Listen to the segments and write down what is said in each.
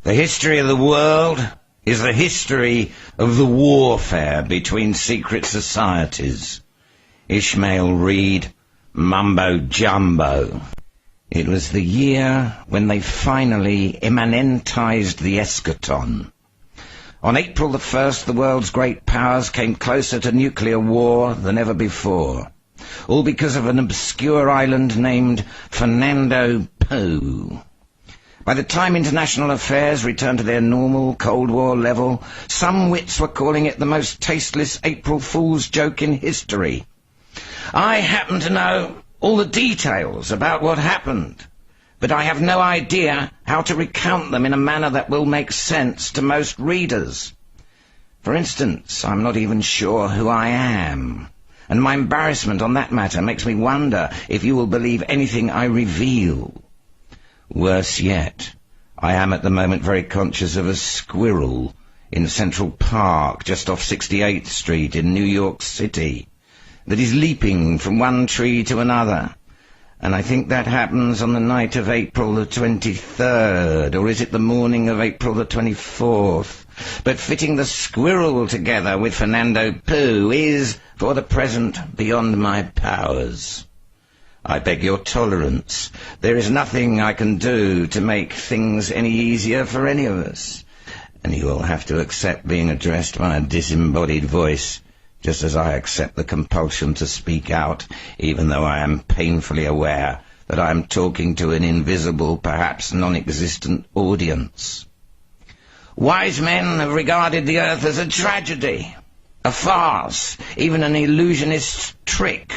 The history of the world is the history of the warfare between secret societies. Ishmael Reed, Mumbo Jumbo. It was the year when they finally immanentized the eschaton. On April the 1st, the world's great powers came closer to nuclear war than ever before, all because of an obscure island named Fernando Poo. By the time international affairs returned to their normal Cold War level, some wits were calling it the most tasteless April Fool's joke in history. I happen to know all the details about what happened, but I have no idea how to recount them in a manner that will make sense to most readers. For instance, I'm not even sure who I am, and my embarrassment on that matter makes me wonder if you will believe anything I reveal. Worse yet, I am at the moment very conscious of a squirrel in Central Park, just off 68th Street in New York City, that is leaping from one tree to another. And I think that happens on the night of April the 23rd, or is it the morning of April the 24th? But fitting the squirrel together with Fernando Poo is, for the present, beyond my powers. I beg your tolerance. There is nothing I can do to make things any easier for any of us, and you will have to accept being addressed by a disembodied voice, just as I accept the compulsion to speak out, even though I am painfully aware that I am talking to an invisible, perhaps non-existent audience. Wise men have regarded the earth as a tragedy, a farce, even an illusionist's trick.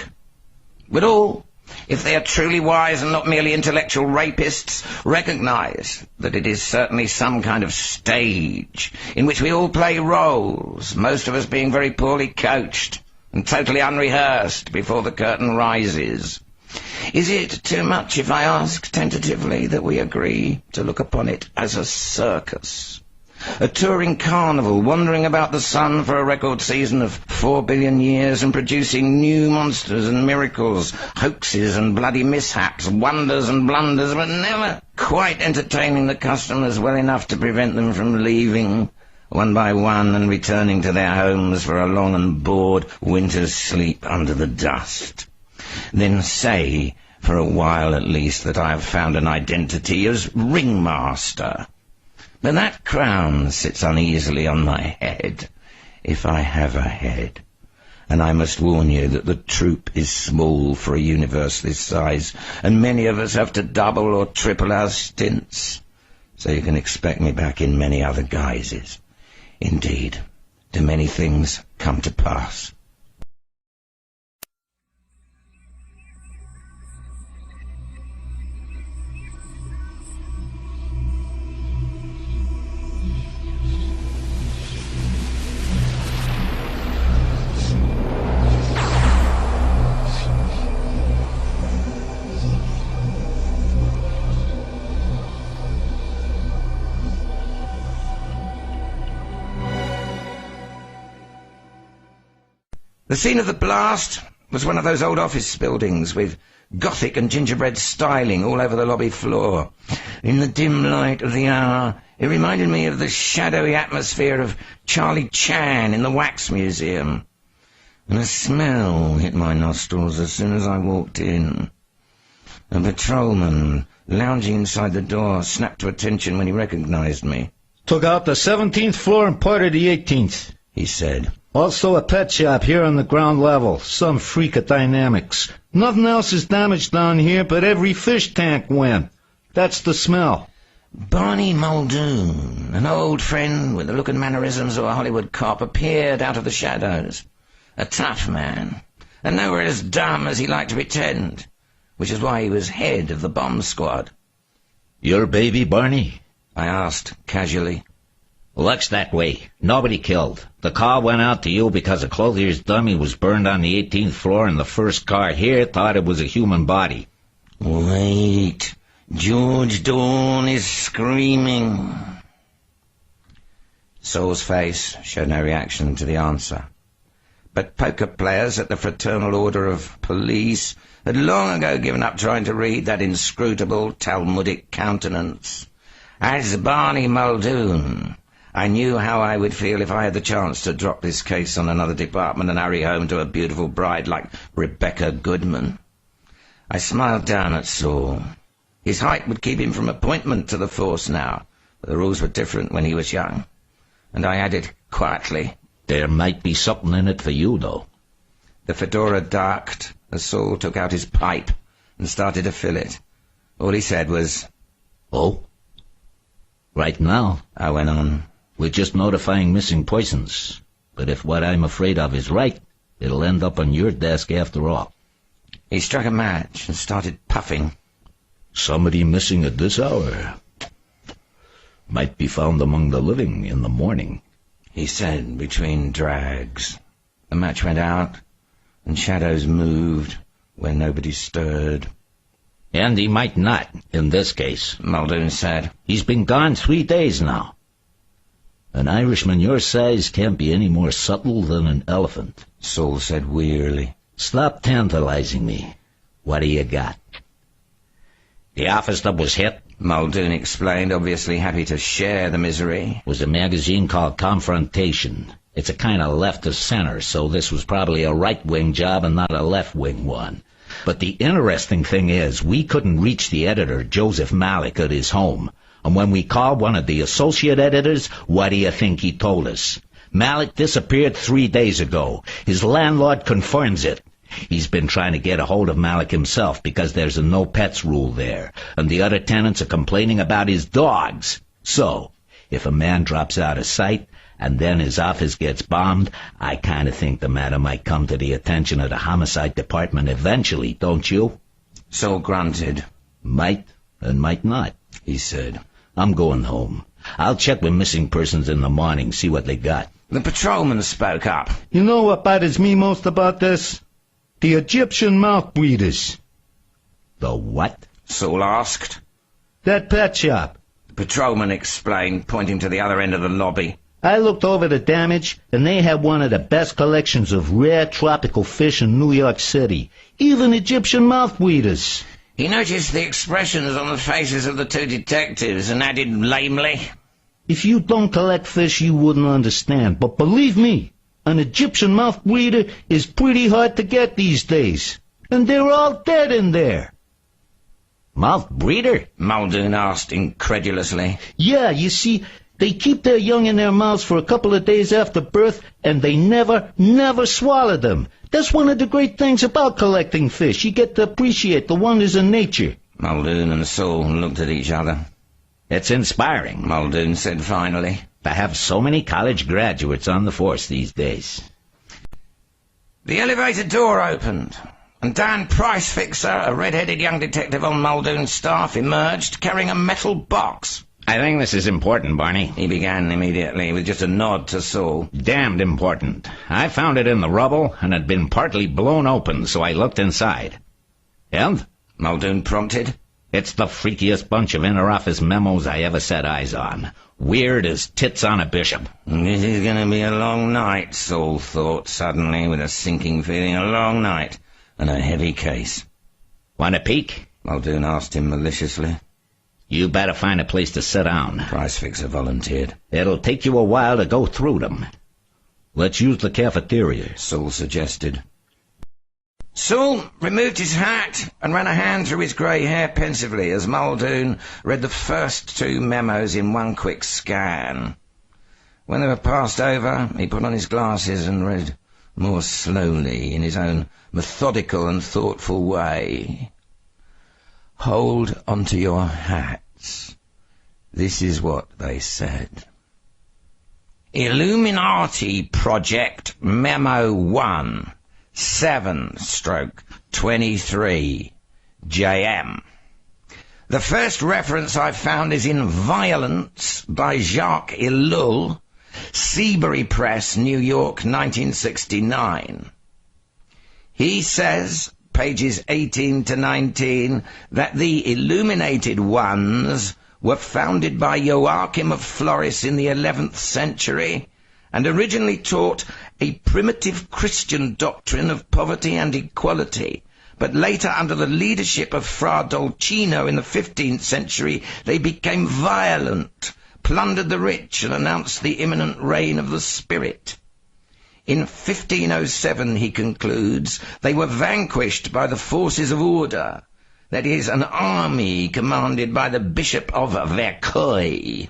But all, if they are truly wise and not merely intellectual rapists, recognize that it is certainly some kind of stage in which we all play roles, most of us being very poorly coached and totally unrehearsed before the curtain rises. Is it too much if I ask tentatively that we agree to look upon it as a circus? A touring carnival wandering about the sun for a record season of 4 billion years and producing new monsters and miracles, hoaxes and bloody mishaps, wonders and blunders, but never quite entertaining the customers well enough to prevent them from leaving one by one and returning to their homes for a long and bored winter's sleep under the dust. Then say, for a while at least, that I have found an identity as ringmaster. But that crown sits uneasily on my head, if I have a head, and I must warn you that the troupe is small for a universe this size, and many of us have to double or triple our stints, so you can expect me back in many other guises. Indeed, do many things come to pass? The scene of the blast was one of those old office buildings with Gothic and gingerbread styling all over the lobby floor. In the dim light of the hour, it reminded me of the shadowy atmosphere of Charlie Chan in the Wax Museum. And a smell hit my nostrils as soon as I walked in. A patrolman, lounging inside the door, snapped to attention when he recognized me. "Took out the 17th floor and part of the 18th, he said. "Also a pet shop here on the ground level. Some freak of dynamics. Nothing else is damaged down here, but every fish tank went. That's the smell." Barney Muldoon, an old friend with the look and mannerisms of a Hollywood cop, appeared out of the shadows. A tough man, and nowhere as dumb as he liked to pretend, which is why he was head of the bomb squad. "Your baby, Barney?" I asked casually. "Looks that way. Nobody killed. The call went out to you because a clothier's dummy was burned on the 18th floor and the first car here thought it was a human body." Wait. George Dawn is screaming. Saul's face showed no reaction to the answer. But poker players at the Fraternal Order of Police had long ago given up trying to read that inscrutable Talmudic countenance. As Barney Muldoon, I knew how I would feel if I had the chance to drop this case on another department and hurry home to a beautiful bride like Rebecca Goodman. I smiled down at Saul. His height would keep him from appointment to the force now, but the rules were different when he was young. And I added quietly, There might be something in it for you, though. The fedora darked as Saul took out his pipe and started to fill it. All he said was, Oh? Right now, I went on, we're just notifying missing persons. But if what I'm afraid of is right, it'll end up on your desk after all. He struck a match and started puffing. Somebody missing at this hour might be found among the living in the morning, he said between drags. The match went out, and shadows moved where nobody stirred. And he might not, in this case, Muldoon said. He's been gone 3 days now. An Irishman your size can't be any more subtle than an elephant. Saul said wearily. Stop tantalizing me. What do you got? The office that was hit, Muldoon explained, obviously happy to share the misery, was a magazine called Confrontation. It's a kind of left of center, so this was probably a right-wing job and not a left-wing one. But the interesting thing is, we couldn't reach the editor, Joseph Malik, at his home. And when we called one of the associate editors, what do you think he told us? Malik disappeared 3 days ago. His landlord confirms it. He's been trying to get a hold of Malik himself because there's a no-pets rule there, and the other tenants are complaining about his dogs. So, if a man drops out of sight, and then his office gets bombed, I kind of think the matter might come to the attention of the homicide department eventually, don't you? Saul grunted. Might and might not, he said. I'm going home. I'll check with missing persons in the morning, see what they got. The patrolman spoke up. You know what bothers me most about this? The Egyptian mouth breeders. The what? Saul asked. That pet shop. The patrolman explained, pointing to the other end of the lobby. I looked over the damage, and they had one of the best collections of rare tropical fish in New York City. Even Egyptian mouth breeders. He noticed the expressions on the faces of the two detectives and added lamely, If you don't collect fish, you wouldn't understand. But believe me, an Egyptian mouth breeder is pretty hard to get these days. And they're all dead in there. Mouth breeder? Muldoon asked incredulously. Yeah, you see, they keep their young in their mouths for a couple of days after birth, and they never swallow them. That's one of the great things about collecting fish. You get to appreciate the wonders of nature. Muldoon and Saul looked at each other. It's inspiring, Muldoon said finally, to have so many college graduates on the force these days. The elevator door opened, and Dan Pricefixer, a red-headed young detective on Muldoon's staff, emerged carrying a metal box. I think this is important, Barney. He began immediately, with just a nod to Saul. Damned important. I found it in the rubble, and had been partly blown open, so I looked inside. And? Muldoon prompted. It's the freakiest bunch of inter-office memos I ever set eyes on. Weird as tits on a bishop. This is going to be a long night, Saul thought suddenly, with a sinking feeling. A long night, and a heavy case. Want a peek? Muldoon asked him maliciously. You better find a place to sit down. Pricefixer volunteered. It'll take you a while to go through them. Let's use the cafeteria, Saul suggested. Saul removed his hat and ran a hand through his grey hair pensively as Muldoon read the first two memos in one quick scan. When they were passed over, he put on his glasses and read more slowly in his own methodical and thoughtful way. Hold onto your hats. This is what they said. Illuminati Project Memo 1, 7/23 JM. The first reference I found is in Violence by Jacques Ellul, Seabury Press, New York, 1969. He says, pages 18 to 19, that the Illuminated Ones were founded by Joachim of Floris in the 11th century and originally taught a primitive Christian doctrine of poverty and equality, but later under the leadership of Fra Dolcino in the 15th century they became violent, plundered the rich, and announced the imminent reign of the spirit. In 1507, he concludes, they were vanquished by the forces of order, that is, an army commanded by the Bishop of Verwirrung.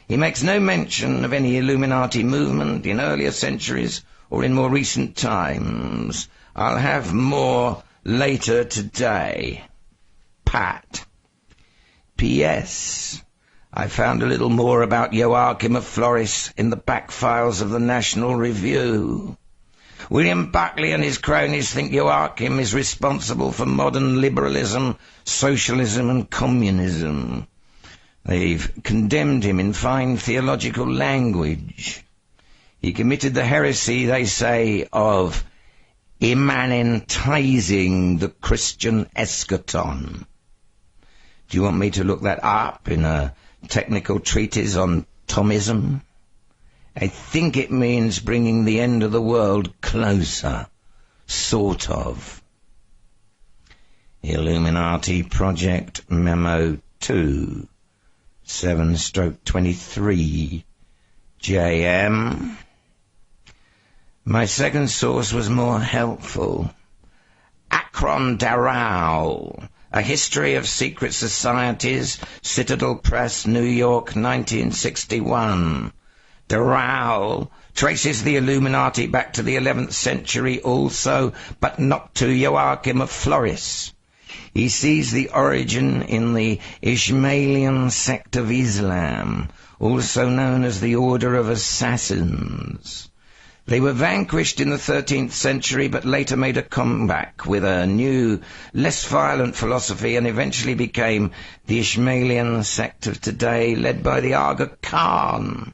He makes no mention of any Illuminati movement in earlier centuries or in more recent times. I'll have more later today. Pat. P.S. I found a little more about Joachim of Floris in the back files of the National Review. William Buckley and his cronies think Joachim is responsible for modern liberalism, socialism and communism. They've condemned him in fine theological language. He committed the heresy, they say, of immanentizing the Christian eschaton. Do you want me to look that up in a technical treatise on Thomism? I think it means bringing the end of the world closer, sort of. Illuminati Project Memo 2, 7/23, JM. My second source was more helpful. Akron Darrow, A History of Secret Societies, Citadel Press, New York, 1961. Darrow traces the Illuminati back to the 11th century also, but not to Joachim of Floris. He sees the origin in the Ismailian sect of Islam, also known as the Order of Assassins. They were vanquished in the 13th century, but later made a comeback with a new, less violent philosophy and eventually became the Ismailian sect of today, led by the Aga Khan.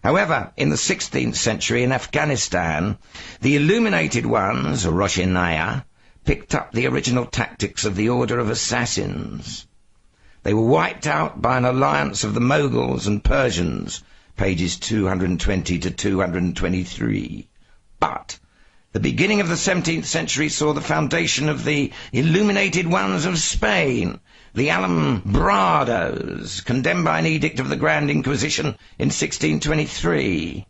However, in the 16th century in Afghanistan, the illuminated ones, Roshinaya, picked up the original tactics of the Order of Assassins. They were wiped out by an alliance of the Moguls and Persians, pages 220 to 223. But the beginning of the 17th century saw the foundation of the illuminated ones of Spain, the Alumbrados, condemned by an edict of the Grand Inquisition in 1623.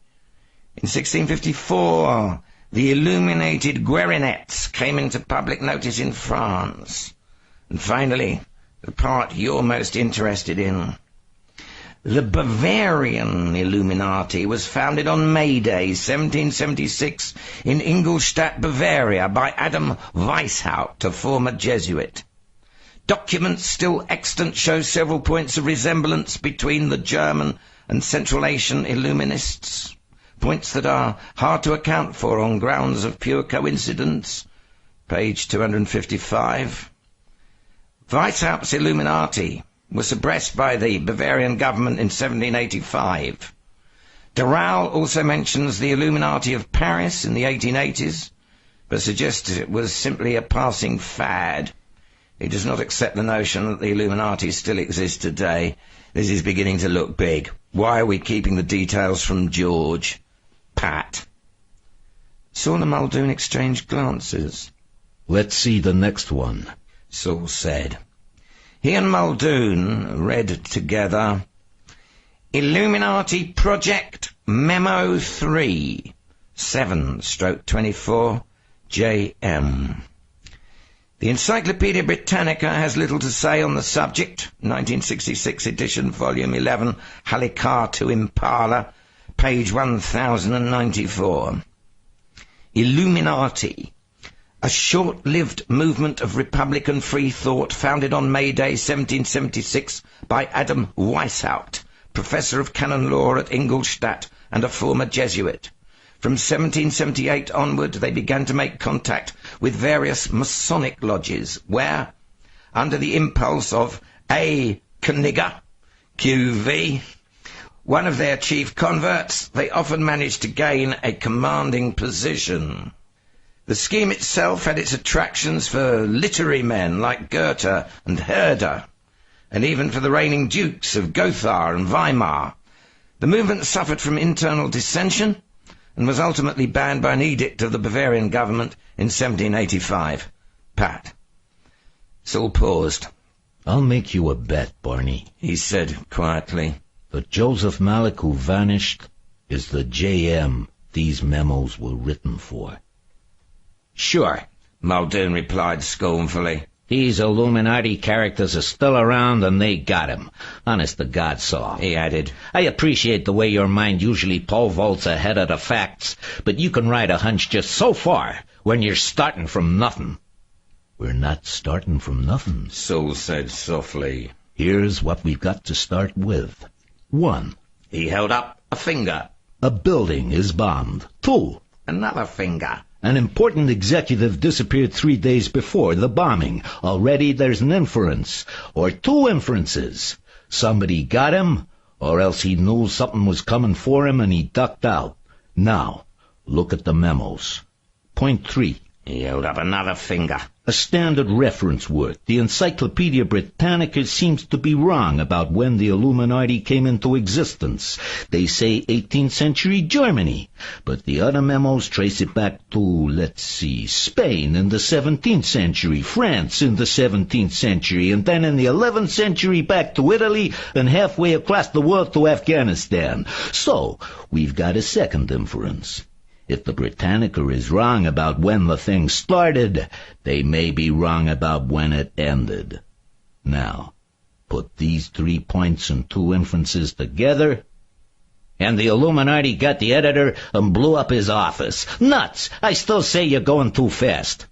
In 1654, the illuminated Guerinettes came into public notice in France. And finally, the part you're most interested in. The Bavarian Illuminati was founded on May Day, 1776, in Ingolstadt, Bavaria, by Adam Weishaupt, a former Jesuit. Documents still extant show several points of resemblance between the German and Central Asian Illuminists, points that are hard to account for on grounds of pure coincidence, page 255. Weishaupt's Illuminati was suppressed by the Bavarian government in 1785. Darrow also mentions the Illuminati of Paris in the 1880s, but suggests it was simply a passing fad. He does not accept the notion that the Illuminati still exist today. This is beginning to look big. Why are we keeping the details from George? Pat. Saul and Muldoon exchanged glances. Let's see the next one, Saul said. He and Muldoon read together Illuminati Project Memo 3, 7/24, JM. The Encyclopaedia Britannica has little to say on the subject, 1966 edition, volume 11, Halikatu Impala, page 1094. Illuminati, a short-lived movement of Republican free thought founded on May Day 1776 by Adam Weishaupt, professor of canon law at Ingolstadt and a former Jesuit. From 1778 onward, they began to make contact with various Masonic lodges, where, under the impulse of A. Knigger, QV, one of their chief converts, they often managed to gain a commanding position. The scheme itself had its attractions for literary men like Goethe and Herder, and even for the reigning dukes of Gotha and Weimar. The movement suffered from internal dissension and was ultimately banned by an edict of the Bavarian government in 1785. pat. Saul paused. I'll make you a bet, Barney, He said quietly. The Joseph Malik who vanished is the JM these memos were written for. Sure, Muldoon replied scornfully. These Illuminati characters are still around and they got him. Honest to God, Saul. He added. I appreciate the way your mind usually pole vaults ahead of the facts, but you can ride a hunch just so far when you're starting from nothing. We're not starting from nothing, Saul said softly. Here's what we've got to start with. 1. He held up a finger. A building is bombed. 2. Another finger. An important executive disappeared 3 days before the bombing. Already there's an inference, or 2 inferences. Somebody got him, or else he knew something was coming for him and he ducked out. Now, look at the memos. Point 3. He held up another finger. A standard reference work. The Encyclopedia Britannica seems to be wrong about when the Illuminati came into existence. They say 18th century Germany, but the other memos trace it back to, let's see, Spain in the 17th century, France in the 17th century, and then in the 11th century back to Italy, and halfway across the world to Afghanistan. So, we've got a second inference. If the Britannica is wrong about when the thing started, they may be wrong about when it ended. Now, put these 3 points and 2 inferences together, and the Illuminati got the editor and blew up his office. Nuts! I still say you're going too fast.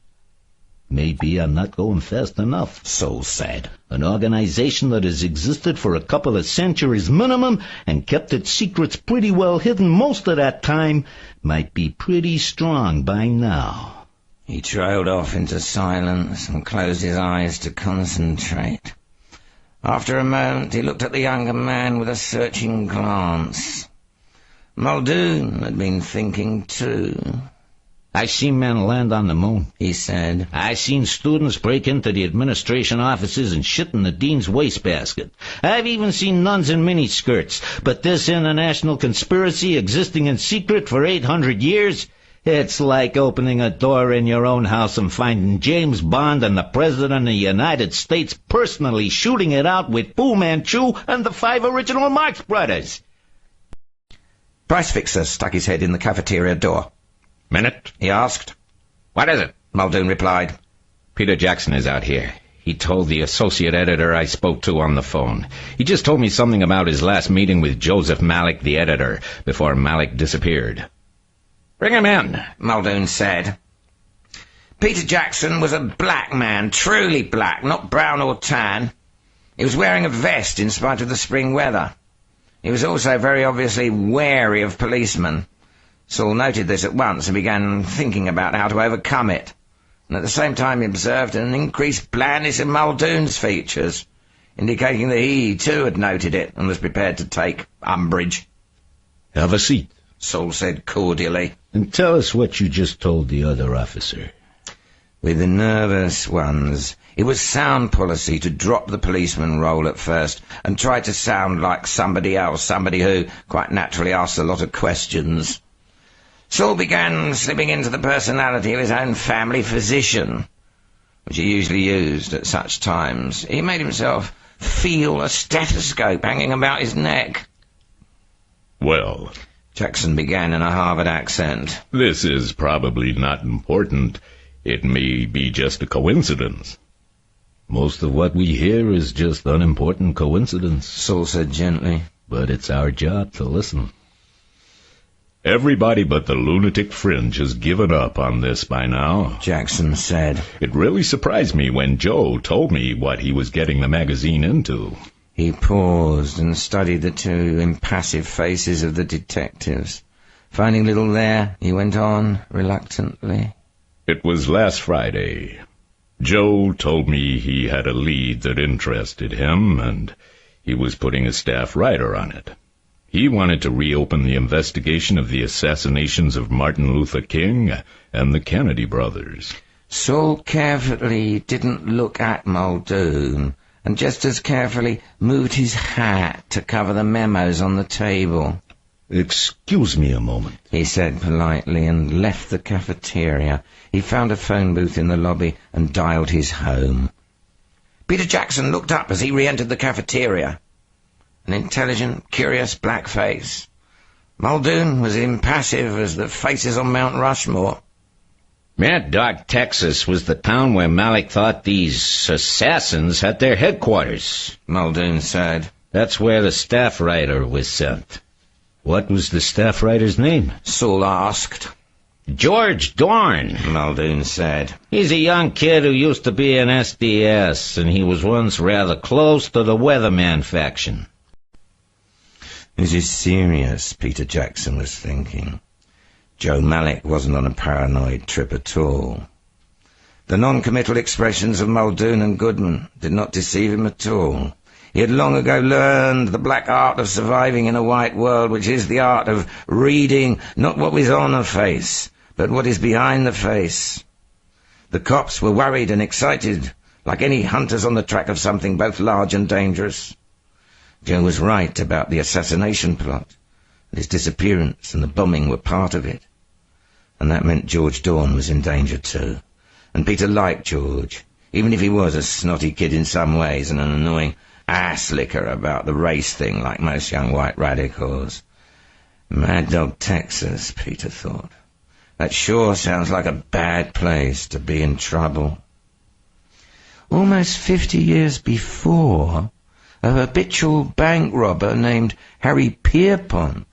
Maybe I'm not going fast enough, Saul said. An organization that has existed for a couple of centuries minimum and kept its secrets pretty well hidden most of that time might be pretty strong by now. He trailed off into silence and closed his eyes to concentrate. After a moment he looked at the younger man with a searching glance. Muldoon had been thinking too. I seen men land on the moon, he said. I seen students break into the administration offices and shit in the dean's wastebasket. I've even seen nuns in miniskirts. But this international conspiracy existing in secret for 800 years, it's like opening a door in your own house and finding James Bond and the President of the United States personally shooting it out with Fu Manchu and the 5 original Marx Brothers. Price Fixer stuck his head in the cafeteria door. Minute? He asked. What is it? Muldoon replied. Peter Jackson is out here. He told the associate editor I spoke to on the phone. He just told me something about his last meeting with Joseph Malik, the editor, before Malik disappeared. Bring him in, Muldoon said. Peter Jackson was a black man, truly black, not brown or tan. He was wearing a vest in spite of the spring weather. He was also very obviously wary of policemen. Saul noted this at once and began thinking about how to overcome it, and at the same time he observed an increased blandness in Muldoon's features, indicating that he too had noted it and was prepared to take umbrage. Have a seat, Saul said cordially. and tell us what you just told the other officer. With the nervous ones, it was sound policy to drop the policeman role at first and try to sound like somebody else, somebody who quite naturally asked a lot of questions. Saul began slipping into the personality of his own family physician, which he usually used at such times. He made himself feel a stethoscope hanging about his neck. Well, Jackson began in a Harvard accent. this is probably not important. It may be just a coincidence. Most of what we hear is just unimportant coincidence, Saul said gently. but it's our job to listen. Everybody but the lunatic fringe has given up on this by now. Jackson said. It really surprised me when Joe told me what he was getting the magazine into. He paused and studied the 2 impassive faces of the detectives. Finding little there, he went on reluctantly. It was last Friday. Joe told me he had a lead that interested him, and he was putting a staff writer on it. He wanted to reopen the investigation of the assassinations of Martin Luther King and the Kennedy brothers. Saul carefully didn't look at Muldoon, and just as carefully moved his hat to cover the memos on the table. Excuse me a moment, he said politely, and left the cafeteria. He found a phone booth in the lobby and dialed his home. Peter Jackson looked up as he re-entered the cafeteria. An intelligent, curious black face. Muldoon was impassive as the faces on Mount Rushmore. Mad Dog, Texas was the town where Malik thought these assassins had their headquarters, Muldoon said. That's where the staff writer was sent. What was the staff writer's name? Saul asked. George Dorn, Muldoon said. He's a young kid who used to be in SDS, and he was once rather close to the Weatherman faction. This is serious, Peter Jackson was thinking. Joe Malik wasn't on a paranoid trip at all. The non-committal expressions of Muldoon and Goodman did not deceive him at all. He had long ago learned the black art of surviving in a white world, which is the art of reading not what is on a face, but what is behind the face. The cops were worried and excited, like any hunters on the track of something both large and dangerous. Joe was right about the assassination plot. His disappearance and the bombing were part of it. And that meant George Dorn was in danger too. And Peter liked George, even if he was a snotty kid in some ways and an annoying ass-licker about the race thing like most young white radicals. Mad Dog, Texas, Peter thought. That sure sounds like a bad place to be in trouble. Almost 50 years before, a habitual bank robber named Harry Pierpont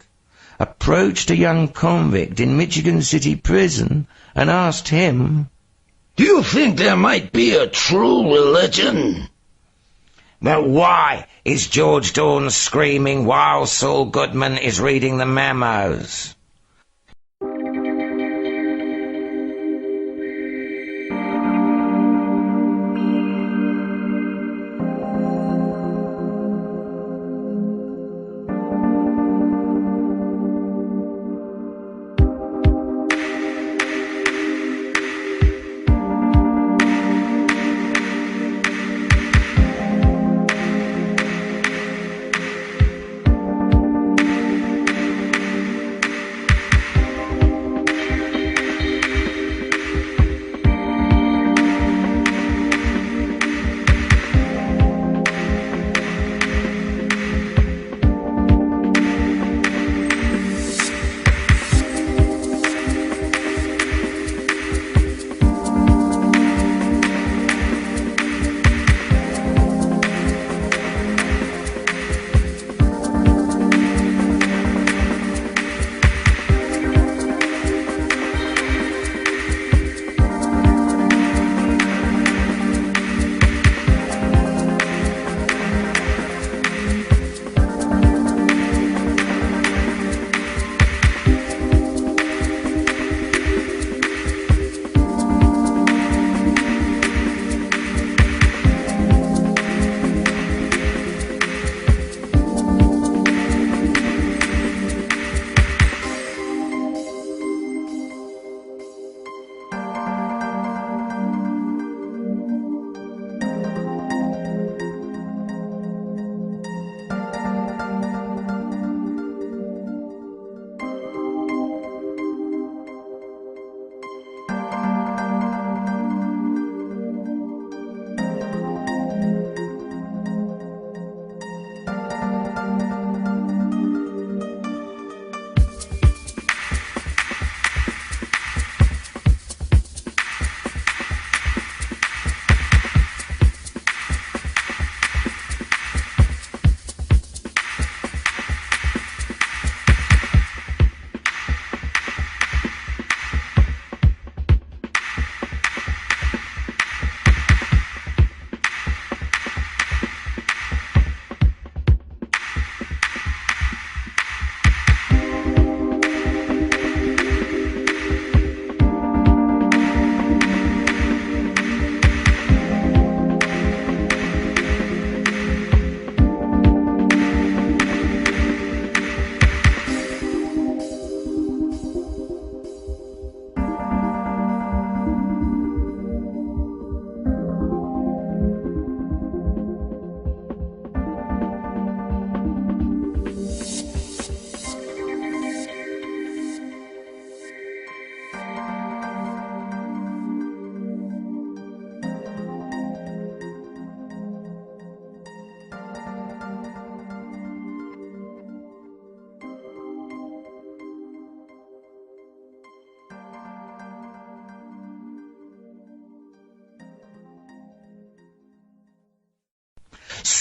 approached a young convict in Michigan City Prison and asked him, Do you think there might be a true religion? But why is George Dorn screaming while Saul Goodman is reading the memos?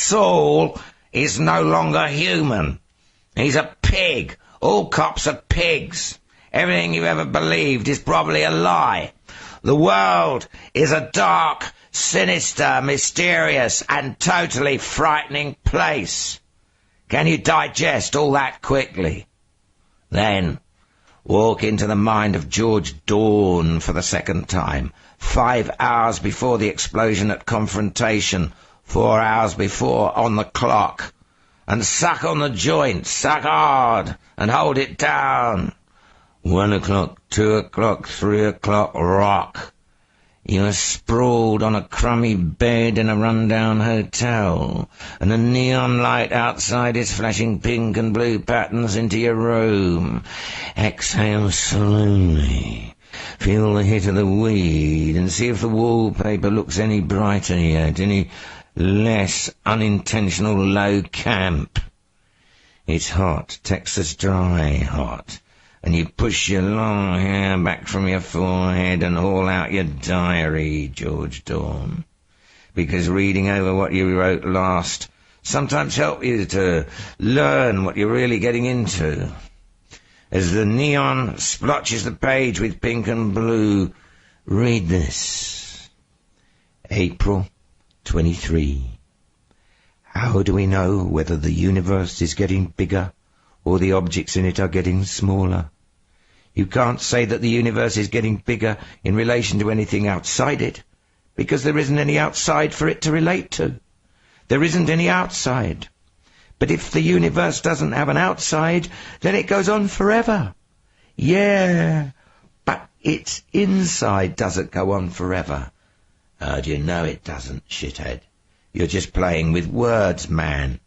Saul is no longer human. He's a pig. All cops are pigs. Everything you ever believed is probably a lie. The world is a dark, sinister, mysterious, and totally frightening place. Can you digest all that quickly? Then, walk into the mind of George Dawn for the second time, 5 hours before the explosion at Confrontation, 4 hours before on the clock, and suck on the joint, suck hard, and hold it down. 1 o'clock, 2 o'clock, 3 o'clock, rock. You are sprawled on a crummy bed in a run-down hotel, and the neon light outside is flashing pink and blue patterns into your room. Exhale slowly. Feel the hit of the weed, and see if the wallpaper looks any brighter yet, any less unintentional low camp. It's hot, Texas dry hot. And you push your long hair back from your forehead and haul out your diary, George Dawn. Because reading over what you wrote last sometimes helps you to learn what you're really getting into. As the neon splotches the page with pink and blue, read this. April 23. How do we know whether the universe is getting bigger or the objects in it are getting smaller? You can't say that the universe is getting bigger in relation to anything outside it, because there isn't any outside for it to relate to. There isn't any outside. But if the universe doesn't have an outside, then it goes on forever. Yeah, but its inside doesn't go on forever. How do you know it doesn't, shithead? You're just playing with words, man.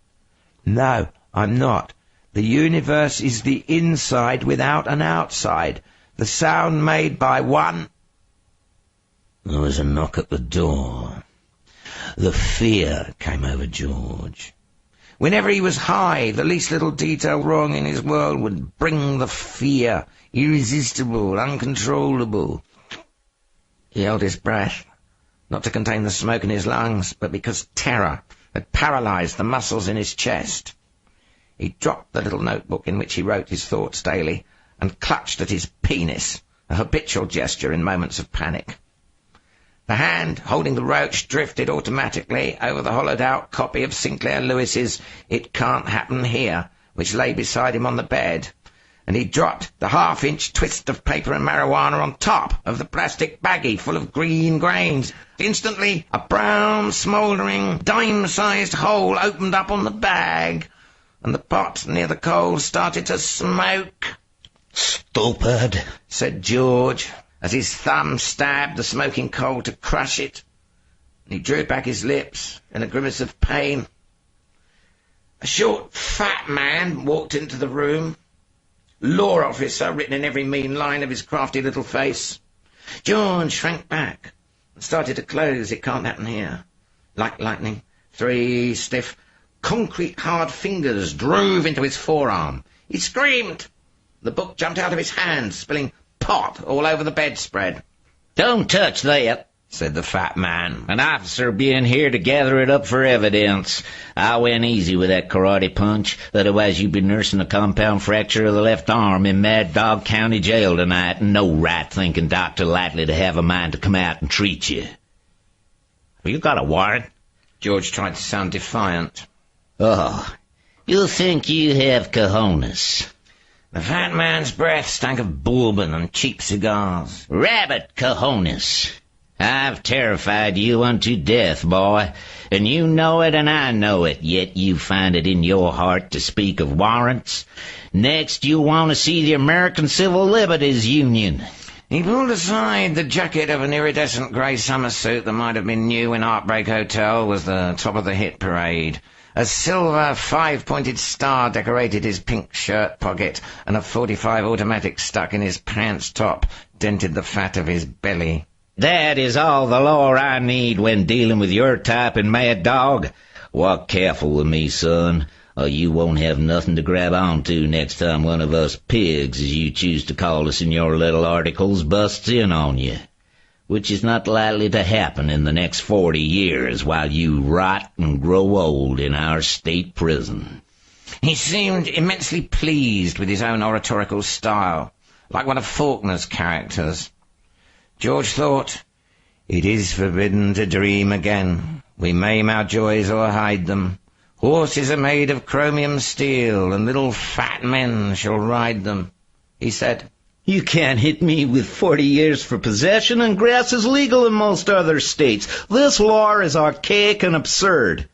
No, I'm not. The universe is the inside without an outside. The sound made by one... There was a knock at the door. The fear came over George. Whenever he was high, the least little detail wrong in his world would bring the fear, irresistible, uncontrollable. He held his breath, not to contain the smoke in his lungs, but because terror had paralyzed the muscles in his chest. He dropped the little notebook in which he wrote his thoughts daily and clutched at his penis, a habitual gesture in moments of panic. The hand holding the roach drifted automatically over the hollowed-out copy of Sinclair Lewis's It Can't Happen Here, which lay beside him on the bed, and he dropped the half-inch twist of paper and marijuana on top of the plastic baggie full of green grains. Instantly, a brown, smouldering, dime-sized hole opened up on the bag, and the pot near the coals started to smoke. Stupid, said George, as his thumb stabbed the smoking coal to crush it. He drew back his lips in a grimace of pain. A short, fat man walked into the room, law officer written in every mean line of his crafty little face. George shrank back and started to close It Can't Happen Here. Like lightning, 3 stiff, concrete hard fingers drove into his forearm. He screamed. The book jumped out of his hand, spilling pot all over the bedspread. Don't touch that, said the fat man. An officer being here to gather it up for evidence. I went easy with that karate punch, otherwise you'd be nursing a compound fracture of the left arm in Mad Dog County Jail tonight, and no right-thinking doctor likely to have a mind to come out and treat you. Have you got a warrant? George tried to sound defiant. Oh, you think you have cojones. The fat man's breath stank of bourbon and cheap cigars. Rabbit cojones. I've terrified you unto death, boy, and you know it and I know it, yet you find it in your heart to speak of warrants. Next you want to see the American Civil Liberties Union. He pulled aside the jacket of an iridescent grey summer suit that might have been new when Heartbreak Hotel was the top of the hit parade. A silver 5-pointed star decorated his pink shirt pocket, and a .45 automatic stuck in his pants top dented the fat of his belly. That is all the lore I need when dealing with your type and Mad Dog. Walk careful with me, son, or you won't have nothing to grab onto next time one of us pigs, as you choose to call us in your little articles, busts in on you. which is not likely to happen in the next 40 years while you rot and grow old in our state prison." He seemed immensely pleased with his own oratorical style, like one of Faulkner's characters. George thought, "It is forbidden to dream again. We maim our joys or hide them. Horses are made of chromium steel, and little fat men shall ride them," he said. You can't hit me with 40 years for possession, and grass is legal in most other states. This law is archaic and absurd.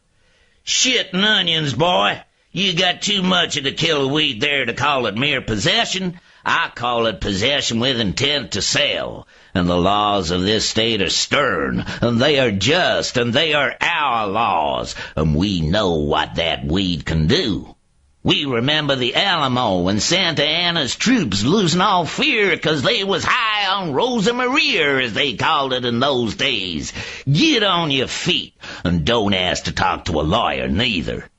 "Shit and onions, boy. You got too much of the killer weed there to call it mere possession. I call it possession with intent to sell. And the laws of this state are stern, and they are just, and they are our laws, and we know what that weed can do. We remember the Alamo and Santa Anna's troops losing all fear 'cause they was high on Rosa Maria, as they called it in those days. Get on your feet, and don't ask to talk to a lawyer, neither."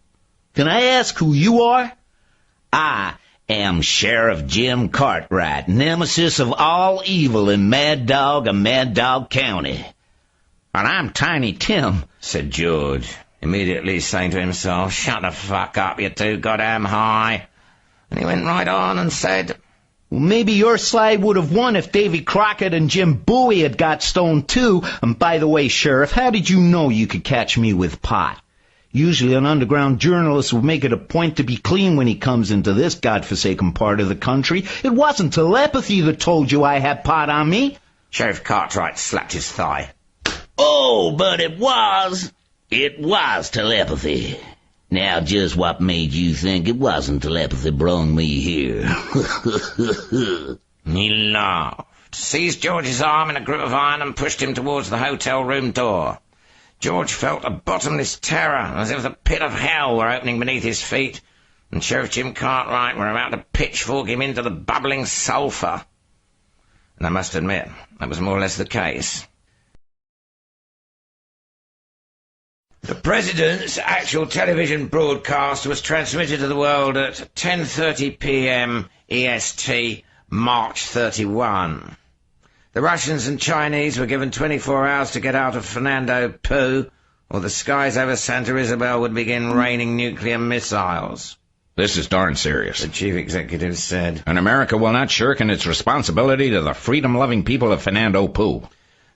Can I ask who you are? "I am Sheriff Jim Cartwright, nemesis of all evil in Mad Dog and Mad Dog County." "And I'm Tiny Tim," said George, immediately saying to himself, "Shut the fuck up, you too goddamn high." And he went right on and said, "Well, maybe your side would have won if Davy Crockett and Jim Bowie had got stoned too. And by the way, Sheriff, how did you know you could catch me with pot? Usually an underground journalist would make it a point to be clean when he comes into this godforsaken part of the country. It wasn't telepathy that told you I had pot on me." Sheriff Cartwright slapped his thigh. "Oh, but it was telepathy. Now, just what made you think it wasn't telepathy brung me here?" He laughed, seized George's arm in a grip of iron and pushed him towards the hotel room door. George felt a bottomless terror, as if the pit of hell were opening beneath his feet, and Sheriff Jim Cartwright were about to pitchfork him into the bubbling sulphur. And I must admit, that was more or less the case. The President's actual television broadcast was transmitted to the world at 10:30 p.m. EST, March 31. The Russians and Chinese were given 24 hours to get out of Fernando Poo, or the skies over Santa Isabel would begin raining nuclear missiles. "This is darn serious," the chief executive said. "And America will not shirk in its responsibility to the freedom-loving people of Fernando Poo."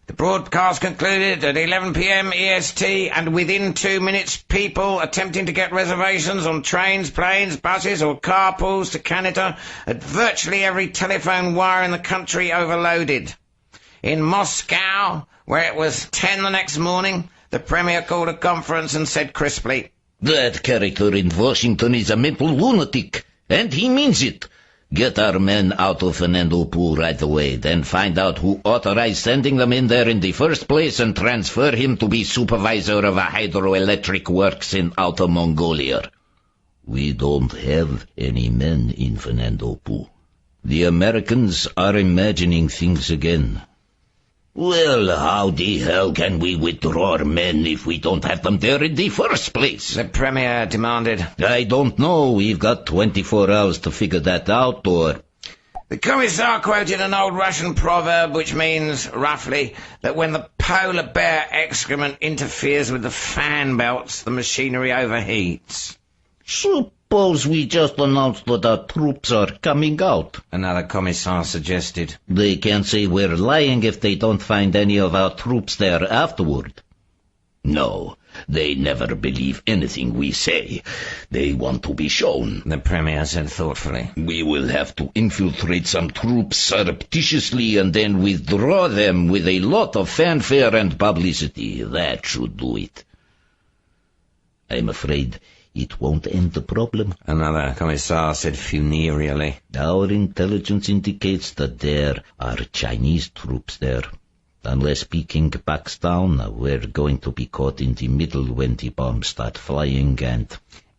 The broadcast concluded at 11 p.m. EST, and within 2 minutes, people attempting to get reservations on trains, planes, buses, or carpools to Canada had virtually every telephone wire in the country overloaded. In Moscow, where it was 10 the next morning, the Premier called a conference and said crisply, "That character in Washington is a mental lunatic, and he means it. Get our men out of Fernando Poo right away, then find out who authorized sending them in there in the first place and transfer him to be supervisor of a hydroelectric works in Outer Mongolia. We don't have any men in Fernando Poo. The Americans are imagining things again." "Well, how the hell can we withdraw our men if we don't have them there in the first place?" the Premier demanded. "I don't know. We've got 24 hours to figure that out, or..." The Commissar quoted an old Russian proverb which means, roughly, that when the polar bear excrement interferes with the fan belts, the machinery overheats. "Suppose we just announced that our troops are coming out," another Commissar suggested. "They can't say we're lying if they don't find any of our troops there afterward." "No, they never believe anything we say. They want to be shown," the Premier said thoughtfully. "We will have to infiltrate some troops surreptitiously and then withdraw them with a lot of fanfare and publicity. That should do it." "I'm afraid it won't end the problem," another Commissar said funereally. "Our intelligence indicates that there are Chinese troops there. Unless Peking backs down, we're going to be caught in the middle when the bombs start flying, and..."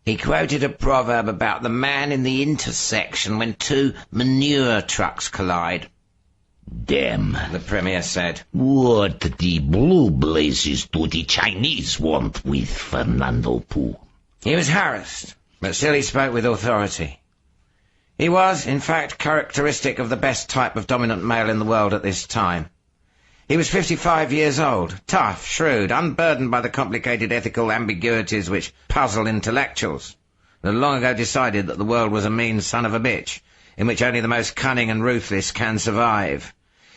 He quoted a proverb about the man in the intersection when two manure trucks collide. "Damn," the Premier said. "What the blue blazes do the Chinese want with Fernando Poo?" He was harassed, but still he spoke with authority. He was, in fact, characteristic of the best type of dominant male in the world at this time. He was 55 years old, tough, shrewd, unburdened by the complicated ethical ambiguities which puzzle intellectuals, and had long ago decided that the world was a mean son of a bitch, in which only the most cunning and ruthless can survive.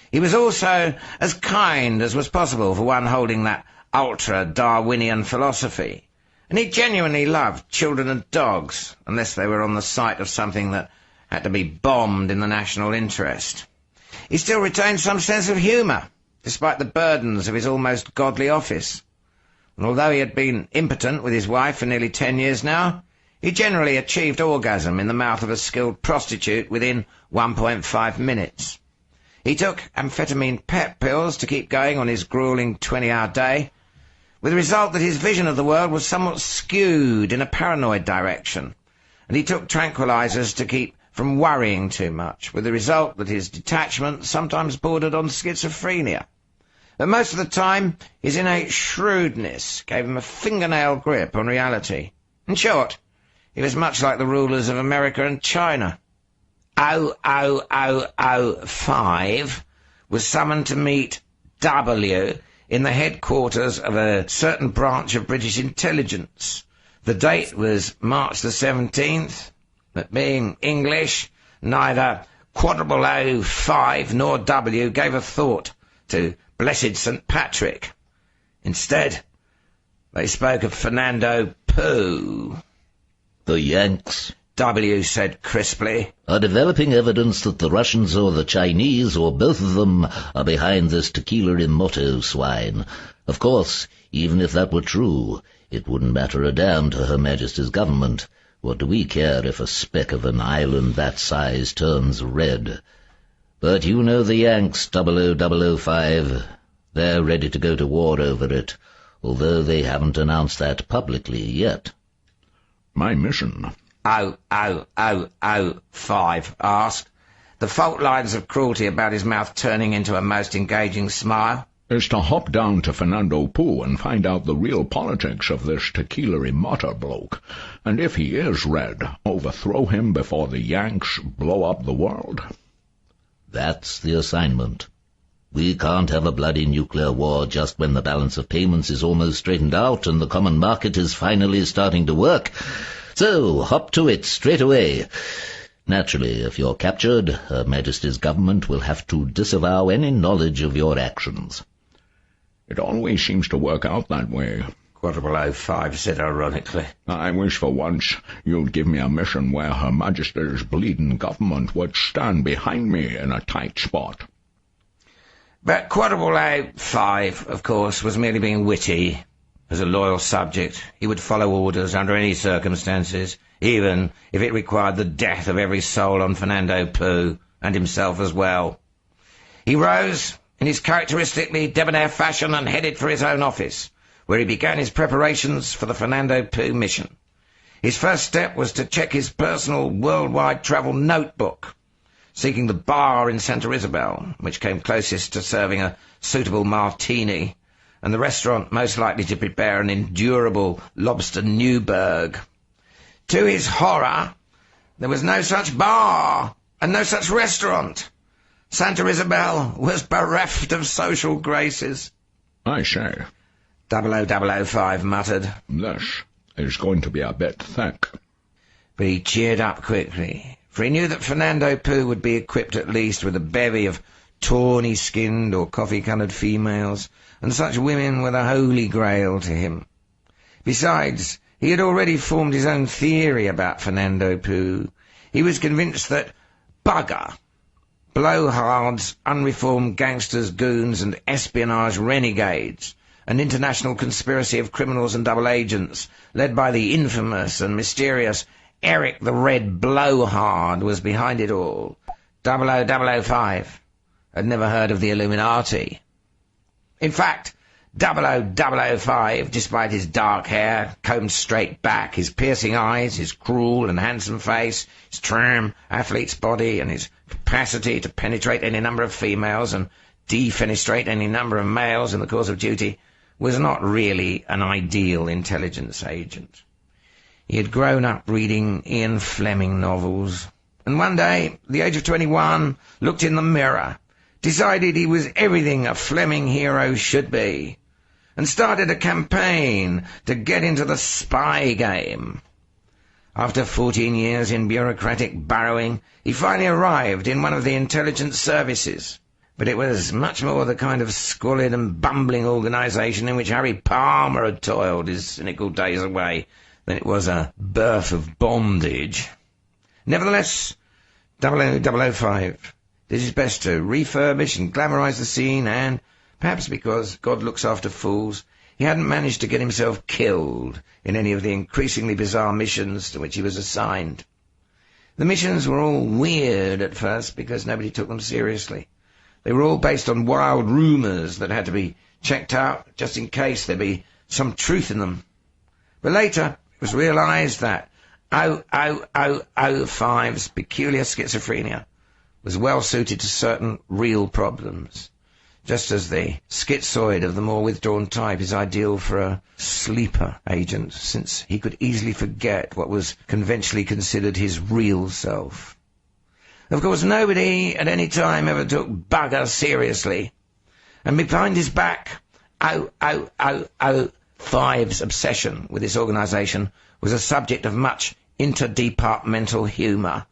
He was also as kind as was possible for one holding that ultra-Darwinian philosophy, and he genuinely loved children and dogs, unless they were on the site of something that had to be bombed in the national interest. He still retained some sense of humour, despite the burdens of his almost godly office. And although he had been impotent with his wife for nearly 10 years now, he generally achieved orgasm in the mouth of a skilled prostitute within 1.5 minutes. He took amphetamine pep pills to keep going on his grueling 20-hour day, with the result that his vision of the world was somewhat skewed in a paranoid direction, and he took tranquilizers to keep from worrying too much, with the result that his detachment sometimes bordered on schizophrenia. But most of the time, his innate shrewdness gave him a fingernail grip on reality. In short, he was much like the rulers of America and China. 00005 was summoned to meet W in the headquarters of a certain branch of British intelligence. The date was March the 17th, but being English, neither 00005 nor W gave a thought to Blessed St. Patrick. Instead, they spoke of Fernando Poo. The Yanks, W said crisply, are developing evidence that the Russians or the Chinese, or both of them, are behind this tequila in motto swine. Of course, even if that were true, it wouldn't matter a damn to Her Majesty's government. What do we care if a speck of an island that size turns red? But you know the Yanks, 00005. They're ready to go to war over it, although they haven't announced that publicly yet. My mission? 00005 asked, the fault lines of cruelty about his mouth turning into a most engaging smile. Is to hop down to Fernando Poo and find out the real politics of this tequila motor bloke, and if he is red, overthrow him before the Yanks blow up the world. That's the assignment. We can't have a bloody nuclear war just when the balance of payments is almost straightened out and the common market is finally starting to work. So, hop to it straight away. Naturally, if you're captured, Her Majesty's government will have to disavow any knowledge of your actions. It always seems to work out that way. 00005 said ironically. I wish for once you'd give me a mission where Her Majesty's bleeding government would stand behind me in a tight spot. But 00005, of course, was merely being witty. As a loyal subject, he would follow orders under any circumstances, even if it required the death of every soul on Fernando Poo, and himself as well. He rose in his characteristically debonair fashion and headed for his own office, where he began his preparations for the Fernando Poo mission. His first step was to check his personal worldwide travel notebook, seeking the bar in Santa Isabel, which came closest to serving a suitable martini, and the restaurant most likely to prepare an endurable lobster Newburg. To his horror, there was no such bar, and no such restaurant. Santa Isabel was bereft of social graces. I say, 00005 muttered. This is going to be a bit thick. But he cheered up quickly, for he knew that Fernando Poo would be equipped at least with a bevy of tawny-skinned or coffee-coloured females, and such women were the holy grail to him. Besides, he had already formed his own theory about Fernando Poo. He was convinced that bugger, blowhards, unreformed gangsters, goons, and espionage renegades, an international conspiracy of criminals and double agents, led by the infamous and mysterious Eric the Red Blowhard, was behind it all. 00005 had never heard of the Illuminati. In fact, 00005, despite his dark hair, combed straight back, his piercing eyes, his cruel and handsome face, his trim athlete's body, and his capacity to penetrate any number of females and defenestrate any number of males in the course of duty, was not really an ideal intelligence agent. He had grown up reading Ian Fleming novels, and one day, at the age of 21, looked in the mirror decided he was everything a Fleming hero should be, and started a campaign to get into the spy game. After 14 years in bureaucratic burrowing, he finally arrived in one of the intelligence services. But it was much more the kind of squalid and bumbling organisation in which Harry Palmer had toiled his cynical days away than it was a birth of bondage. Nevertheless, 00005 did his best to refurbish and glamorise the scene, and, perhaps because God looks after fools, he hadn't managed to get himself killed in any of the increasingly bizarre missions to which he was assigned. The missions were all weird at first because nobody took them seriously. They were all based on wild rumours that had to be checked out just in case there'd be some truth in them. But later it was realised that 00005's peculiar schizophrenia was well suited to certain real problems, just as the schizoid of the more withdrawn type is ideal for a sleeper agent, since he could easily forget what was conventionally considered his real self. Of course, nobody at any time ever took bugger seriously, and behind his back, 00005's obsession with this organisation was a subject of much interdepartmental humour.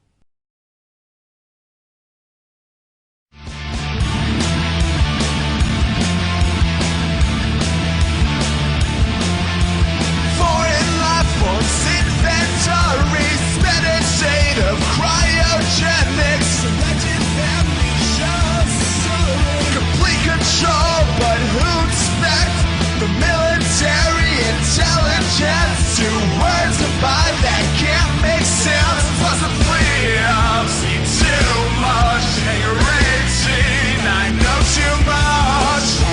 Of cryogenics, complete control, but who'd expect the military intelligence? 2 words combined that can't make sense. Possibly I've seen too much, and you're 18, I know too much.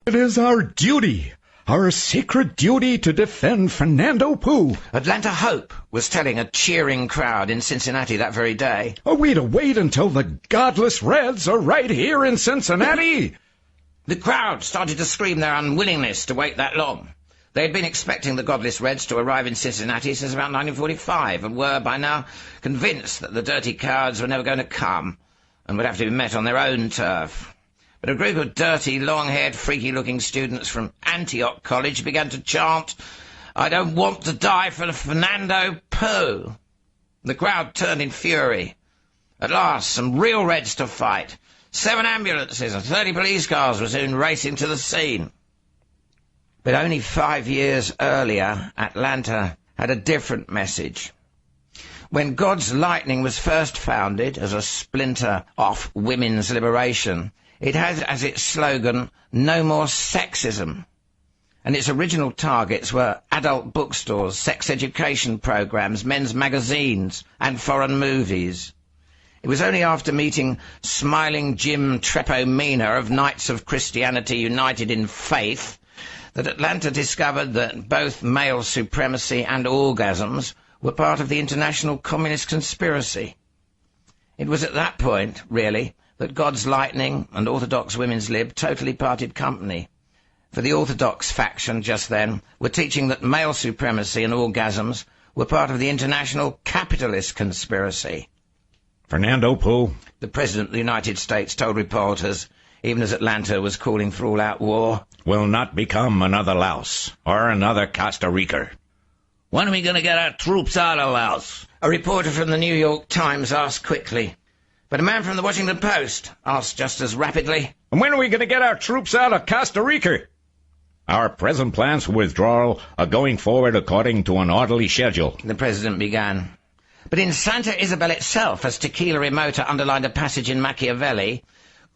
It is our duty, our sacred duty, to defend Fernando Poo. Atlanta Hope was telling a cheering crowd in Cincinnati that very day. Are we to wait until the godless Reds are right here in Cincinnati? The crowd started to scream their unwillingness to wait that long. They had been expecting the godless Reds to arrive in Cincinnati since about 1945, and were by now convinced that the dirty cowards were never going to come, and would have to be met on their own turf. But a group of dirty, long-haired, freaky-looking students from Antioch College began to chant, "I don't want to die for Fernando Poo." The crowd turned in fury. At last, some real Reds to fight. 7 ambulances and 30 police cars were soon racing to the scene. But only 5 years earlier, Atlanta had a different message. When God's Lightning was first founded as a splinter off women's liberation, it had as its slogan, "No more sexism." And its original targets were adult bookstores, sex education programs, men's magazines, and foreign movies. It was only after meeting smiling Jim Trepomina of Knights of Christianity United in Faith that Atlanta discovered that both male supremacy and orgasms were part of the international communist conspiracy. It was at that point, really, that God's Lightning and Orthodox Women's Lib totally parted company. for the orthodox faction just then were teaching that male supremacy and orgasms were part of the international capitalist conspiracy. Fernando Poo? The President of the United States told reporters, even as Atlanta was calling for all-out war, will not become another Laos or another Costa Rica. When are we going to get our troops out of Laos? A reporter from the New York Times asked quickly. But a man from the Washington Post asked just as rapidly, And when are we going to get our troops out of Costa Rica? Our present plans for withdrawal are going forward according to an orderly schedule. The President began. But in Santa Isabel itself, as Tequila Remota underlined a passage in Machiavelli,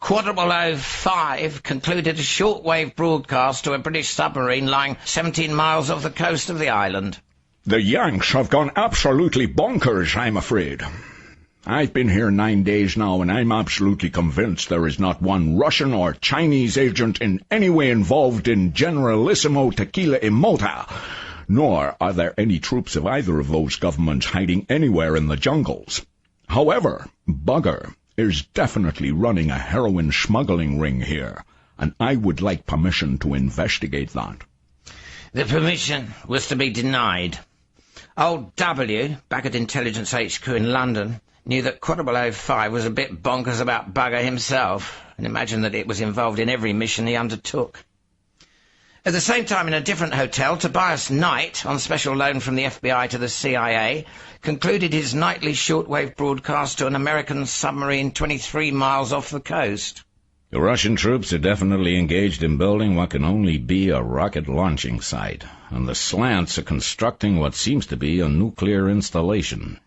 0005 concluded a shortwave broadcast to a British submarine lying 17 miles off the coast of the island. The Yanks have gone absolutely bonkers, I'm afraid. I've been here 9 days now, and I'm absolutely convinced there is not one Russian or Chinese agent in any way involved in Generalissimo Tequila Remota, nor are there any troops of either of those governments hiding anywhere in the jungles. However, Bugger is definitely running a heroin smuggling ring here, and I would like permission to investigate that. The permission was to be denied. Old W, back at Intelligence HQ in London, knew that 0005 was a bit bonkers about Bugger himself, and imagined that it was involved in every mission he undertook. At the same time, in a different hotel, Tobias Knight, on special loan from the FBI to the CIA, concluded his nightly shortwave broadcast to an American submarine 23 miles off the coast. The Russian troops are definitely engaged in building what can only be a rocket launching site, and the slants are constructing what seems to be a nuclear installation.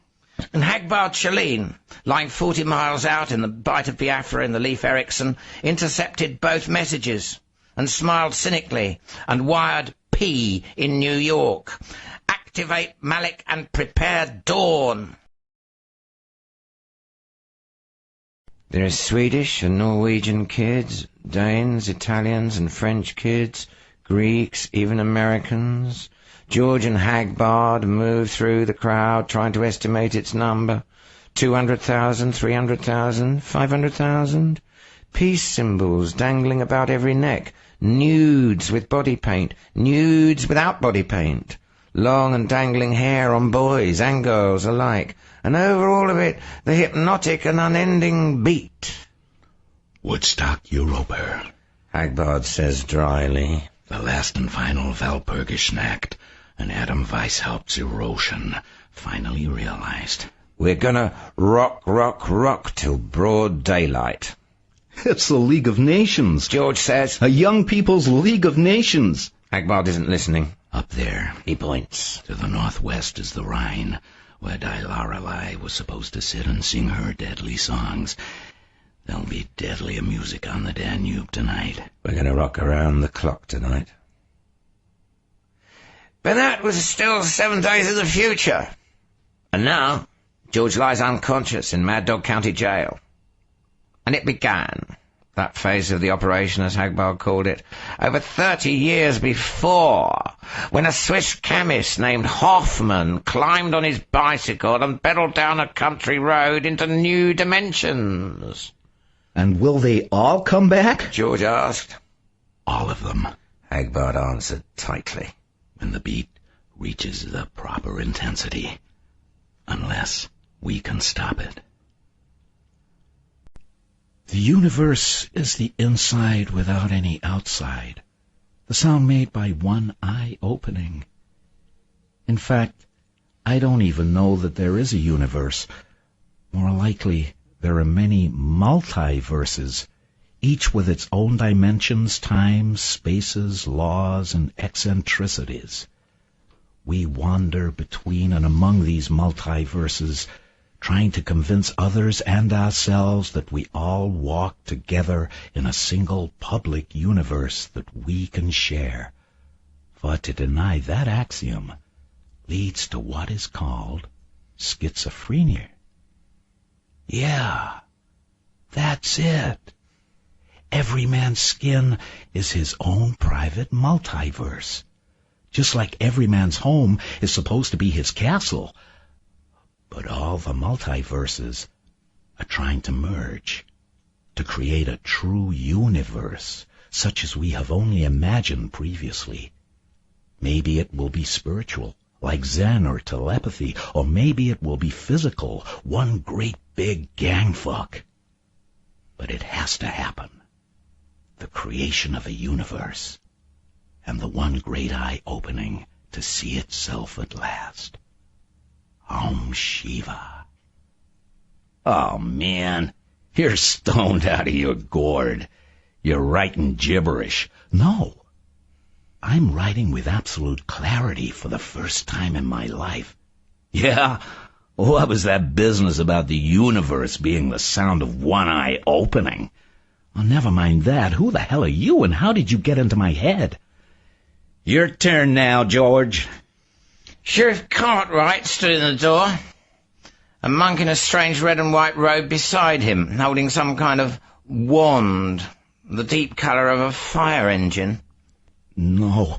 And Hagbard Chalene, lying 40 miles out in the Bight of Biafra in the Leif Erikson, intercepted both messages and smiled cynically and wired P in New York. Activate Malik and prepare Dawn. There are Swedish and Norwegian kids, Danes, Italians and French kids, Greeks, even Americans. George and Hagbard moved through the crowd trying to estimate its number. 200,000, 300,000, 500,000. Peace symbols dangling about every neck. Nudes with body paint. Nudes without body paint. Long and dangling hair on boys and girls alike. And over all of it, the hypnotic and unending beat. Woodstock Europa, Hagbard says dryly. the last and final Walpurgisnacht, and Adam Weishaupt's erosion, finally realized. We're gonna rock, rock, rock till broad daylight. It's the League of Nations. George says. A young people's League of Nations. Hagbard isn't listening. Up there, He points. to the northwest, is the Rhine, where Lorelei was supposed to sit and sing her deadly songs. There'll be deadlier music on the Danube tonight. We're gonna rock around the clock tonight. But that was still 7 days in the future. And now, George lies unconscious in Mad Dog County Jail. And it began, that phase of the operation, as Hagbard called it, over 30 years before, when a Swiss chemist named Hoffman climbed on his bicycle and pedaled down a country road into new dimensions. And will they all come back? George asked. All of them, Hagbard answered tightly. when the beat reaches the proper intensity. Unless we can stop it. The universe is the inside without any outside, the sound made by one eye opening. In fact, I don't even know that there is a universe. More likely, there are many multiverses, each with its own dimensions, times, spaces, laws, and eccentricities. We wander between and among these multiverses, trying to convince others and ourselves that we all walk together in a single public universe that we can share. For to deny that axiom leads to what is called schizophrenia. Yeah, that's it. Every man's skin is his own private multiverse. Just like every man's home is supposed to be his castle. But all the multiverses are trying to merge, to create a true universe such as we have only imagined previously. Maybe it will be spiritual, like Zen or telepathy, or maybe it will be physical, one great big gang fuck. But it has to happen. The creation of a universe, and the one great eye opening to see itself at last. Om Shiva. Oh, man, you're stoned out of your gourd. You're writing gibberish. No, I'm writing with absolute clarity for the first time in my life. Yeah, what was that business about the universe being the sound of one eye opening? Oh, never mind that. Who the hell are you, and how did you get into my head? Your turn now, George. Sheriff Cartwright stood in the door, a monk in a strange red and white robe beside him, holding some kind of wand, the deep colour of a fire engine. No.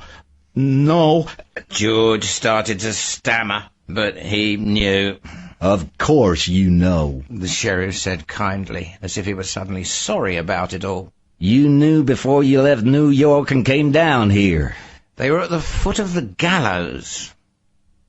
George started to stammer, but he knew. Of course you know, the sheriff said kindly, as if he were suddenly sorry about it all. You knew before you left New York and came down here. They were at the foot of the gallows.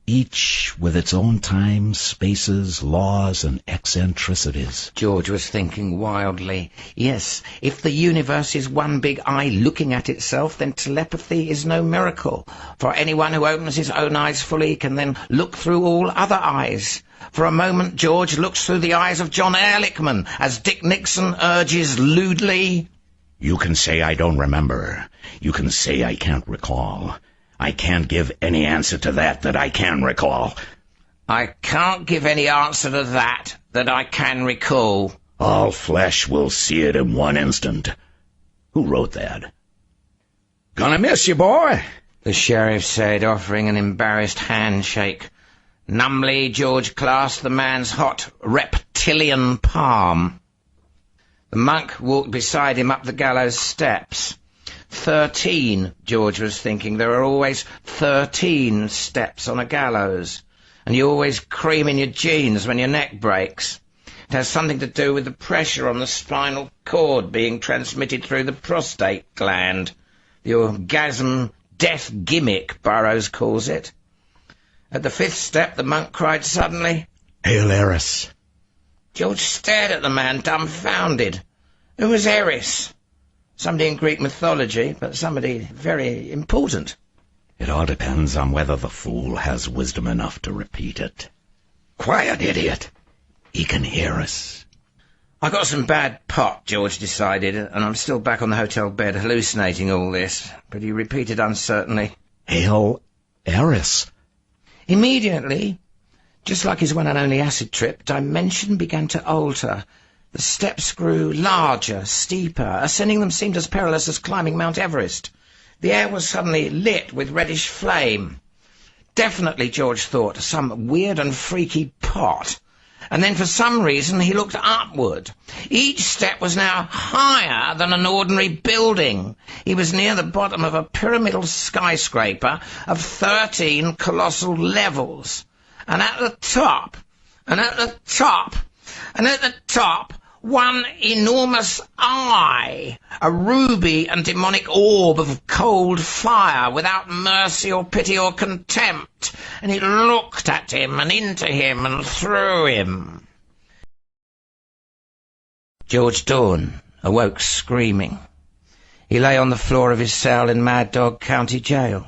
Each with its own times, spaces, laws, and eccentricities. George was thinking wildly. Yes, if the universe is one big eye looking at itself, then telepathy is no miracle. For anyone who opens his own eyes fully can then look through all other eyes. For a moment, George looks through the eyes of John Ehrlichman as Dick Nixon urges lewdly. You can say I don't remember. You can say I can't recall. I can't give any answer to that I can recall. I can't give any answer to that I can recall. All flesh will see it in one instant. Who wrote that? Gonna miss you, boy, the sheriff said, offering an embarrassed handshake. Numbly, George clasped the man's hot, reptilian palm. The monk walked beside him up the gallows steps. 13, George was thinking. There are always 13 steps on a gallows, and you always cream in your jeans when your neck breaks. It has something to do with the pressure on the spinal cord being transmitted through the prostate gland. The orgasm death gimmick, Burroughs calls it. At the 5th step, the monk cried suddenly, Hail Eris. George stared at the man, dumbfounded. Who was Eris? Somebody in Greek mythology, but somebody very important. It all depends on whether the fool has wisdom enough to repeat it. Quiet, idiot. He can hear us. I got some bad pot, George decided, and I'm still back on the hotel bed hallucinating all this. But he repeated uncertainly, Hail Eris. Immediately, just like his one and only acid trip, dimension began to alter. The steps grew larger, steeper. Ascending them seemed as perilous as climbing Mount Everest. The air was suddenly lit with reddish flame. Definitely, George thought, some weird and freaky pot. And then for some reason he looked upward. Each step was now higher than an ordinary building. He was near the bottom of a pyramidal skyscraper of 13 colossal levels. And at the top, and at the top, and at the top, one enormous eye, a ruby and demonic orb of cold fire without mercy or pity or contempt, and it looked at him and into him and through him. George Dorn awoke screaming. He lay on the floor of his cell in Mad Dog County Jail.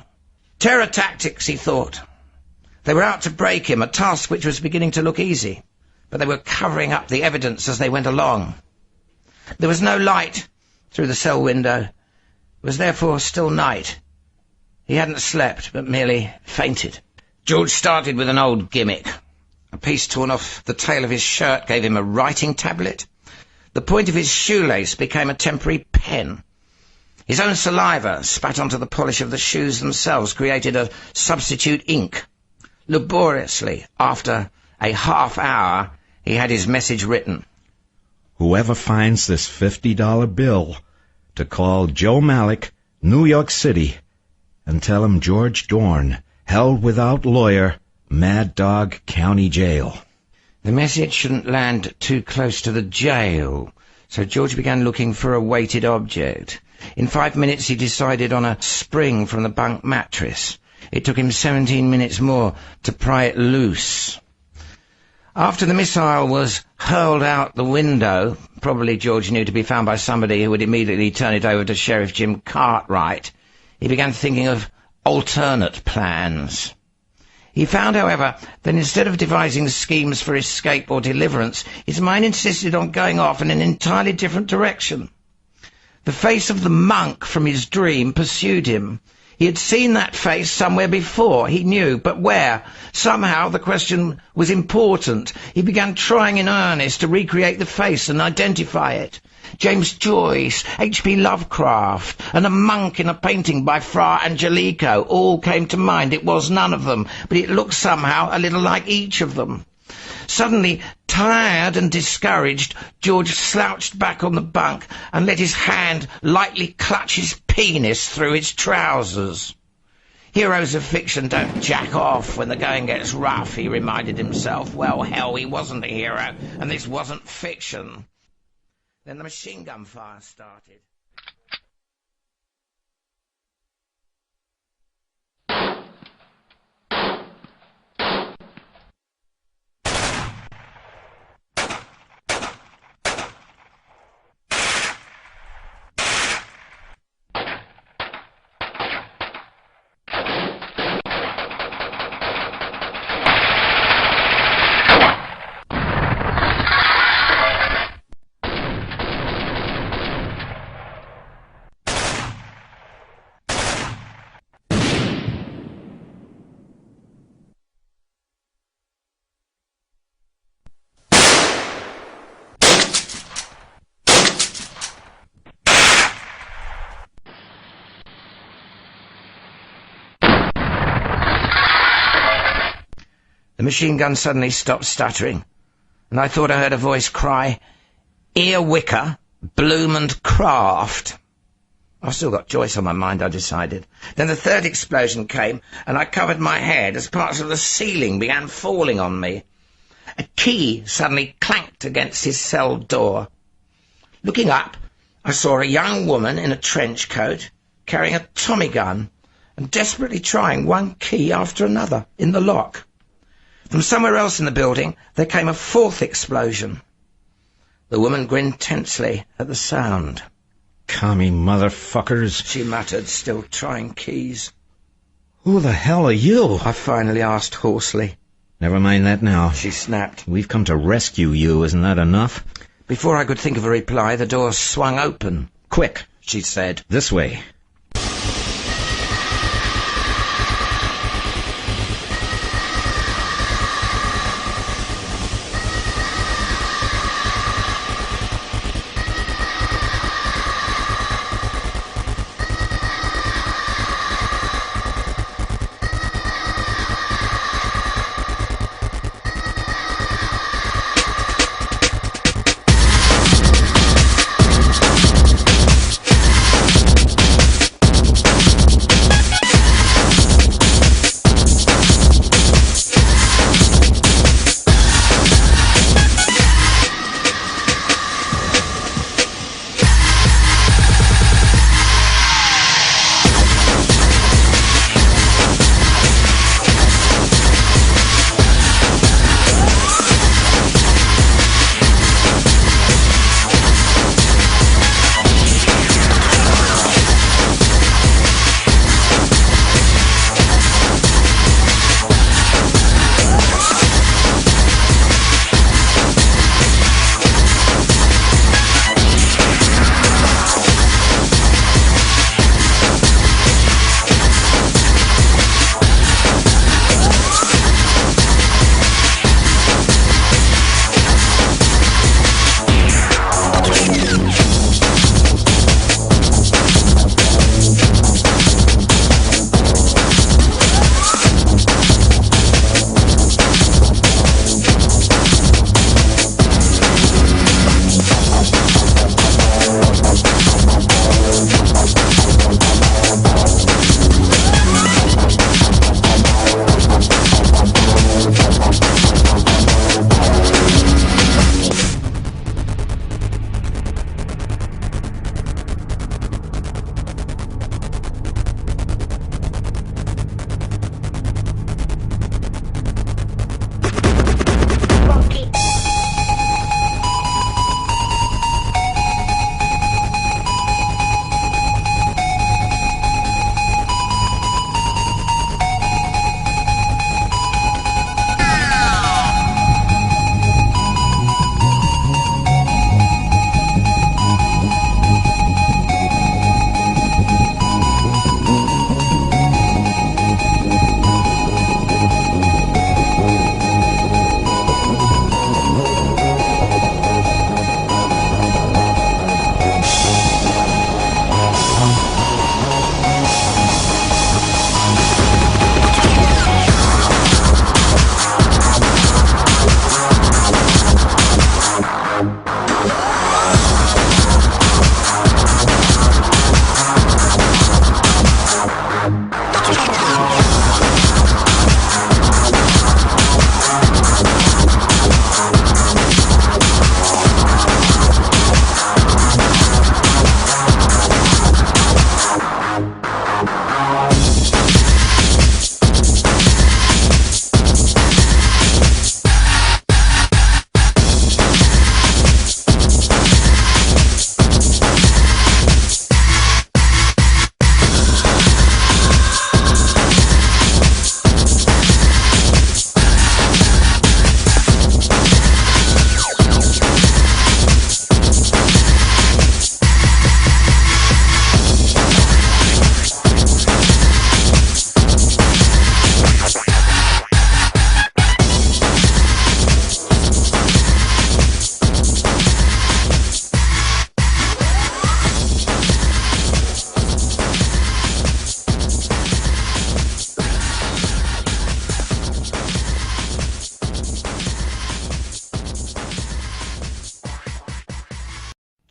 Terror tactics, he thought. They were out to break him, a task which was beginning to look easy. But they were covering up the evidence as they went along. There was no light through the cell window. It was therefore still night. He hadn't slept, but merely fainted. George started with an old gimmick. A piece torn off the tail of his shirt gave him a writing tablet. The point of his shoelace became a temporary pen. His own saliva, spat onto the polish of the shoes themselves, created a substitute ink. Laboriously, after a half hour, he had his message written. Whoever finds this $50 bill to call Joe Malik, New York City, and tell him George Dorn, held without lawyer, Mad Dog County Jail. The message shouldn't land too close to the jail, so George began looking for a weighted object. In 5 minutes he decided on a spring from the bunk mattress. It took him 17 minutes more to pry it loose. After the missile was hurled out the window, probably George knew to be found by somebody who would immediately turn it over to Sheriff Jim Cartwright, he began thinking of alternate plans. He found, however, that instead of devising schemes for escape or deliverance, his mind insisted on going off in an entirely different direction. The face of the monk from his dream pursued him. He had seen that face somewhere before, he knew, but where? Somehow the question was important. He began trying in earnest to recreate the face and identify it. James Joyce, H.P. Lovecraft, and a monk in a painting by Fra Angelico all came to mind. It was none of them, but it looked somehow a little like each of them. Suddenly, tired and discouraged, George slouched back on the bunk and let his hand lightly clutch his penis through his trousers. Heroes of fiction don't jack off when the going gets rough, he reminded himself. Well, hell, he wasn't a hero, and this wasn't fiction. Then the machine gun fire started. The machine gun suddenly stopped stuttering, and I thought I heard a voice cry, "Earwicker, Bloom and Craft." I've still got Joyce on my mind, I decided. Then the third explosion came, and I covered my head as parts of the ceiling began falling on me. A key suddenly clanked against his cell door. Looking up, I saw a young woman in a trench coat, carrying a Tommy gun, and desperately trying one key after another in the lock. From somewhere else in the building, there came a fourth explosion. The woman grinned tensely at the sound. "Commie motherfuckers," she muttered, still trying keys. "Who the hell are you?" I finally asked hoarsely. "Never mind that now," she snapped. "We've come to rescue you, isn't that enough?" Before I could think of a reply, the door swung open. "Quick," she said. "This way."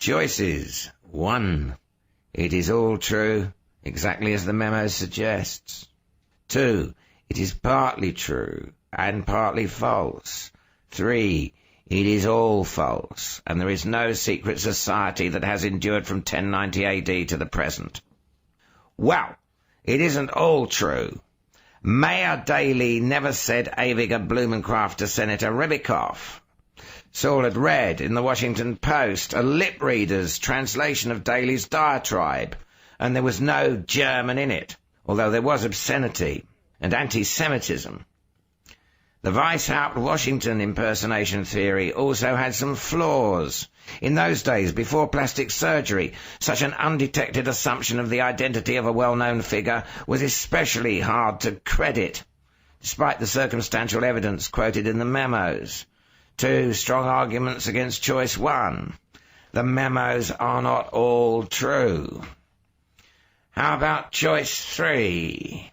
Choices. 1. It is all true, exactly as the memo suggests. 2. It is partly true and partly false. 3. It is all false, and there is no secret society that has endured from 1090 AD to the present. Well, it isn't all true. Mayor Daley never said Ewiger Blumenkräfte to Senator Ribikoff. Saul had read in the Washington Post a lip reader's translation of Daley's diatribe, and there was no German in it, although there was obscenity and anti-Semitism. The Weishaupt Washington impersonation theory also had some flaws. In those days, before plastic surgery, such an undetected assumption of the identity of a well-known figure was especially hard to credit, despite the circumstantial evidence quoted in the memos. 2 strong arguments against choice 1. The memos are not all true. How about choice 3?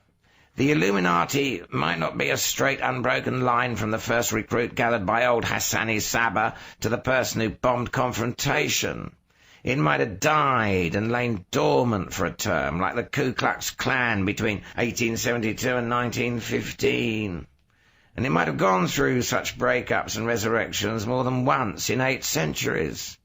The Illuminati might not be a straight, unbroken line from the first recruit gathered by old Hassani Sabah to the person who bombed confrontation. It might have died and lain dormant for a term, like the Ku Klux Klan between 1872 and 1915. And it might have gone through such breakups and resurrections more than once in 8 centuries.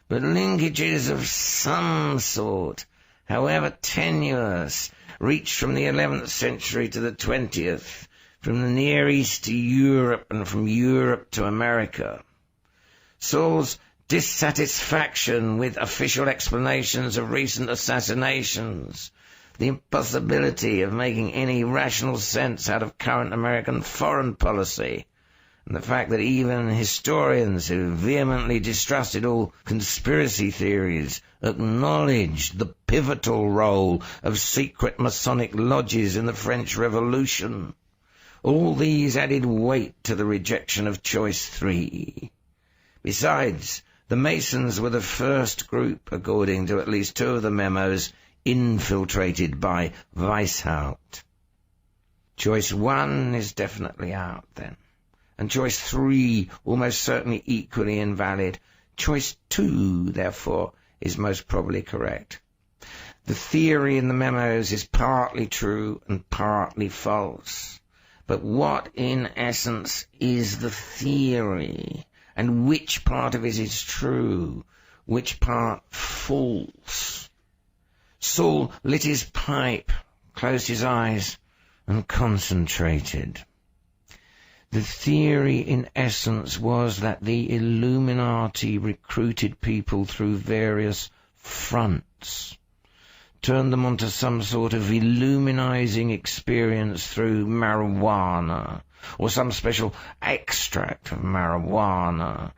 But linkages of some sort, however tenuous, reached from the 11th century to the 20th, from the Near East to Europe and from Europe to America. Saul's dissatisfaction with official explanations of recent assassinations, the impossibility of making any rational sense out of current American foreign policy, and the fact that even historians who vehemently distrusted all conspiracy theories acknowledged the pivotal role of secret Masonic lodges in the French Revolution. All these added weight to the rejection of choice 3. Besides, the Masons were the first group, according to at least 2 of the memos, infiltrated by Weishaupt. Choice 1 is definitely out, then. And choice 3 almost certainly equally invalid. Choice 2, therefore, is most probably correct. The theory in the memos is partly true and partly false. But what, in essence, is the theory? And which part of it is true? Which part false? Saul lit his pipe, closed his eyes, and concentrated. The theory, in essence, was that the Illuminati recruited people through various fronts, turned them onto some sort of illuminizing experience through marijuana, or some special extract of marijuana,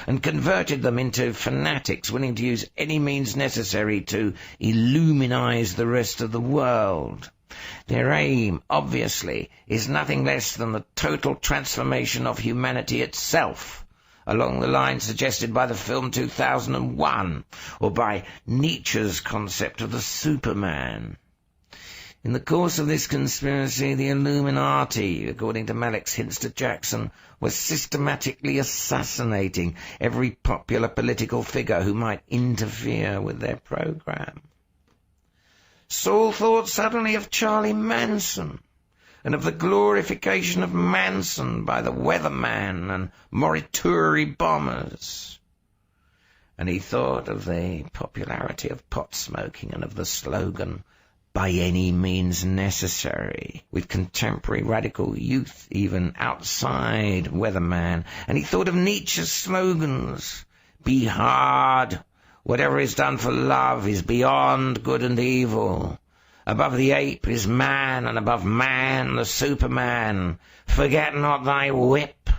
and converted them into fanatics willing to use any means necessary to illuminize the rest of the world. Their aim, obviously, is nothing less than the total transformation of humanity itself, along the lines suggested by the film 2001, or by Nietzsche's concept of the Superman. In the course of this conspiracy, the Illuminati, according to Malik's hints to Jackson, was systematically assassinating every popular political figure who might interfere with their program. Saul thought suddenly of Charlie Manson, and of the glorification of Manson by the Weatherman and Morituri bombers. And he thought of the popularity of pot smoking and of the slogan, "By any means necessary," with contemporary radical youth even outside Weatherman. And he thought of Nietzsche's slogans, "Be hard. Whatever is done for love is beyond good and evil. Above the ape is man, and above man the Superman. Forget not thy whip."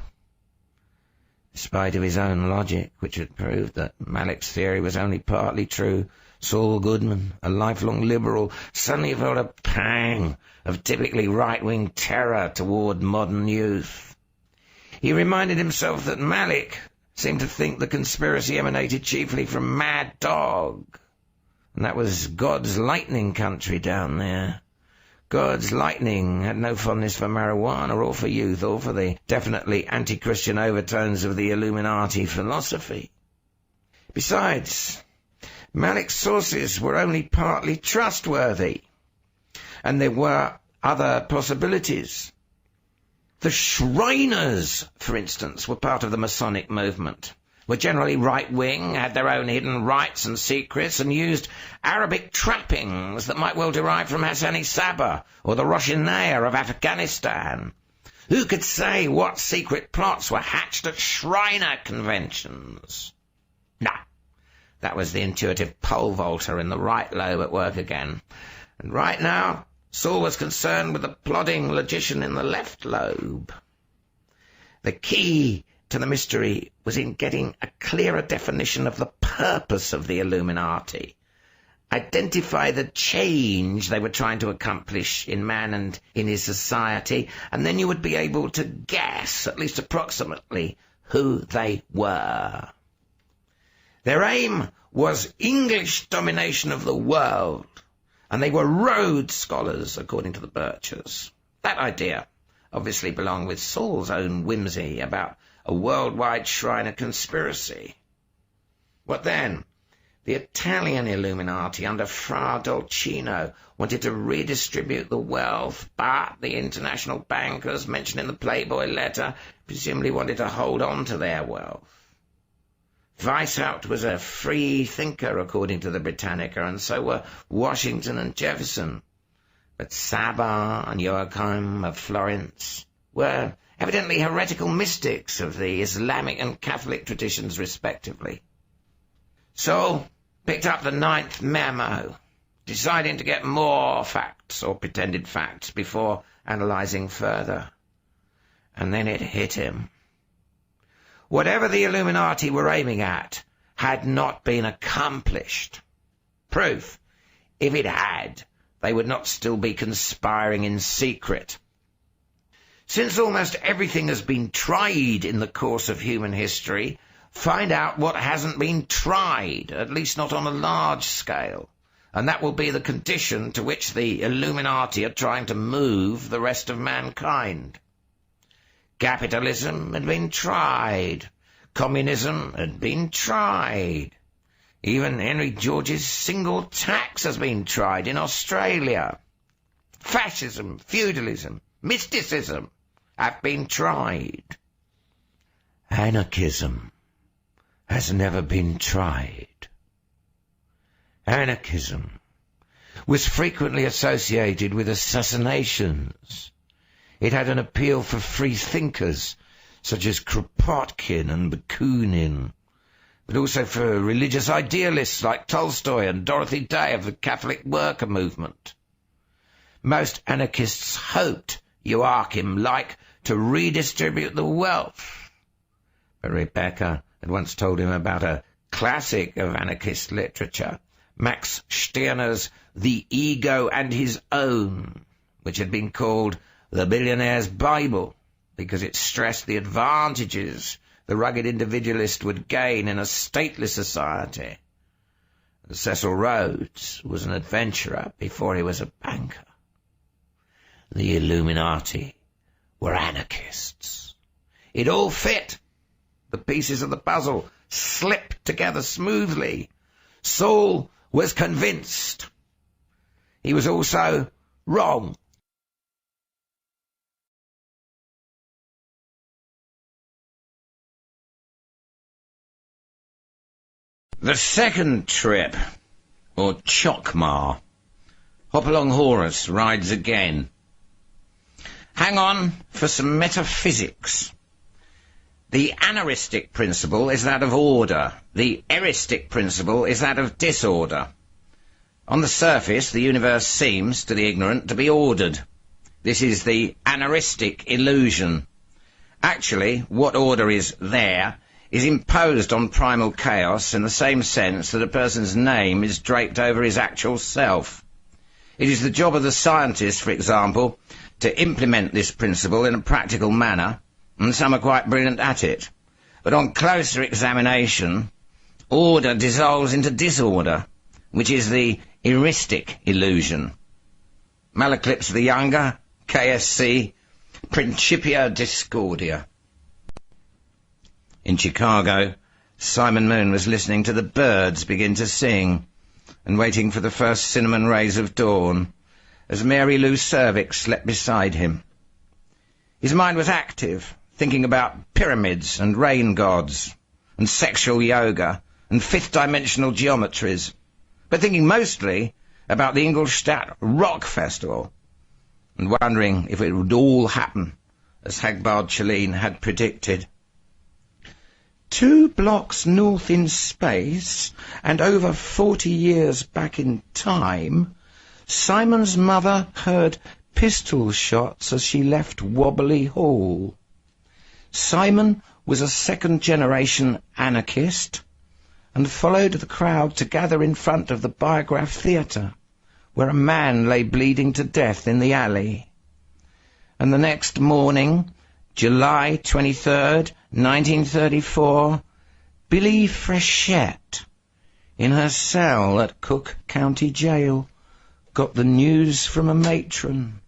Despite of his own logic, which had proved that Malik's theory was only partly true, Saul Goodman, a lifelong liberal, suddenly felt a pang of typically right-wing terror toward modern youth. He reminded himself that Malik seemed to think the conspiracy emanated chiefly from Mad Dog, and that was God's lightning country down there. God's lightning had no fondness for marijuana or for youth or for the definitely anti-Christian overtones of the Illuminati philosophy. Besides, Malik's sources were only partly trustworthy, and there were other possibilities. The Shriners, for instance, were part of the Masonic movement, were generally right-wing, had their own hidden rites and secrets, and used Arabic trappings that might well derive from Hassani Sabah or the Roshinea of Afghanistan. Who could say what secret plots were hatched at Shriner conventions? No, that was the intuitive pole vaulter in the right lobe at work again. And right now, Saul was concerned with the plodding logician in the left lobe. The key to the mystery was in getting a clearer definition of the purpose of the Illuminati. Identify the change they were trying to accomplish in man and in his society, and then you would be able to guess, at least approximately, who they were. Their aim was English domination of the world, and they were Rhodes scholars, according to the Birchers. That idea obviously belonged with Saul's own whimsy about a worldwide Shriner conspiracy. What then? The Italian Illuminati under Fra Dolcino wanted to redistribute the wealth, but the international bankers mentioned in the Playboy letter presumably wanted to hold on to their wealth. Weishaupt was a free thinker, according to the Britannica, and so were Washington and Jefferson. But Sabah and Joachim of Florence were evidently heretical mystics of the Islamic and Catholic traditions, respectively. So picked up the 9th memo, deciding to get more facts or pretended facts before analyzing further. And then it hit him. Whatever the Illuminati were aiming at had not been accomplished. Proof, if it had, they would not still be conspiring in secret. Since almost everything has been tried in the course of human history, find out what hasn't been tried, at least not on a large scale, and that will be the condition to which the Illuminati are trying to move the rest of mankind. Capitalism had been tried. Communism had been tried. Even Henry George's single tax has been tried in Australia. Fascism, feudalism, mysticism have been tried. Anarchism has never been tried. Anarchism was frequently associated with assassinations. It had an appeal for free thinkers, such as Kropotkin and Bakunin, but also for religious idealists like Tolstoy and Dorothy Day of the Catholic worker movement. Most anarchists hoped, Joachim-like, to redistribute the wealth. But Rebecca had once told him about a classic of anarchist literature, Max Stirner's The Ego and His Own, which had been called The Billionaire's Bible, because it stressed the advantages the rugged individualist would gain in a stateless society. And Cecil Rhodes was an adventurer before he was a banker. The Illuminati were anarchists. It all fit. The pieces of the puzzle slipped together smoothly. Saul was convinced. He was also wrong. The second trip, or Chokmah, Hopalong Horus rides again. Hang on for some metaphysics. The anaristic principle is that of order. The eristic principle is that of disorder. On the surface, the universe seems, to the ignorant, to be ordered. This is the anaristic illusion. Actually, what order is there is imposed on primal chaos in the same sense that a person's name is draped over his actual self. It is the job of the scientist, for example, to implement this principle in a practical manner, and some are quite brilliant at it. But on closer examination, order dissolves into disorder, which is the eristic illusion. Malaclips the Younger, KSC, Principia Discordia. In Chicago, Simon Moon was listening to the birds begin to sing and waiting for the first cinnamon rays of dawn as Mary Lou Cervix slept beside him. His mind was active, thinking about pyramids and rain gods and sexual yoga and fifth-dimensional geometries, but thinking mostly about the Ingolstadt Rock Festival and wondering if it would all happen as Hagbard Chelene had predicted. 2 blocks north in space and over 40 years back in time, Simon's mother heard pistol shots as she left Wobbly Hall. Simon was a second-generation anarchist and followed the crowd to gather in front of the Biograph Theatre, where a man lay bleeding to death in the alley. And the next morning, July 23rd, 1934, Billy Frechette, in her cell at Cook County Jail, got the news from a matron.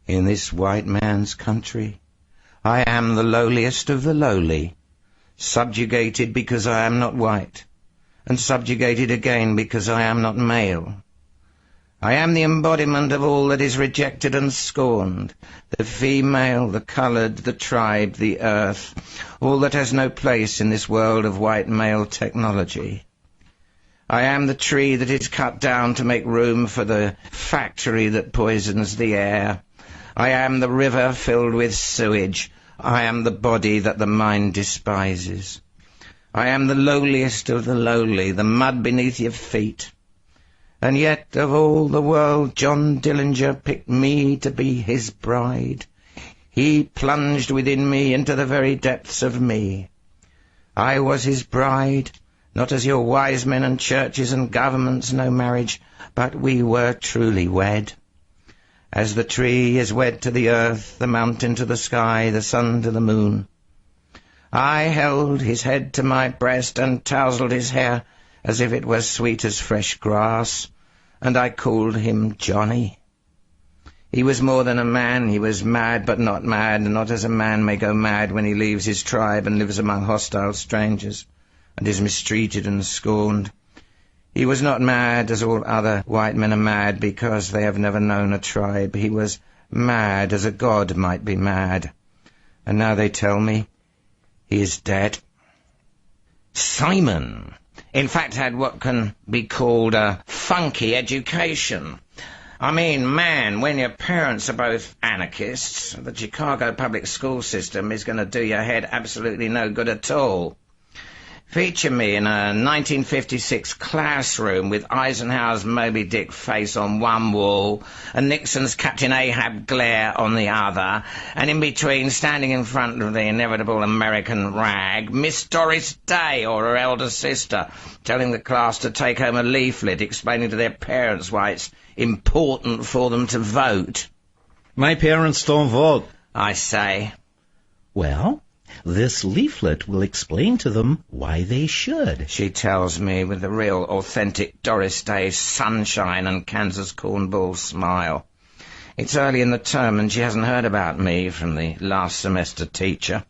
In this white man's country, I am the lowliest of the lowly, subjugated because I am not white, and subjugated again because I am not male. I am the embodiment of all that is rejected and scorned, the female, the coloured, the tribe, the earth, all that has no place in this world of white male technology. I am the tree that is cut down to make room for the factory that poisons the air. I am the river filled with sewage. I am the body that the mind despises. I am the lowliest of the lowly, the mud beneath your feet. And yet, of all the world, John Dillinger picked me to be his bride. He plunged within me into the very depths of me. I was his bride, not as your wise men and churches and governments know marriage, but we were truly wed. As the tree is wed to the earth, the mountain to the sky, the sun to the moon. I held his head to my breast and tousled his hair as if it were sweet as fresh grass, and I called him Johnny. He was more than a man. He was mad but not mad, not as a man may go mad when he leaves his tribe and lives among hostile strangers, and is mistreated and scorned. He was not mad as all other white men are mad because they have never known a tribe. He was mad as a god might be mad. And now they tell me he is dead. Simon, in fact, had what can be called a funky education. I mean, man, when your parents are both anarchists, the Chicago public school system is going to do your head absolutely no good at all. Feature me in a 1956 classroom with Eisenhower's Moby Dick face on one wall and Nixon's Captain Ahab glare on the other, and in between, standing in front of the inevitable American rag, Miss Doris Day or her elder sister, telling the class to take home a leaflet explaining to their parents why it's important for them to vote. My parents don't vote, I say. Well, this leaflet will explain to them why they should, she tells me with the real authentic Doris Day sunshine and Kansas cornball smile. It's early in the term and she hasn't heard about me from the last semester teacher.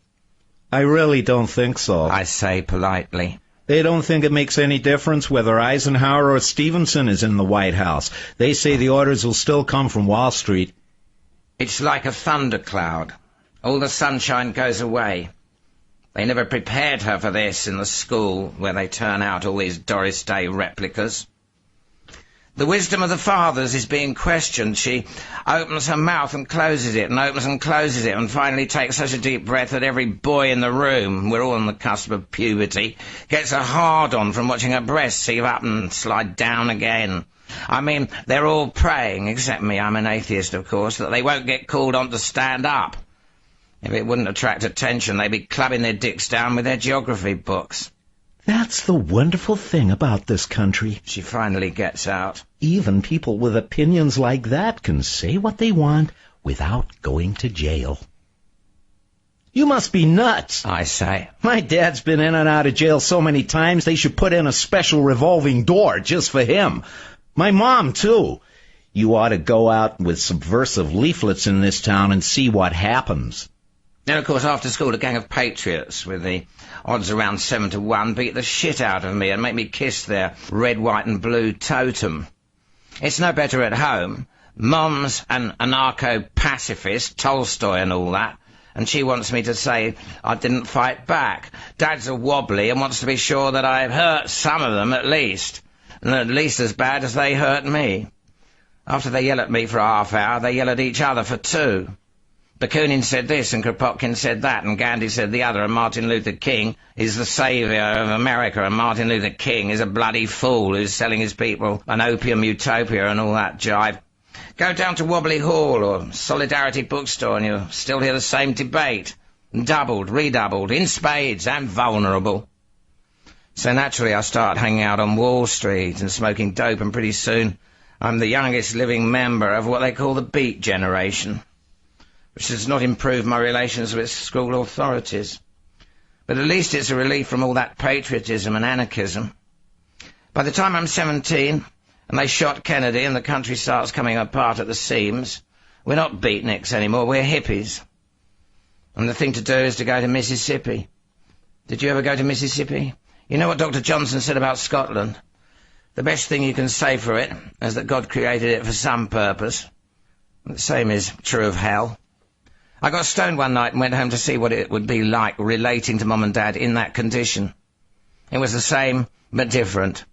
I really don't think so, I say politely. They don't think it makes any difference whether Eisenhower or Stevenson is in the White House. They say the orders will still come from Wall Street. It's like a thundercloud. All the sunshine goes away. They never prepared her for this in the school where they turn out all these Doris Day replicas. The wisdom of the fathers is being questioned. She opens her mouth and closes it and opens and closes it and finally takes such a deep breath that every boy in the room, we're all on the cusp of puberty, gets a hard-on from watching her breasts heave up and slide down again. I mean, they're all praying, except me, I'm an atheist of course, that they won't get called on to stand up. If it wouldn't attract attention, they'd be clubbing their dicks down with their geography books. That's the wonderful thing about this country. She finally gets out. Even people with opinions like that can say what they want without going to jail. You must be nuts, I say. My dad's been in and out of jail so many times they should put in a special revolving door just for him. My mom, too. You ought to go out with subversive leaflets in this town and see what happens. Then, of course, after school, a gang of patriots, with the odds around 7-1, beat the shit out of me and make me kiss their red, white and blue totem. It's no better at home. Mom's an anarcho-pacifist, Tolstoy and all that, and she wants me to say I didn't fight back. Dad's a wobbly and wants to be sure that I've hurt some of them at least, and at least as bad as they hurt me. After they yell at me for a half hour, they yell at each other for 2. Bakunin said this, and Kropotkin said that, and Gandhi said the other, and Martin Luther King is the saviour of America, and Martin Luther King is a bloody fool who's selling his people an opium utopia and all that jive. Go down to Wobbly Hall or Solidarity Bookstore and you'll still hear the same debate, doubled, redoubled, in spades and vulnerable. So naturally I start hanging out on Wall Street and smoking dope, and pretty soon I'm the youngest living member of what they call the Beat Generation, which does not improve my relations with school authorities. But at least it's a relief from all that patriotism and anarchism. By the time I'm 17, and they shot Kennedy and the country starts coming apart at the seams, we're not beatniks anymore, we're hippies. And the thing to do is to go to Mississippi. Did you ever go to Mississippi? You know what Dr. Johnson said about Scotland? The best thing you can say for it is that God created it for some purpose. The same is true of hell. I got stoned one night and went home to see what it would be like relating to Mum and Dad in that condition. It was the same, but different.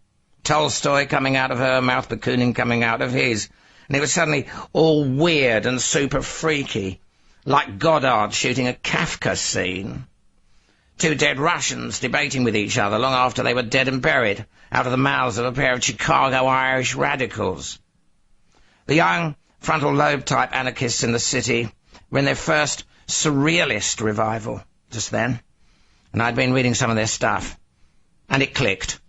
Tolstoy coming out of her mouth, Bakunin coming out of his. And it was suddenly all weird and super freaky, like Goddard shooting a Kafka scene. 2 dead Russians debating with each other long after they were dead and buried, out of the mouths of a pair of Chicago Irish radicals. The young frontal lobe type anarchists in the city were in their first surrealist revival just then, and I'd been reading some of their stuff, and it clicked.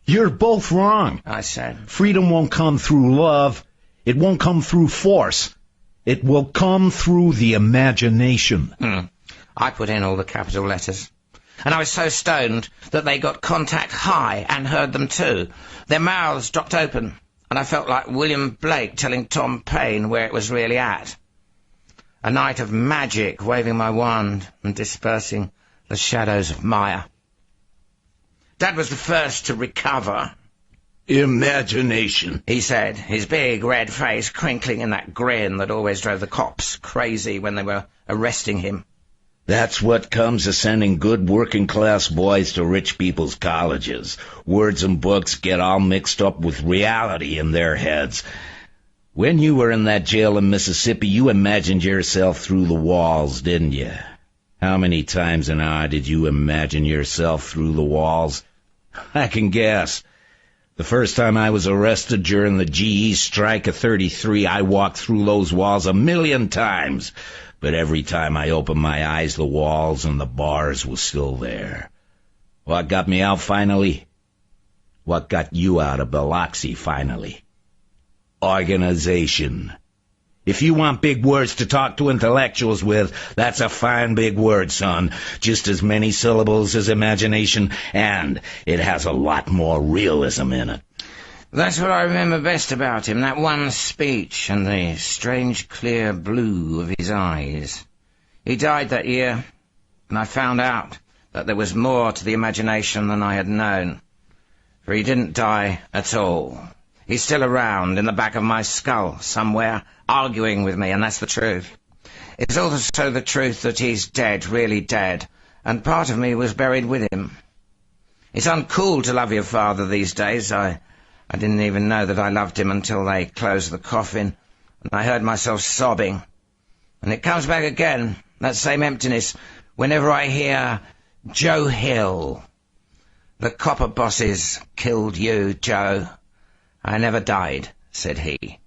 You're both wrong, I said. Freedom won't come through love. It won't come through force. It will come through the imagination. I put in all the capital letters. And I was so stoned that they got contact high and heard them too. Their mouths dropped open, and I felt like William Blake telling Tom Paine where it was really at. A night of magic, waving my wand and dispersing the shadows of Maya. Dad was the first to recover. Imagination, he said, his big red face crinkling in that grin that always drove the cops crazy when they were arresting him. That's what comes of sending good working-class boys to rich people's colleges. Words and books get all mixed up with reality in their heads. When you were in that jail in Mississippi, you imagined yourself through the walls, didn't you? How many times an hour did you imagine yourself through the walls? I can guess. The first time I was arrested during the GE strike of 33, I walked through those walls 1,000,000 times. But every time I opened my eyes, the walls and the bars were still there. What got me out finally? What got you out of Biloxi finally? Organization. If you want big words to talk to intellectuals with, that's a fine big word, son. Just as many syllables as imagination, and it has a lot more realism in it. That's what I remember best about him, that one speech and the strange clear blue of his eyes. He died that year, and I found out that there was more to the imagination than I had known. For he didn't die at all. He's still around in the back of my skull somewhere, arguing with me, and that's the truth. It's also the truth that he's dead, really dead, and part of me was buried with him. It's uncool to love your father these days. I didn't even know that I loved him until they closed the coffin, and I heard myself sobbing. And it comes back again, that same emptiness, whenever I hear Joe Hill. The copper bosses killed you, Joe. I never died, said he.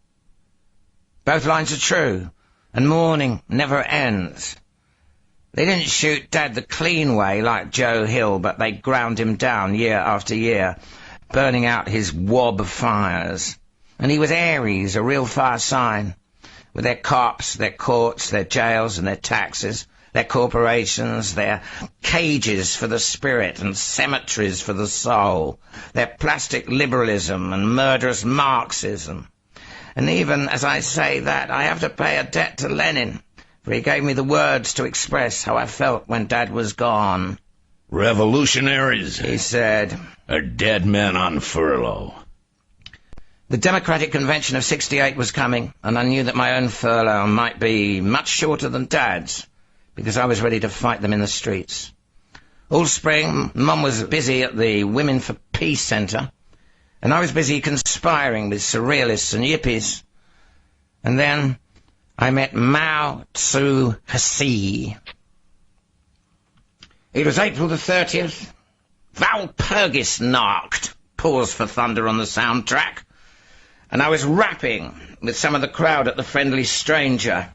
Both lines are true, and mourning never ends. They didn't shoot Dad the clean way like Joe Hill, but they ground him down year after year, burning out his wob fires. And he was Aries, a real fire sign, with their cops, their courts, their jails and their taxes, their corporations, their cages for the spirit and cemeteries for the soul, their plastic liberalism and murderous Marxism. And even as I say that, I have to pay a debt to Lenin for he gave me the words to express how I felt when Dad was gone. Revolutionaries, He said, are dead men on furlough. the Democratic Convention of '68 was coming, and I knew that my own furlough might be much shorter than Dad's, because I was ready to fight them in the streets. All spring, Mum was busy at the Women for Peace Centre, and I was busy conspiring with surrealists and yippies. And then I met Mao Tzu Hsi. It was April the 30th. Valpurgis narked. Pause for thunder on the soundtrack. And I was rapping with some of the crowd at the Friendly Stranger.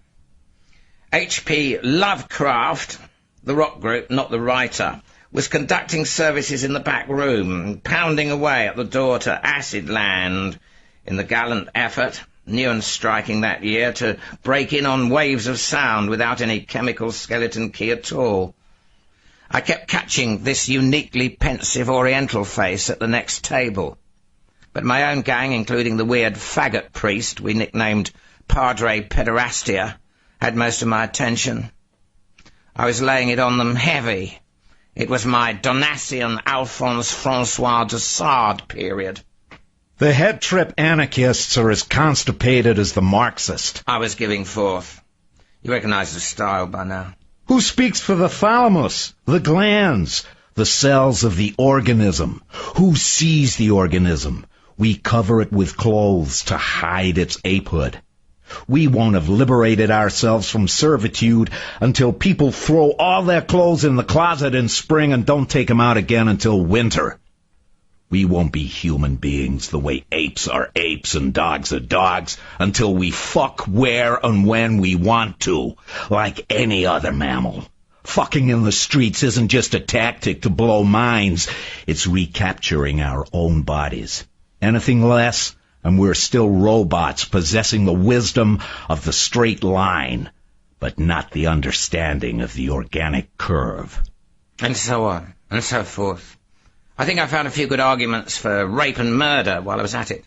H.P. Lovecraft, the rock group, not the writer, was conducting services in the back room, pounding away at the door to Acid Land in the gallant effort, new and striking that year, to break in on waves of sound without any chemical skeleton key at all. I kept catching this uniquely pensive Oriental face at the next table, but my own gang, including the weird faggot priest we nicknamed Padre Pederastia, had most of my attention. I was laying it on them heavy. It was my Donatian Alphonse Francois de Sade period. The head trip anarchists are as constipated as the Marxist. I was giving forth. You recognize the style by now. Who speaks for the thalamus, the glands, the cells of the organism? Who sees the organism? We cover it with clothes to hide its apehood. We won't have liberated ourselves from servitude until people throw all their clothes in the closet in spring and don't take them out again until winter. We won't be human beings the way apes are apes and dogs are dogs until we fuck where and when we want to, like any other mammal. Fucking in the streets isn't just a tactic to blow minds. It's recapturing our own bodies. Anything less, and we're still robots possessing the wisdom of the straight line, but not the understanding of the organic curve. And so on, and so forth. I think I found a few good arguments for rape and murder while I was at it.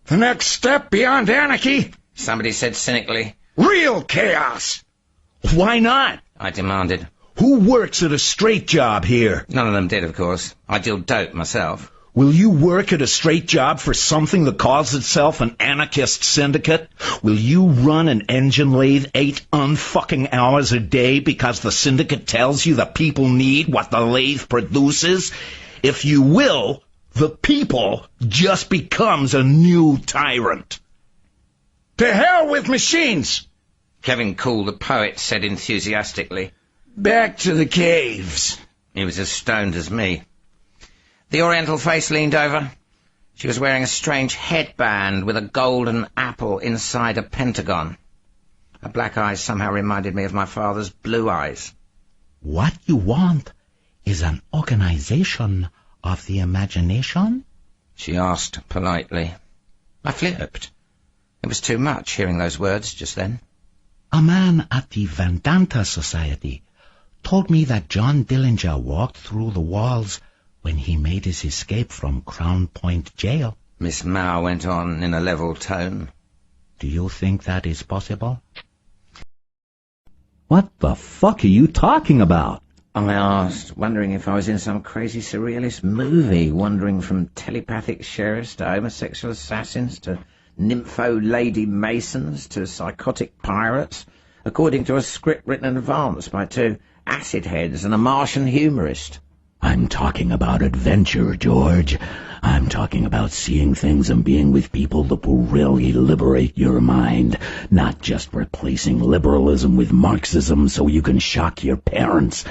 The next step beyond anarchy? Somebody said cynically. Real chaos! Why not? I demanded. Who works at a straight job here? None of them did, of course. I deal dope myself. Will you work at a straight job for something that calls itself an anarchist syndicate? Will you run an engine lathe 8 unfucking hours a day because the syndicate tells you the people need what the lathe produces? If you will, the people just becomes a new tyrant. To hell with machines! Kevin Cool, the poet, said enthusiastically. Back to the caves. He was as stoned as me. The Oriental face leaned over. She was wearing a strange headband with a golden apple inside a pentagon. Her black eyes somehow reminded me of my father's blue eyes. What you want is an organization of the imagination? She asked politely. I flipped. It was too much hearing those words just then. A man at the Vedanta Society told me that John Dillinger walked through the walls when he made his escape from Crown Point Jail. Miss Mao went on in a level tone. Do you think that is possible? What the fuck are you talking about? I asked, wondering if I was in some crazy surrealist movie, wandering from telepathic sheriffs to homosexual assassins to nympho-lady masons to psychotic pirates, according to a script written in advance by 2 acid heads and a Martian humorist. I'm talking about adventure, George. I'm talking about seeing things and being with people that will really liberate your mind, not just replacing liberalism with Marxism so you can shock your parents.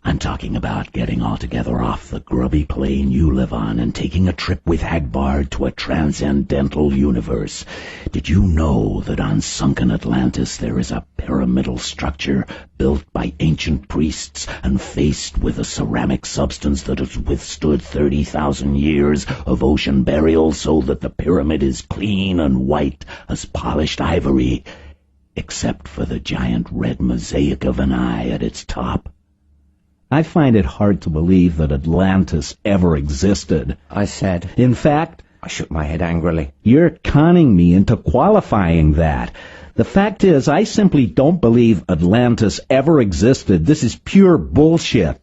I'm talking about getting altogether off the grubby plane you live on and taking a trip with Hagbard to a transcendental universe. Did you know that on sunken Atlantis there is a pyramidal structure built by ancient priests and faced with a ceramic substance that has withstood 30,000 years of ocean burial so that the pyramid is clean and white as polished ivory, except for the giant red mosaic of an eye at its top? I find it hard to believe that Atlantis ever existed, I said. In fact, I shook my head angrily. You're conning me into qualifying that The fact is, I simply don't believe Atlantis ever existed. This is pure bullshit.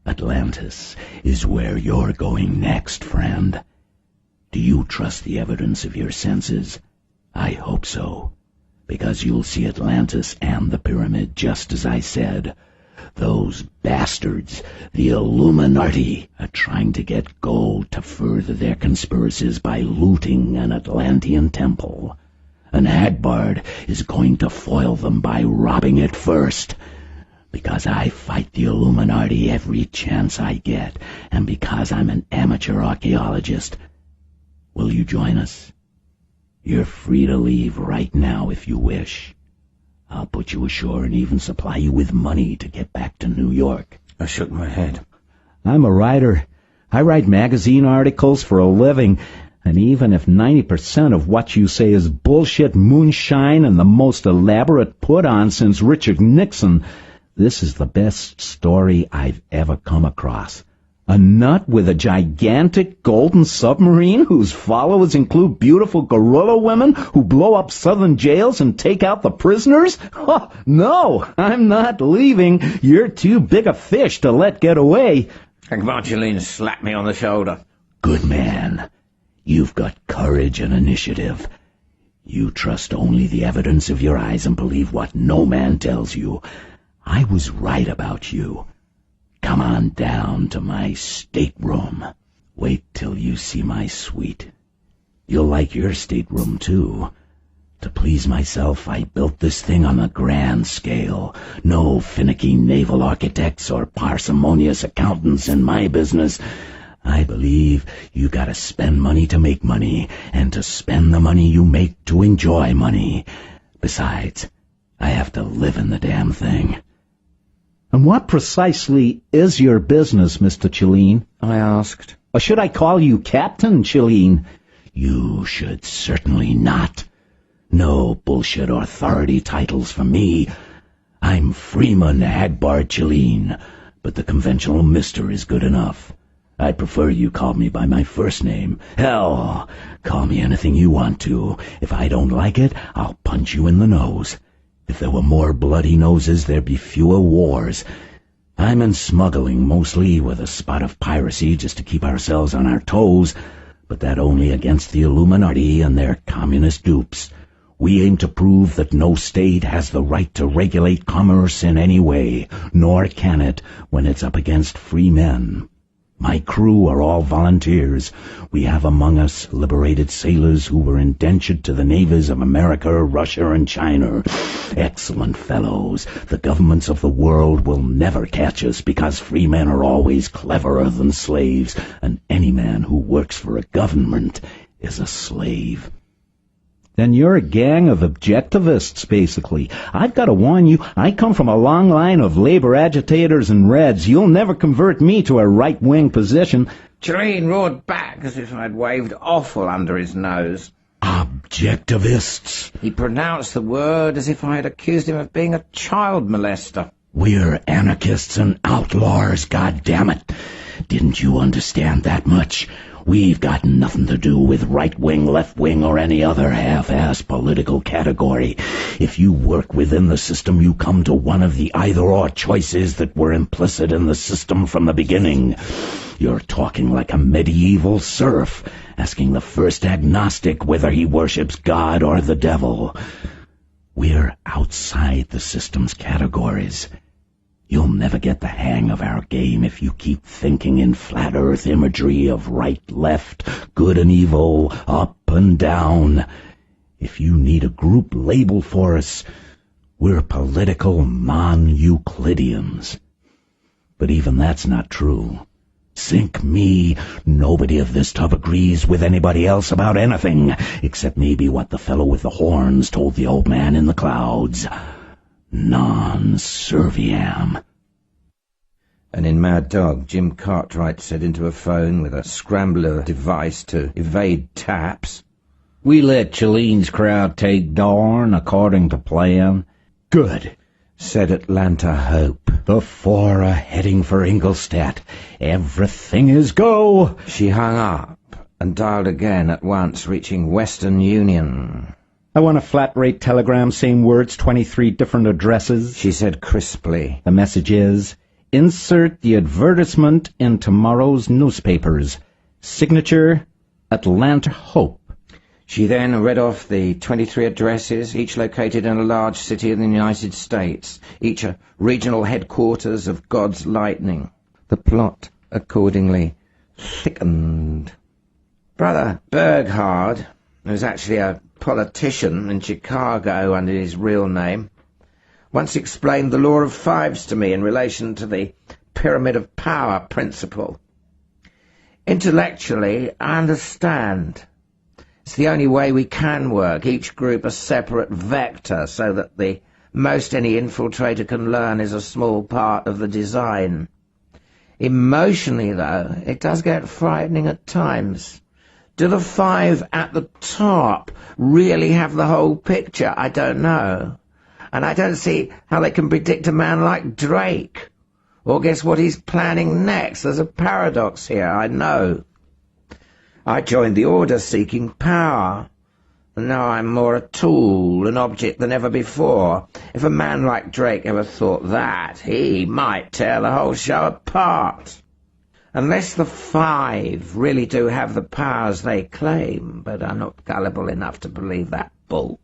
Atlantis is where you're going next, friend. Do you trust the evidence of your senses? I hope so, because you'll see Atlantis and the pyramid just as I said. Those bastards, the Illuminati, are trying to get gold to further their conspiracies by looting an Atlantean temple. And Hagbard is going to foil them by robbing it first. Because I fight the Illuminati every chance I get, and because I'm an amateur archaeologist. Will you join us? You're free to leave right now if you wish. I'll put you ashore and even supply you with money to get back to New York. I shook my head. I'm a writer. I write magazine articles for a living, and even if 90% of what you say is bullshit moonshine and the most elaborate put-on since Richard Nixon, this is the best story I've ever come across. A nut with a gigantic golden submarine whose followers include beautiful gorilla women who blow up southern jails and take out the prisoners? Oh, no, I'm not leaving. You're too big a fish to let get away. Hagbard slapped me on the shoulder. Good man. You've got courage and initiative. You trust only the evidence of your eyes and believe what no man tells you. I was right about you. Come on down to my stateroom. Wait till you see my suite. You'll like your stateroom, too. To please myself, I built this thing on a grand scale. No finicky naval architects or parsimonious accountants in my business. I believe you gotta spend money to make money, and to spend the money you make to enjoy money. Besides, I have to live in the damn thing. And what precisely is your business, Mr. Chelleen? I asked. Or should I call you Captain Chelleen? You should certainly not. No bullshit authority titles for me. I'm Freeman Hagbard Chelleen, but the conventional Mr. is good enough. I prefer you call me by my first name. Hell, call me anything you want to. If I don't like it, I'll punch you in the nose. If there were more bloody noses, there'd be fewer wars. I'm in smuggling, mostly with a spot of piracy just to keep ourselves on our toes, but that only against the Illuminati and their communist dupes. We aim to prove that no state has the right to regulate commerce in any way, nor can it when it's up against free men. My crew are all volunteers. We have among us liberated sailors who were indentured to the navies of America, Russia, and China. Excellent fellows. The governments of the world will never catch us because free men are always cleverer than slaves, and any man who works for a government is a slave. Then you're a gang of objectivists, basically. I've got to warn you, I come from a long line of labor agitators and Reds. You'll never convert me to a right-wing position. Chelleen roared back as if I'd waved offal under his nose. Objectivists. He pronounced the word as if I had accused him of being a child molester. We're anarchists and outlaws, goddammit. Didn't you understand that much? We've got nothing to do with right-wing, left-wing, or any other half-ass political category. If you work within the system, you come to one of the either-or choices that were implicit in the system from the beginning. You're talking like a medieval serf, asking the first agnostic whether he worships God or the devil. We're outside the system's categories. You'll never get the hang of our game if you keep thinking in flat earth imagery of right, left, good and evil, up and down. If you need a group label for us, we're political non-Euclideans. But even that's not true. Sink me, nobody of this tub agrees with anybody else about anything, except maybe what the fellow with the horns told the old man in the clouds. Non serviam. And in Mad Dog, Jim Cartwright said into a phone with a scrambler device to evade taps. We let Chelleen's crowd take Dorn according to plan. Good, said Atlanta Hope. The four are heading for Ingolstadt. Everything is go. She hung up and dialed again at once, reaching Western Union. I want a flat-rate telegram, same words, 23 different addresses. She said crisply. The message is, insert the advertisement in tomorrow's newspapers. Signature, Atlanta Hope. She then read off the 23 addresses, each located in a large city in the United States, each a regional headquarters of God's lightning. The plot, accordingly, thickened. Brother Burghard, who's actually a politician in Chicago under his real name, once explained the law of fives to me in relation to the pyramid of power principle. Intellectually, I understand. It's the only way we can work, each group a separate vector, so that the most any infiltrator can learn is a small part of the design. Emotionally, though, it does get frightening at times. Do the five at the top really have the whole picture? I don't know. And I don't see how they can predict a man like Drake, or guess what he's planning next. There's a paradox here, I know. I joined the Order seeking power, and now I'm more a tool, an object than ever before. If a man like Drake ever thought that, he might tear the whole show apart. Unless the five really do have the powers they claim, but I'm not gullible enough to believe that bull.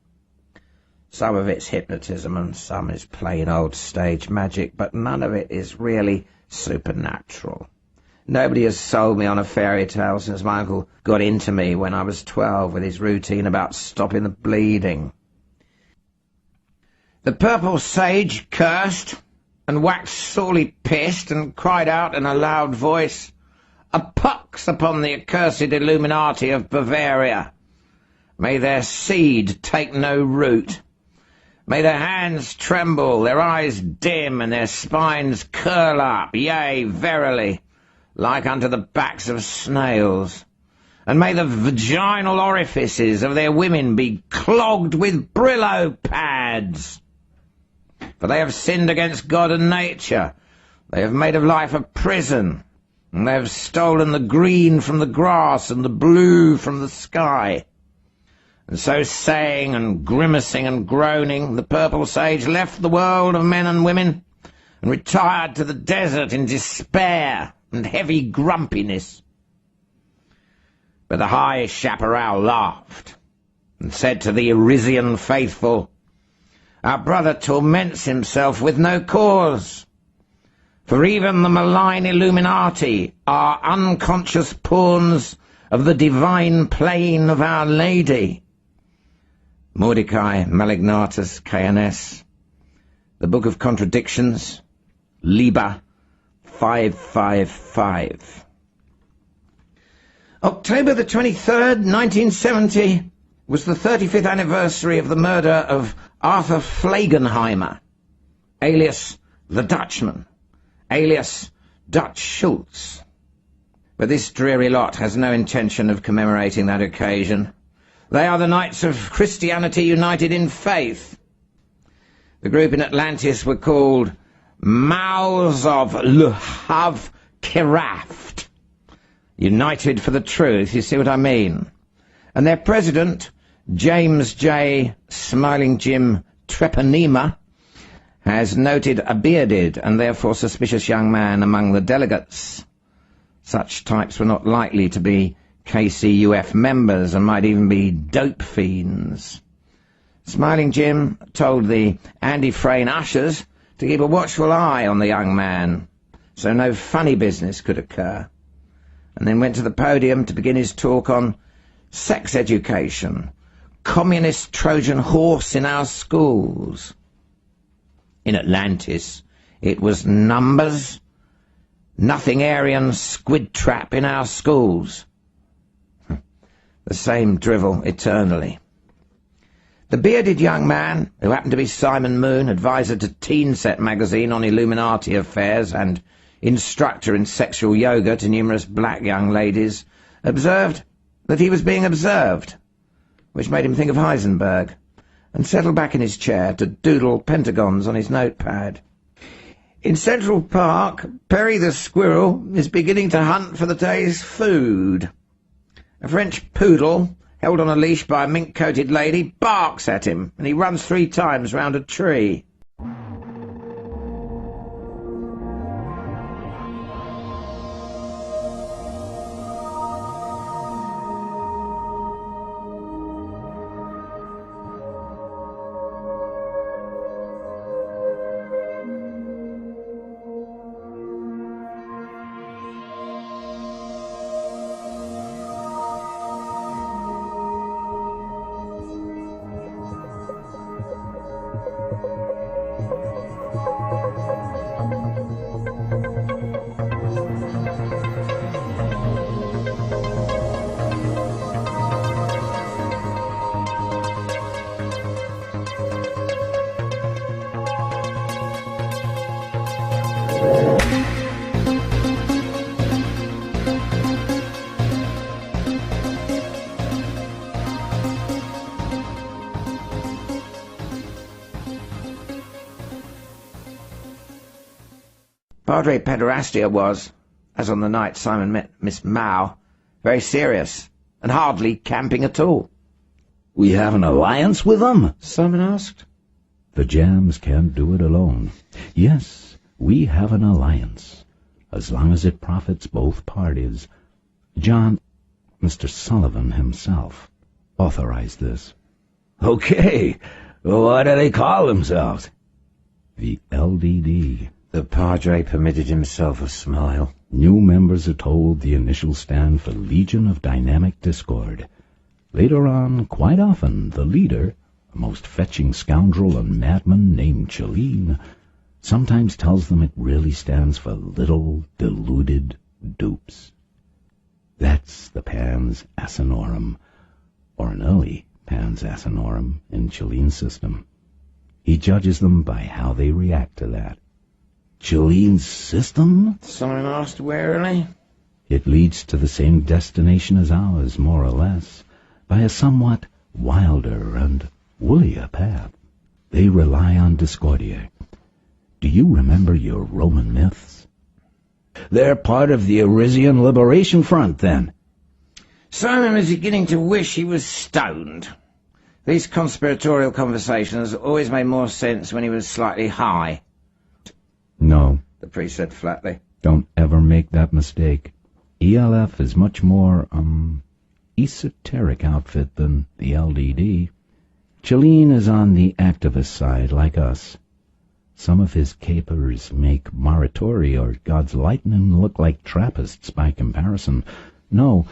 Some of it's hypnotism and some is plain old stage magic, but none of it is really supernatural. Nobody has sold me on a fairy tale since my uncle got into me when I was 12 with his routine about stopping the bleeding. The purple sage cursed and waxed sorely pissed, and cried out in a loud voice, "A pox upon the accursed Illuminati of Bavaria! May their seed take no root. May their hands tremble, their eyes dim, and their spines curl up, yea, verily, like unto the backs of snails. And may the vaginal orifices of their women be clogged with Brillo pads. For they have sinned against God and nature. They have made of life a prison, and they have stolen the green from the grass and the blue from the sky." And so saying and grimacing and groaning, the purple sage left the world of men and women and retired to the desert in despair and heavy grumpiness. But the High Chaparral laughed and said to the Arisian faithful, "Our brother torments himself with no cause, for even the malign Illuminati are unconscious pawns of the divine plane of Our Lady." Mordecai Malignatus KNS, The Book of Contradictions, Liber 555. October the 23rd, 1970, was the 35th anniversary of the murder of Arthur Flagenheimer, alias the Dutchman, alias Dutch Schultz. But this dreary lot has no intention of commemorating that occasion. They are the Knights of Christianity United in Faith. The group in Atlantis were called Mouths of L'Hav Keraft, United for the Truth, you see what I mean? And their president, James J. Smiling Jim Treponema, has noted a bearded and therefore suspicious young man among the delegates. Such types were not likely to be KCUF members and might even be dope fiends. Smiling Jim told the Andy Frayne ushers to keep a watchful eye on the young man, so no funny business could occur, and then went to the podium to begin his talk on sex education, communist Trojan horse in our schools. In Atlantis, it was numbers, nothing Aryan squid trap in our schools. The same drivel eternally. The bearded young man, who happened to be Simon Moon, advisor to Teen Set magazine on Illuminati affairs and instructor in sexual yoga to numerous black young ladies, observed that he was being observed, which made him think of Heisenberg, and settled back in his chair to doodle pentagons on his notepad. In Central Park, Perry the squirrel is beginning to hunt for the day's food. A French poodle held on a leash by a mink-coated lady, barks at him, and he runs 3 times round a tree. Padre Pederastia was, as on the night Simon met Miss Mao, very serious, and hardly camping at all. We have an alliance with them? Simon asked. The Jams can't do it alone. Yes, we have an alliance, as long as it profits both parties. John, Mr. Sullivan himself, authorized this. Okay. What do they call themselves? The LDD. The Padre permitted himself a smile. New members are told the initials stand for Legion of Dynamic Discord. Later on, quite often, the leader, a most fetching scoundrel and madman named Chelene, sometimes tells them it really stands for Little Deluded Dupes. That's the Pans Asinorum, or an early Pans Asinorum in Chelene's system. He judges them by how they react to that. Chelene's system? Simon asked warily. It leads to the same destination as ours, more or less, by a somewhat wilder and woollier path. They rely on Discordia. Do you remember your Roman myths? They're part of the Arisian Liberation Front, then. Simon was beginning to wish he was stoned. These conspiratorial conversations always made more sense when he was slightly high. No, The priest said flatly. don't ever make that mistake. ELF is much more, esoteric outfit than the LDD. Chelene is on the activist side, like us. Some of his capers make Moratori or God's Lightning look like Trappists by comparison. No,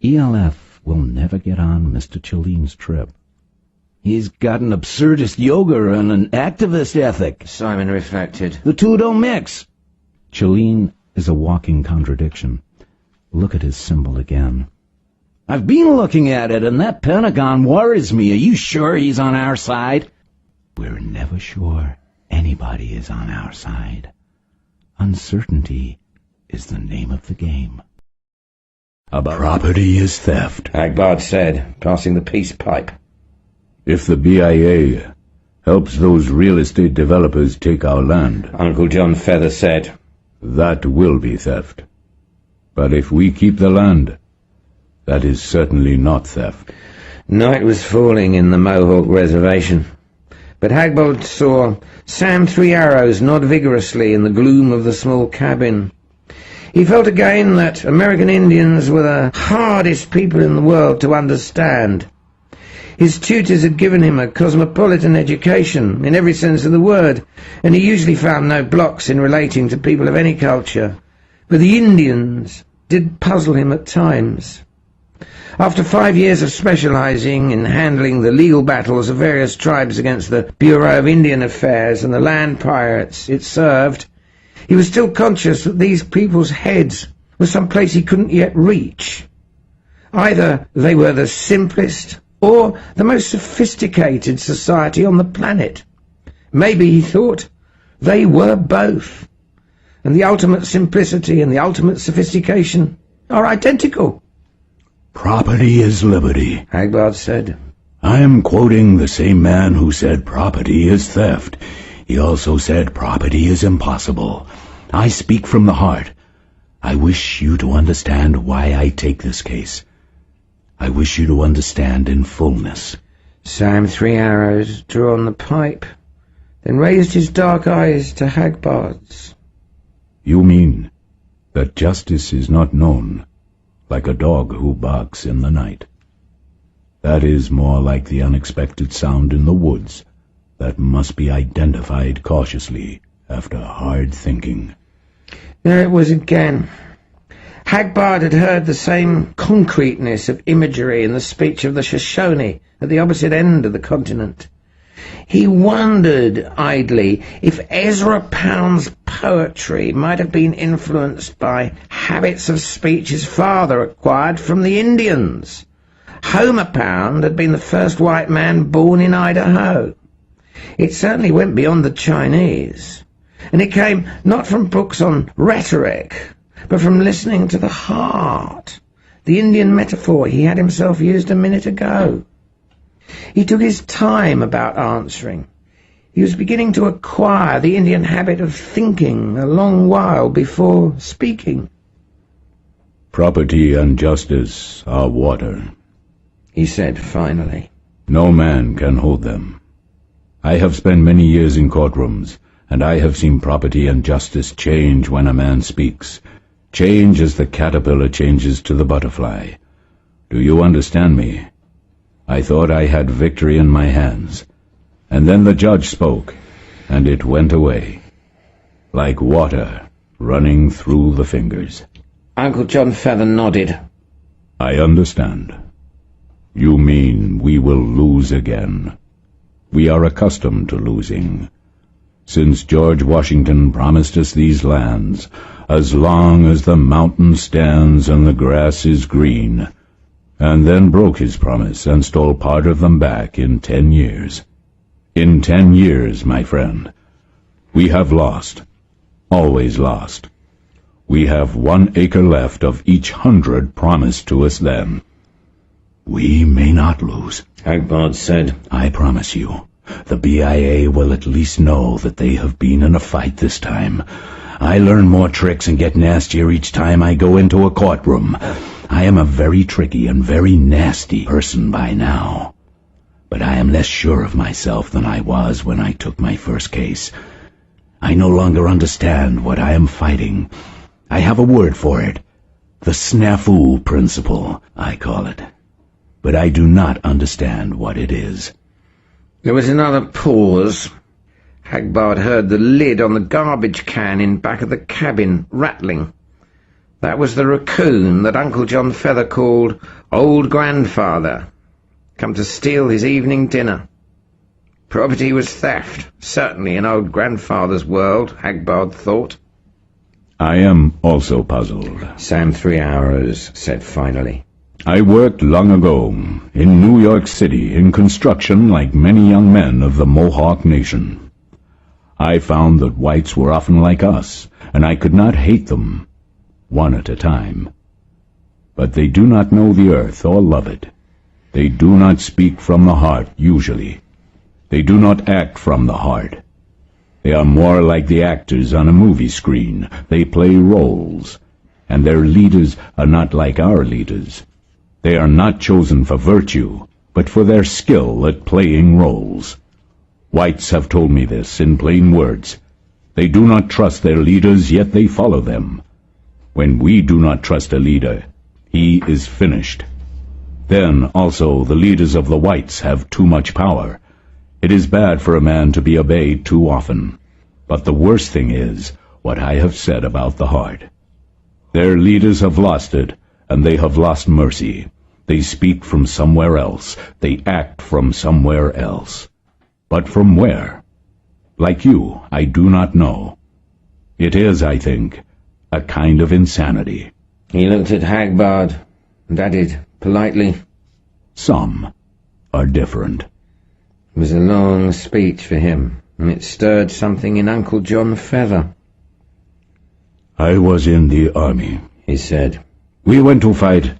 ELF will never get on Mr. Chelene's trip. He's got an absurdist yoga and an activist ethic. Simon reflected. The two don't mix. Chelene is a walking contradiction. Look at his symbol again. I've been looking at it, and that pentagon worries me. Are you sure he's on our side? We're never sure anybody is on our side. Uncertainty is the name of the game. Property is theft. Hagbard said, passing the peace pipe. If the BIA helps those real estate developers take our land, Uncle John Feather said, that will be theft. But if we keep the land, that is certainly not theft. Night was falling in the Mohawk Reservation, but Hagbard saw Sam Three Arrows nod vigorously in the gloom of the small cabin. He felt again that American Indians were the hardest people in the world to understand. His tutors had given him a cosmopolitan education, in every sense of the word, and he usually found no blocks in relating to people of any culture. But the Indians did puzzle him at times. After 5 years of specializing in handling the legal battles of various tribes against the Bureau of Indian Affairs and the land pirates it served, he was still conscious that these people's heads were some place he couldn't yet reach. Either they were the simplest or the most sophisticated society on the planet. Maybe, he thought, they were both, and the ultimate simplicity and the ultimate sophistication are identical. Property is liberty, Hagbard said. I am quoting the same man who said property is theft. He also said property is impossible. I speak from the heart. I wish you to understand why I take this case. I wish you to understand in fullness. Sam 3 Arrows drew on the pipe, then raised his dark eyes to Hagbard's. You mean that justice is not known, like a dog who barks in the night. That is more like the unexpected sound in the woods that must be identified cautiously after hard thinking. There it was again. Hagbard had heard the same concreteness of imagery in the speech of the Shoshone at the opposite end of the continent. He wondered idly if Ezra Pound's poetry might have been influenced by habits of speech his father acquired from the Indians. Homer Pound had been the first white man born in Idaho. It certainly went beyond the Chinese, and it came not from books on rhetoric, but from listening to the heart, the Indian metaphor he had himself used a minute ago. He took his time about answering. He was beginning to acquire the Indian habit of thinking a long while before speaking. Property and justice are water, he said finally. No man can hold them. I have spent many years in courtrooms, and I have seen property and justice change when a man speaks. Change as the caterpillar changes to the butterfly. Do you understand me? I thought I had victory in my hands, and then the judge spoke, and it went away, like water running through the fingers. Uncle John Feather nodded. I understand. You mean we will lose again. We are accustomed to losing. Since George Washington promised us these lands, as long as the mountain stands and the grass is green, and then broke his promise and stole part of them back in 10 years. In 10 years, my friend, we have lost, always lost. We have 1 acre left of each 100 promised to us then. We may not lose, Hagbard said. I promise you. The BIA will at least know that they have been in a fight this time. I learn more tricks and get nastier each time I go into a courtroom. I am a very tricky and very nasty person by now. But I am less sure of myself than I was when I took my first case. I no longer understand what I am fighting. I have a word for it. The snafu principle, I call it. But I do not understand what it is. There was another pause. Hagbard heard the lid on the garbage can in back of the cabin rattling. That was the raccoon that Uncle John Feather called Old Grandfather, come to steal his evening dinner. Property was theft, certainly in Old Grandfather's world, Hagbard thought. I am also puzzled, Sam 3 Arrows said finally. I worked long ago in New York City in construction like many young men of the Mohawk Nation. I found that whites were often like us, and I could not hate them, one at a time. But they do not know the earth or love it. They do not speak from the heart, usually. They do not act from the heart. They are more like the actors on a movie screen. They play roles, and their leaders are not like our leaders. They are not chosen for virtue, but for their skill at playing roles. Whites have told me this in plain words. They do not trust their leaders, yet they follow them. When we do not trust a leader, he is finished. Then, also, the leaders of the whites have too much power. It is bad for a man to be obeyed too often. But the worst thing is what I have said about the heart. Their leaders have lost it, and they have lost mercy. They speak from somewhere else. They act from somewhere else. But from where? Like you, I do not know. It is, I think, a kind of insanity. He looked at Hagbard and added politely, Some are different. It was a long speech for him, and it stirred something in Uncle John Feather. I was in the army, he said. We went to fight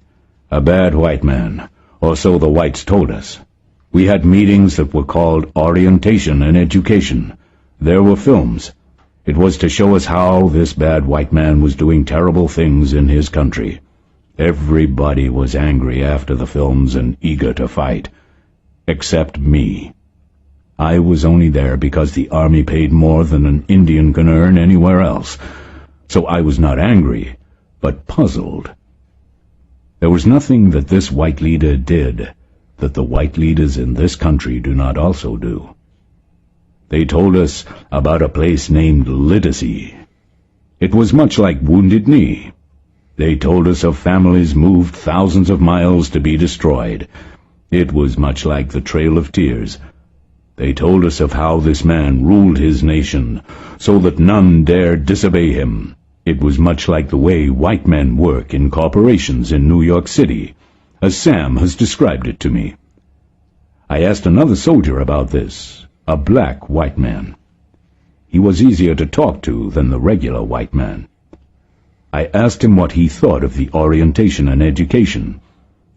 a bad white man, or so the whites told us. We had meetings that were called orientation and education. There were films. It was to show us how this bad white man was doing terrible things in his country. Everybody was angry after the films and eager to fight. Except me. I was only there because the army paid more than an Indian can earn anywhere else. So I was not angry, but puzzled. There was nothing that this white leader did that the white leaders in this country do not also do. They told us about a place named Lidicy. It was much like Wounded Knee. They told us of families moved thousands of miles to be destroyed. It was much like the Trail of Tears. They told us of how this man ruled his nation, so that none dared disobey him. It was much like the way white men work in corporations in New York City, as Sam has described it to me. I asked another soldier about this, a black white man. He was easier to talk to than the regular white man. I asked him what he thought of the orientation and education.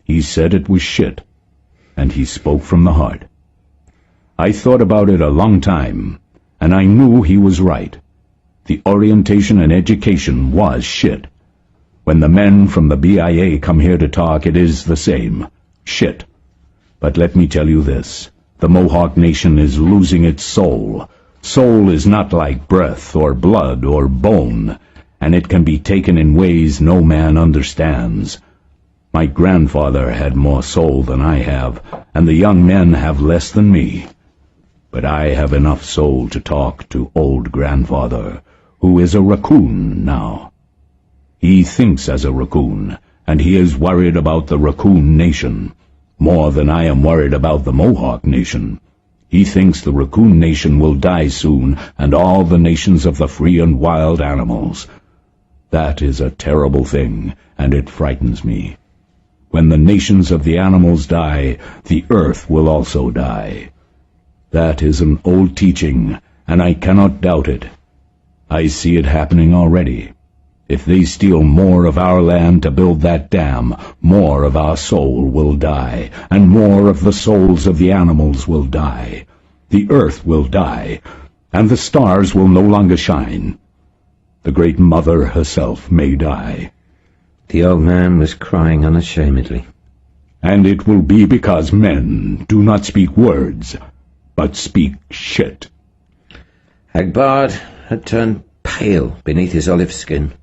He said it was shit, and he spoke from the heart. I thought about it a long time, and I knew he was right. The orientation and education was shit. When the men from the BIA come here to talk, it is the same. Shit. But let me tell you this. The Mohawk Nation is losing its soul. Soul is not like breath or blood or bone, and it can be taken in ways no man understands. My grandfather had more soul than I have, and the young men have less than me. But I have enough soul to talk to old grandfather, who is a raccoon now. He thinks as a raccoon, and he is worried about the raccoon nation, more than I am worried about the Mohawk Nation. He thinks the raccoon nation will die soon, and all the nations of the free and wild animals. That is a terrible thing, and it frightens me. When the nations of the animals die, the earth will also die. That is an old teaching, and I cannot doubt it. I see it happening already. If they steal more of our land to build that dam, more of our soul will die, and more of the souls of the animals will die. The earth will die, and the stars will no longer shine. The Great Mother herself may die. The old man was crying unashamedly. And it will be because men do not speak words, but speak shit. Hagbard had turned pale beneath his olive skin.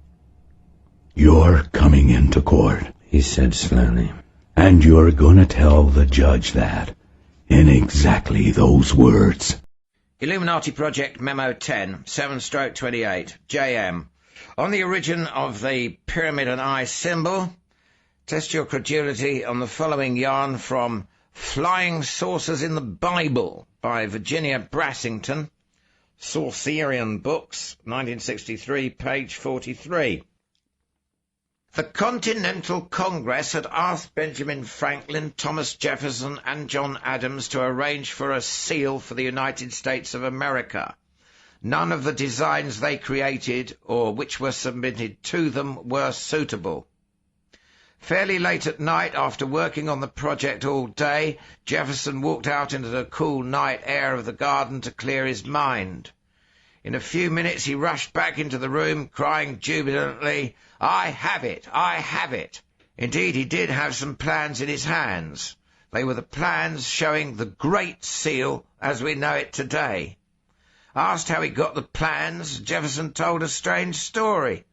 You're coming into court, he said slowly. And you're going to tell the judge that, in exactly those words. Illuminati Project Memo 10, 7/28, JM. On the origin of the pyramid and eye symbol, test your credulity on the following yarn from Flying Saucers in the Bible by Virginia Brassington, Saucerian Books, 1963, page 43. The Continental Congress had asked Benjamin Franklin, Thomas Jefferson, and John Adams to arrange for a seal for the United States of America. None of the designs they created, or which were submitted to them, were suitable. Fairly late at night, after working on the project all day, Jefferson walked out into the cool night air of the garden to clear his mind. In a few minutes he rushed back into the room, crying jubilantly, "I have it! I have it!" Indeed, he did have some plans in his hands. They were the plans showing the Great Seal as we know it today. Asked how he got the plans, Jefferson told a strange story.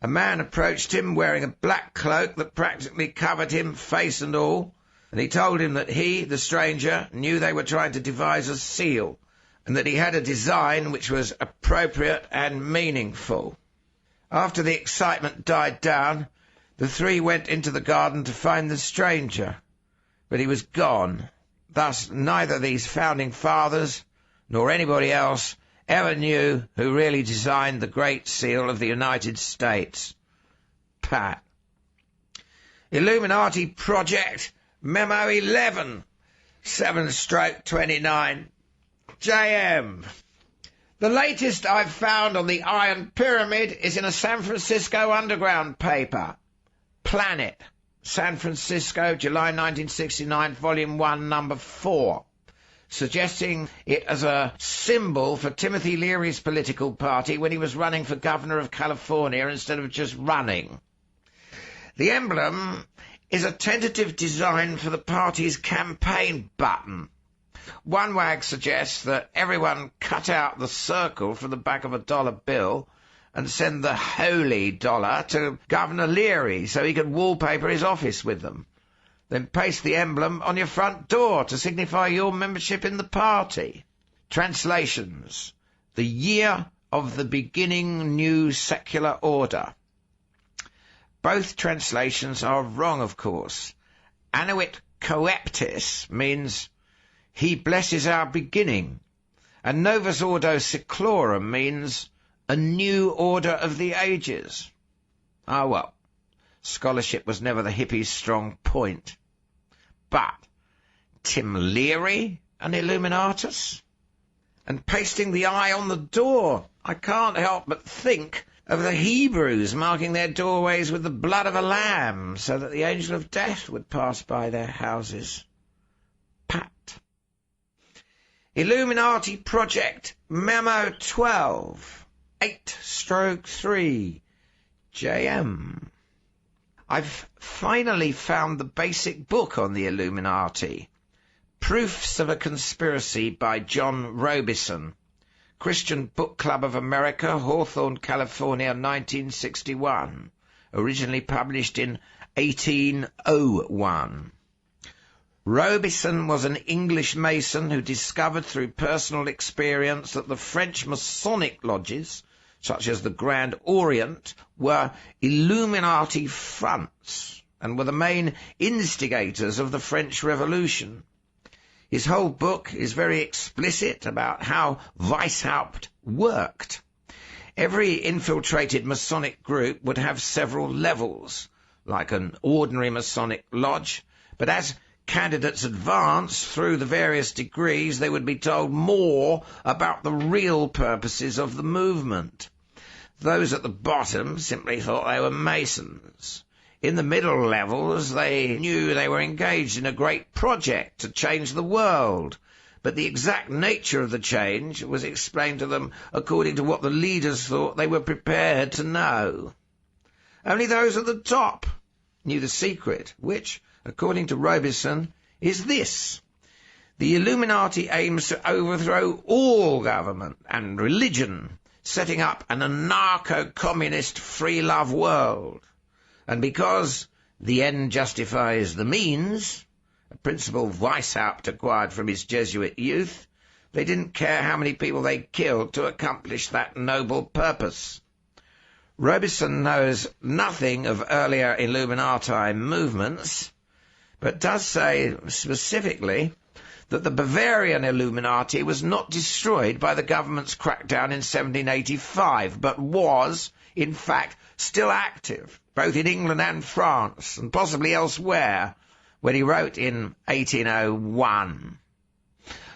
A man approached him wearing a black cloak that practically covered him, face and all, and he told him that he, the stranger, knew they were trying to devise a seal, and that he had a design which was appropriate and meaningful. After the excitement died down, the three went into the garden to find the stranger, but he was gone. Thus neither these founding fathers nor anybody else ever knew who really designed the Great Seal of the United States. Pat. Illuminati Project Memo 11, 7/29, JM. The latest I've found on the Iron Pyramid is in a San Francisco Underground paper. Planet, San Francisco, July 1969, Volume 1, Number 4, suggesting it as a symbol for Timothy Leary's political party when he was running for governor of California instead of just running. The emblem is a tentative design for the party's campaign button. One wag suggests that everyone cut out the circle from the back of a dollar bill and send the holy dollar to Governor Leary so he can wallpaper his office with them. Then paste the emblem on your front door to signify your membership in the party. Translations. The year of the beginning new secular order. Both translations are wrong, of course. Annuit coeptis means he blesses our beginning, and Novus Ordo Seclorum means a new order of the ages. Ah, well, scholarship was never the hippies' strong point. But Tim Leary and Illuminatus? And pasting the eye on the door, I can't help but think of the Hebrews marking their doorways with the blood of a lamb so that the angel of death would pass by their houses. Pat. Illuminati Project Memo 12, 8/3, JM. I've finally found the basic book on the Illuminati, Proofs of a Conspiracy by John Robison, Christian Book Club of America, Hawthorne, California, 1961, originally published in 1801. Robison was an English Mason who discovered through personal experience that the French Masonic lodges, such as the Grand Orient, were Illuminati fronts and were the main instigators of the French Revolution. His whole book is very explicit about how Weishaupt worked. Every infiltrated Masonic group would have several levels, like an ordinary Masonic lodge, but as candidates advanced through the various degrees, they would be told more about the real purposes of the movement. Those at the bottom simply thought they were Masons. In the middle levels, they knew they were engaged in a great project to change the world, but the exact nature of the change was explained to them according to what the leaders thought they were prepared to know. Only those at the top knew the secret, which, according to Robison, is this. The Illuminati aims to overthrow all government and religion, setting up an anarcho-communist free-love world. And because the end justifies the means, a principle Weishaupt acquired from his Jesuit youth, they didn't care how many people they killed to accomplish that noble purpose. Robison knows nothing of earlier Illuminati movements, but does say specifically that the Bavarian Illuminati was not destroyed by the government's crackdown in 1785, but was, in fact, still active, both in England and France, and possibly elsewhere, when he wrote in 1801.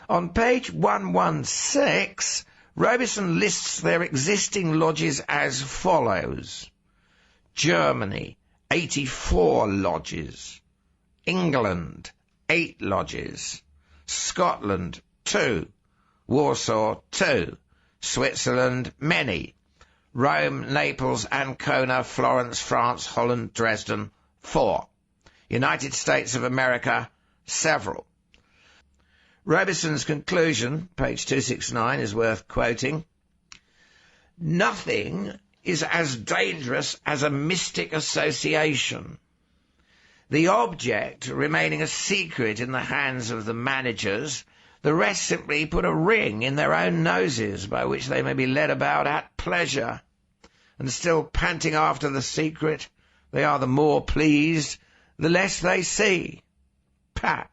On page 116, Robison lists their existing lodges as follows. Germany, 84 lodges. England, 8 lodges. Scotland, 2. Warsaw, 2. Switzerland, many. Rome, Naples, Ancona, Florence, France, Holland, Dresden, 4. United States of America, several. Robison's conclusion, page 269, is worth quoting. Nothing is as dangerous as a mystic association. The object remaining a secret in the hands of the managers, the rest simply put a ring in their own noses by which they may be led about at pleasure. And still panting after the secret, they are the more pleased the less they see. Pat.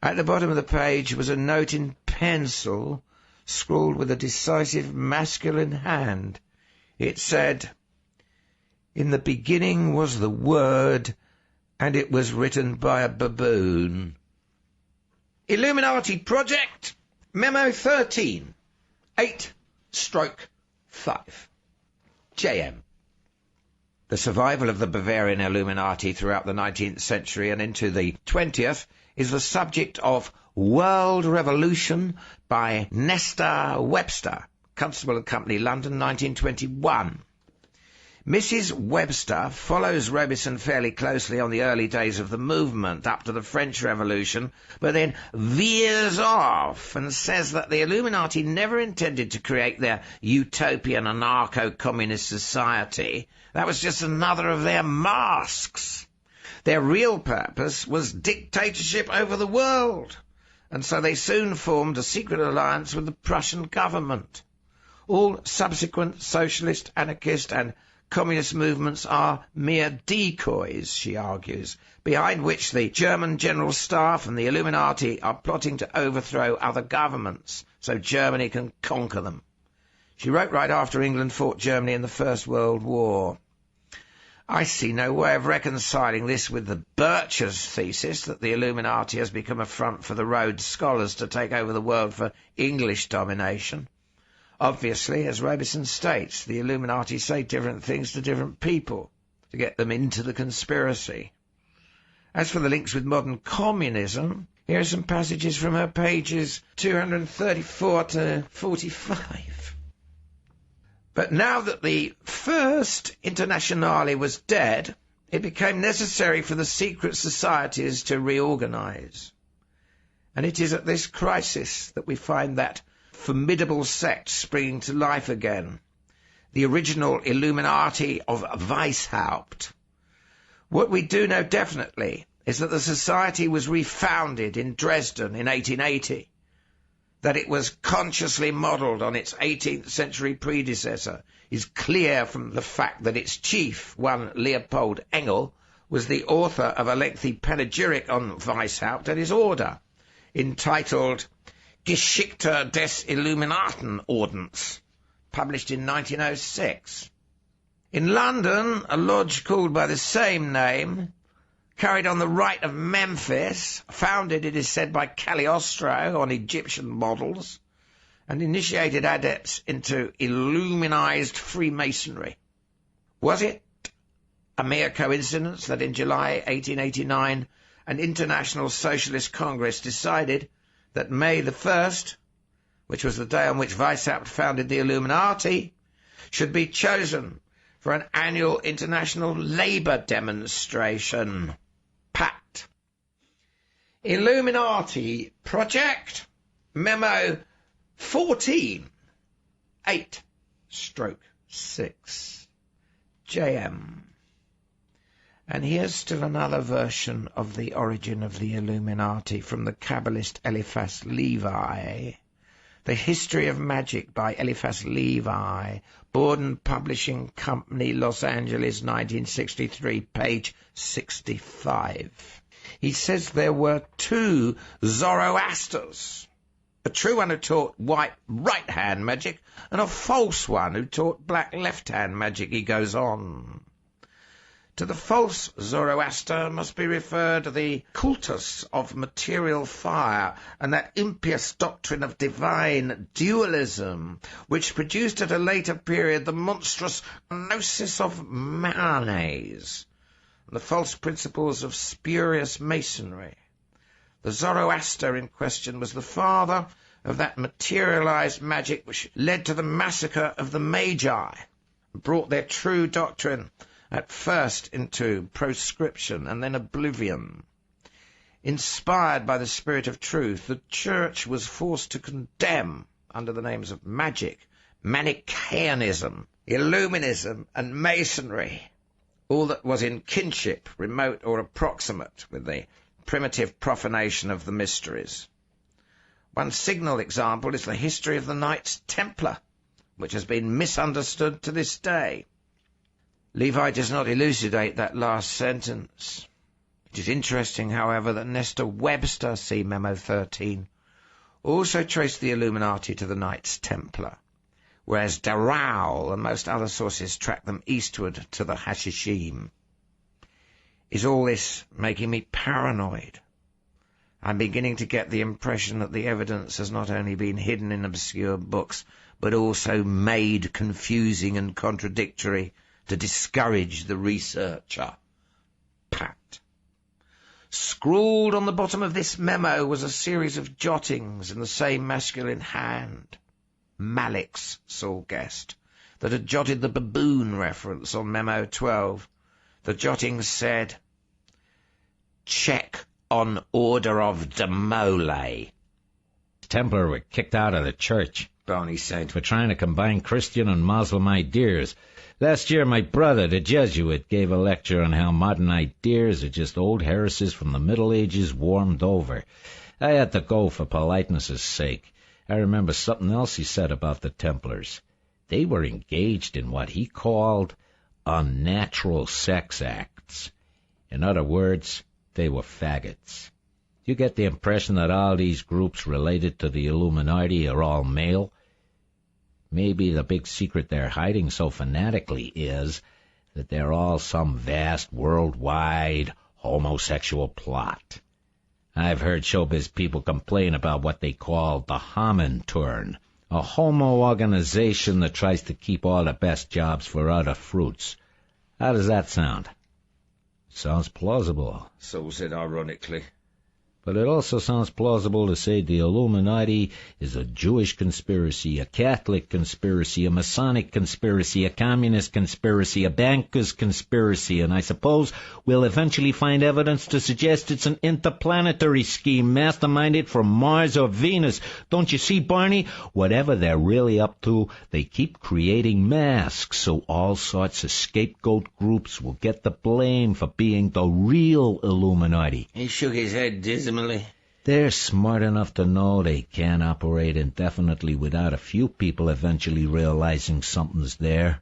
At the bottom of the page was a note in pencil, scrawled with a decisive masculine hand. It said, "In the beginning was the Word, and it was written by a baboon." Illuminati Project, Memo 13, 8/5. JM. The survival of the Bavarian Illuminati throughout the 19th century and into the 20th is the subject of World Revolution by Nestor Webster, Constable and Company, London, 1921. Mrs. Webster follows Robison fairly closely on the early days of the movement up to the French Revolution, but then veers off and says that the Illuminati never intended to create their utopian anarcho-communist society. That was just another of their masks. Their real purpose was dictatorship over the world, and so they soon formed a secret alliance with the Prussian government. All subsequent socialist, anarchist, and communist movements are mere decoys, she argues, behind which the German General Staff and the Illuminati are plotting to overthrow other governments so Germany can conquer them. She wrote right after England fought Germany in the First World War. I see no way of reconciling this with the Birch's thesis that the Illuminati has become a front for the Rhodes Scholars to take over the world for English domination. Obviously, as Robison states, the Illuminati say different things to different people to get them into the conspiracy. As for the links with modern communism, here are some passages from her pages 234 to 45. But now that the First Internationale was dead, it became necessary for the secret societies to reorganize. And it is at this crisis that we find that formidable sect springing to life again, the original Illuminati of Weishaupt. What we do know definitely is that the society was refounded in Dresden in 1880, that it was consciously modelled on its 18th century predecessor is clear from the fact that its chief, one Leopold Engel, was the author of a lengthy panegyric on Weishaupt and his order, entitled Geschichte des Illuminatenordens, published in 1906. In London, a lodge called by the same name carried on the rite of Memphis, founded, it is said, by Cagliostro on Egyptian models, and initiated adepts into Illuminized Freemasonry. Was it a mere coincidence that in July 1889 an International Socialist Congress decided that May the 1st, which was the day on which Weishaupt founded the Illuminati, should be chosen for an annual international labour demonstration? Pact. Illuminati Project, Memo 14, 8/6, JM. And here's still another version of the origin of the Illuminati from the Kabbalist Eliphas Levi. The History of Magic by Eliphas Levi, Borden Publishing Company, Los Angeles, 1963, page 65. He says there were two Zoroasters, a true one who taught white right-hand magic and a false one who taught black left-hand magic, he goes on. To the false Zoroaster must be referred the cultus of material fire and that impious doctrine of divine dualism, which produced at a later period the monstrous gnosis of Manes and the false principles of spurious masonry. The Zoroaster in question was the father of that materialized magic which led to the massacre of the Magi and brought their true doctrine at first into proscription and then oblivion. Inspired by the spirit of truth, the Church was forced to condemn, under the names of magic, Manichaeanism, Illuminism, and Masonry, all that was in kinship, remote or approximate, with the primitive profanation of the mysteries. One signal example is the history of the Knights Templar, which has been misunderstood to this day. Levi does not elucidate that last sentence. It is interesting, however, that Nestor Webster, see Memo 13, also traced the Illuminati to the Knights Templar, whereas Darrow and most other sources track them eastward to the Hashishim. Is all this making me paranoid? I'm beginning to get the impression that the evidence has not only been hidden in obscure books, but also made confusing and contradictory to discourage the researcher. Pat. Scrawled on the bottom of this memo was a series of jottings in the same masculine hand. Malik's, Saul guessed. that had jotted the baboon reference on Memo 12. The jotting said, "Check on order of de Mole." Templar were kicked out of the church, Barney said. for trying to combine Christian and Muslim ideas. Last year, my brother, the Jesuit, gave a lecture on how modern ideas are just old heresies from the Middle Ages warmed over. I had to go for politeness' sake. I remember something else he said about the Templars. They were engaged in what he called unnatural sex acts. In other words, they were faggots. You get the impression that all these groups related to the Illuminati are all male? Maybe the big secret they're hiding so fanatically is that they're all some vast worldwide homosexual plot. I've heard showbiz people complain about what they call the Hominturn, a homo organization that tries to keep all the best jobs for other fruits. How does that sound? Sounds plausible. Saul said ironically. But it also sounds plausible to say the Illuminati is a Jewish conspiracy, a Catholic conspiracy, a Masonic conspiracy, a communist conspiracy, a bankers conspiracy, and I suppose we'll eventually find evidence to suggest it's an interplanetary scheme masterminded from Mars or Venus. Don't you see, Barney? Whatever they're really up to, they keep creating masks so all sorts of scapegoat groups will get the blame for being the real Illuminati. He shook his head dismally. They're smart enough to know they can't operate indefinitely without a few people eventually realizing something's there.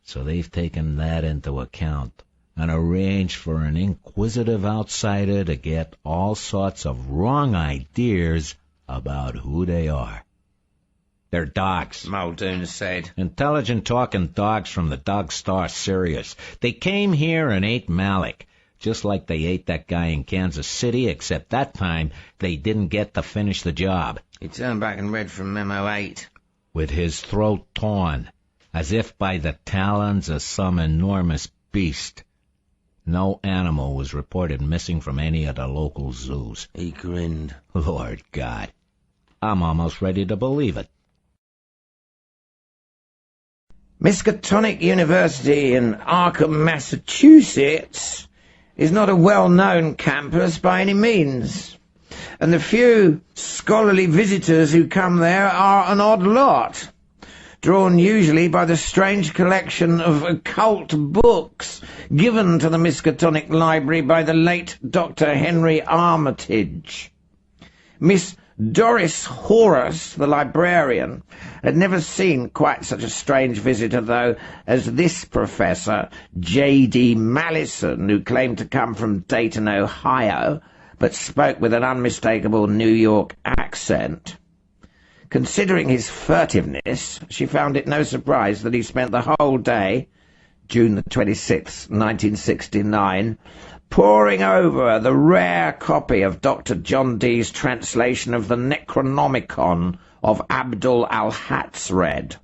So they've taken that into account and arranged for an inquisitive outsider to get all sorts of wrong ideas about who they are. They're dogs, Muldoon said. intelligent talking dogs from the Dog Star Sirius. They came here and ate Malik, just like they ate that guy in Kansas City, except that time they didn't get to finish the job. He turned back and read from Memo 8. With his throat torn, as if by the talons of some enormous beast. No animal was reported missing from any of the local zoos. He grinned. Lord God, I'm almost ready to believe it. Miskatonic University in Arkham, Massachusetts is not a well-known campus by any means, and the few scholarly visitors who come there are an odd lot, drawn usually by the strange collection of occult books given to the Miskatonic Library by the late Dr. Henry Armitage. Miss Doris Horace, the librarian, had never seen quite such a strange visitor, though, as this professor, J.D. Mallison, who claimed to come from Dayton, Ohio, but spoke with an unmistakable New York accent. Considering his furtiveness, she found it no surprise that he spent the whole day, June the 26th, 1969, poring over the rare copy of Dr. John Dee's translation of the Necronomicon of Abdul al-Hatzred.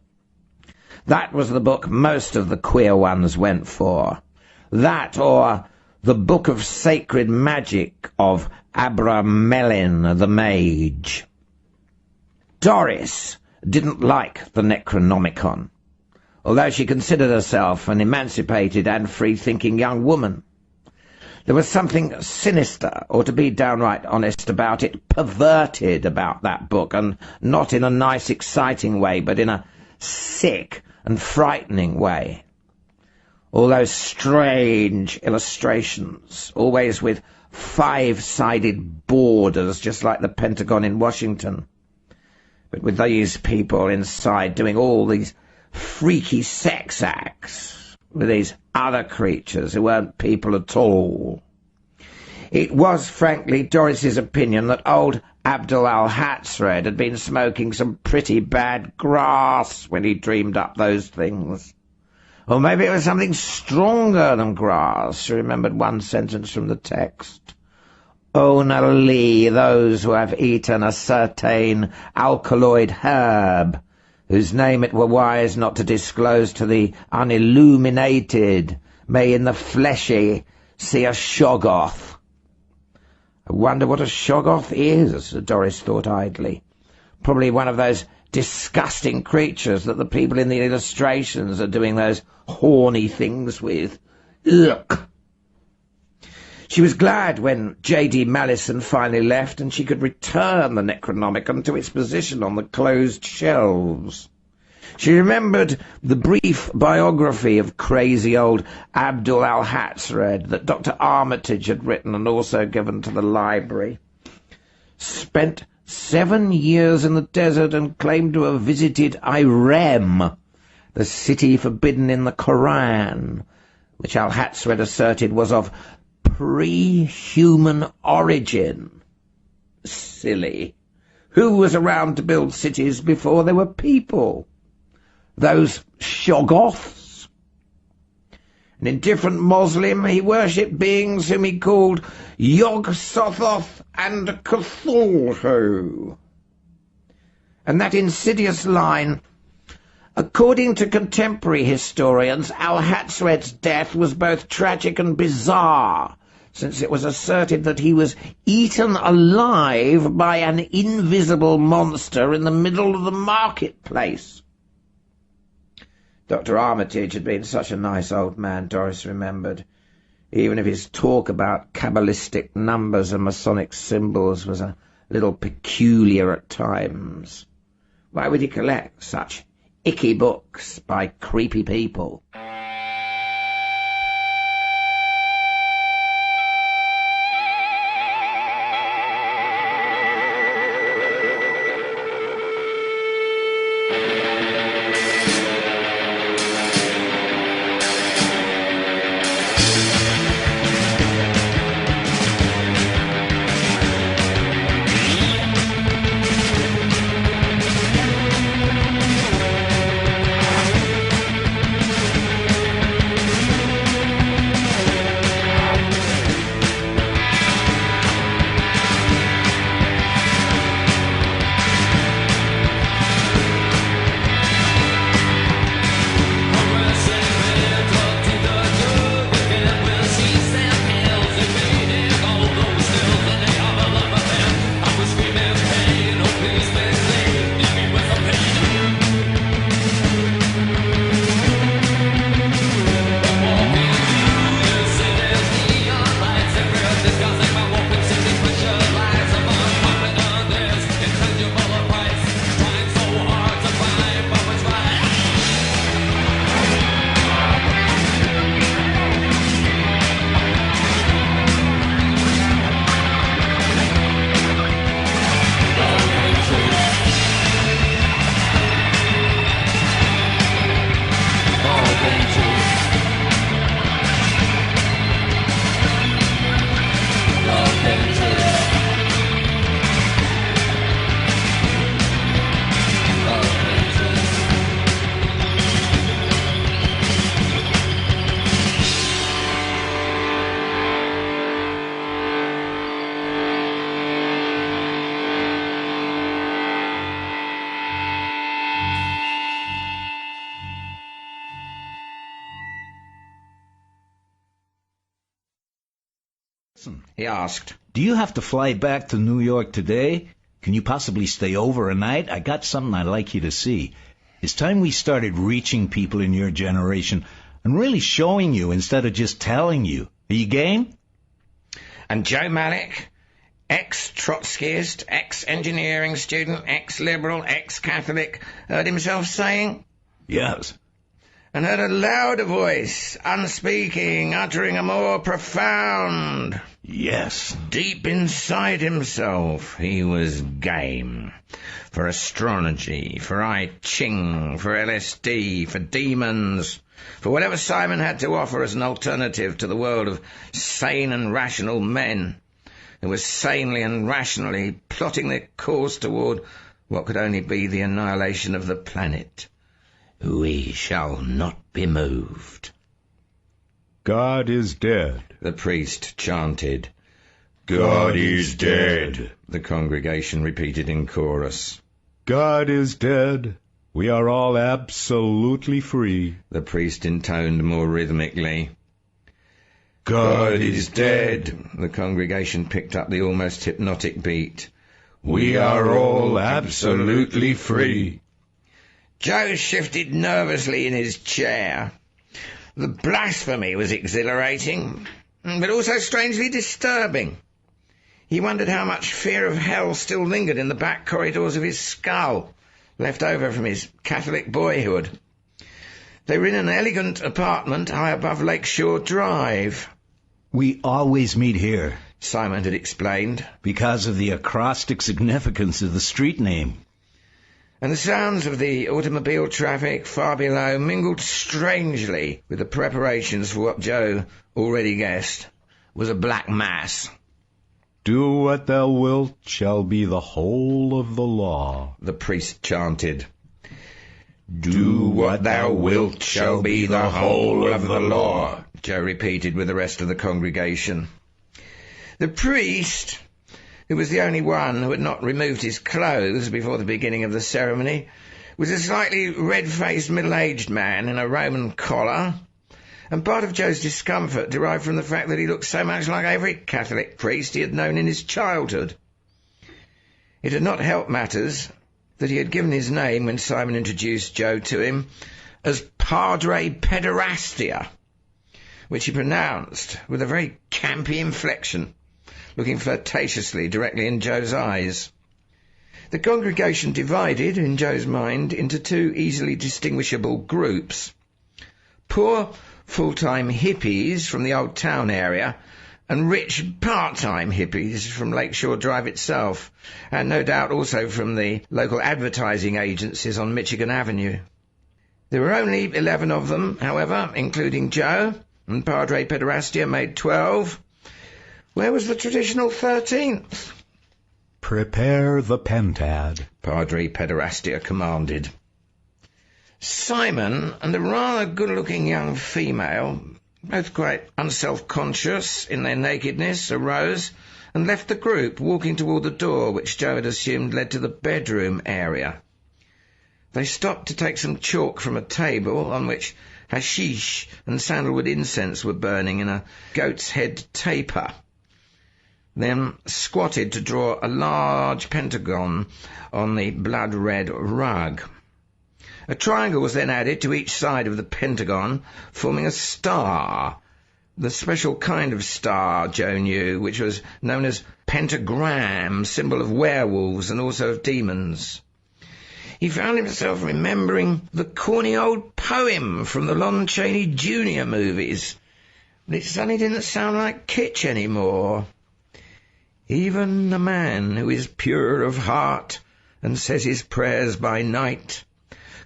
That was the book most of the queer ones went for. That, or the Book of Sacred Magic of Abramelin the Mage. Doris didn't like the Necronomicon, although she considered herself an emancipated and free-thinking young woman. There was something sinister, or to be downright honest about it, perverted about that book, and not in a nice, exciting way, but in a sick and frightening way. All those strange illustrations, always with 5-sided borders, just like the Pentagon in Washington. But with these people inside doing all these freaky sex acts with these other creatures who weren't people at all. It was, frankly, Doris's opinion that old Abdul al-Hatzred had been smoking some pretty bad grass when he dreamed up those things. Or maybe it was something stronger than grass. She remembered one sentence from the text. Only those who have eaten a certain alkaloid herb, whose name it were wise not to disclose to the unilluminated, may in the fleshy see a Shoggoth. I wonder what a Shoggoth is, Doris thought idly. Probably one of those disgusting creatures that the people in the illustrations are doing those horny things with. Ugh. She was glad when J.D. Mallison finally left and she could return the Necronomicon to its position on the closed shelves. She remembered the brief biography of crazy old Abdul al-Hatzred that Dr. Armitage had written and also given to the library. Spent 7 years in the desert and claimed to have visited Irem, the city forbidden in the Koran, which al-Hatzred asserted was of pre-human origin. Silly. Who was around to build cities before there were people? Those Shoggoths? An indifferent Moslem, he worshipped beings whom he called Yog-Sothoth and Cthulhu. And that insidious line, according to contemporary historians, al-Hatzred's death was both tragic and bizarre, since it was asserted that he was eaten alive by an invisible monster in the middle of the marketplace. Dr. Armitage had been such a nice old man, Doris remembered, even if his talk about Kabbalistic numbers and Masonic symbols was a little peculiar at times. Why would he collect such icky books by creepy people? He asked, "Do you have to fly back to New York today? Can you possibly stay over a night? I got something I'd like you to see. It's time we started reaching people in your generation and really showing you instead of just telling you. Are you game?" And Joe Malik, ex-Trotskyist, ex-engineering student, ex-liberal, ex-Catholic, heard himself saying, "Yes." And heard a louder voice, unspeaking, uttering a more profound, "Yes." Deep inside himself, he was game. For astrology, for I Ching, for LSD, for demons, for whatever Simon had to offer as an alternative to the world of sane and rational men, who were sanely and rationally plotting their course toward what could only be the annihilation of the planet. We shall not be moved. God is dead, The priest chanted. God is dead. The congregation repeated in chorus. God is dead. We are all absolutely free. The priest intoned more rhythmically. God is dead. The congregation picked up the almost hypnotic beat. We are all absolutely free. Joe shifted nervously in his chair. The blasphemy was exhilarating, but also strangely disturbing. He wondered how much fear of hell still lingered in the back corridors of his skull, left over from his Catholic boyhood. They were in an elegant apartment high above Lakeshore Drive. We always meet here, Simon had explained, because of the acrostic significance of the street name. And the sounds of the automobile traffic far below mingled strangely with the preparations for what Joe already guessed was a black mass. Do what thou wilt shall be the whole of the law, the priest chanted. Do what thou wilt shall be the whole of the law, Joe repeated with the rest of the congregation. The priest, who was the only one who had not removed his clothes before the beginning of the ceremony, was a slightly red-faced middle-aged man in a Roman collar, and part of Joe's discomfort derived from the fact that he looked so much like every Catholic priest he had known in his childhood. It had not helped matters that he had given his name, when Simon introduced Joe to him, as Padre Pederastia, which he pronounced with a very campy inflection, looking flirtatiously directly in Joe's eyes. The congregation divided, in Joe's mind, into two easily distinguishable groups. Poor full-time hippies from the Old Town area, and rich part-time hippies from Lakeshore Drive itself, and no doubt also from the local advertising agencies on Michigan Avenue. There were only 11 of them, however, including Joe, and Padre Pederastia made 12. Where was the traditional 13th? Prepare the pentad, Padre Pederastia commanded. Simon and a rather good-looking young female, both quite unself-conscious in their nakedness, arose and left the group, walking toward the door which Joe had assumed led to the bedroom area. They stopped to take some chalk from a table on which hashish and sandalwood incense were burning in a goat's head taper, then squatted to draw a large pentagon on the blood-red rug. A triangle was then added to each side of the pentagon, forming a star, the special kind of star Joe knew, which was known as pentagram, symbol of werewolves and also of demons. He found himself remembering the corny old poem from the Lon Chaney Jr. movies, but it suddenly didn't sound like kitsch anymore. Even a man who is pure of heart and says his prayers by night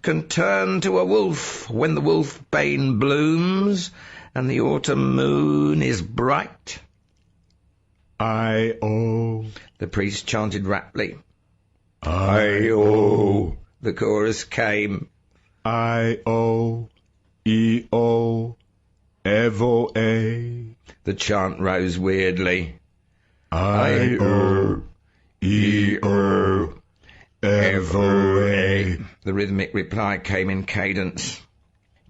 can turn to a wolf when the wolfbane blooms and the autumn moon is bright. I-O, the priest chanted raptly. I-O, the chorus came. I-O, E-O, Evo-A. The chant rose weirdly. I-O, E-O, Evo-A. The rhythmic reply came in cadence.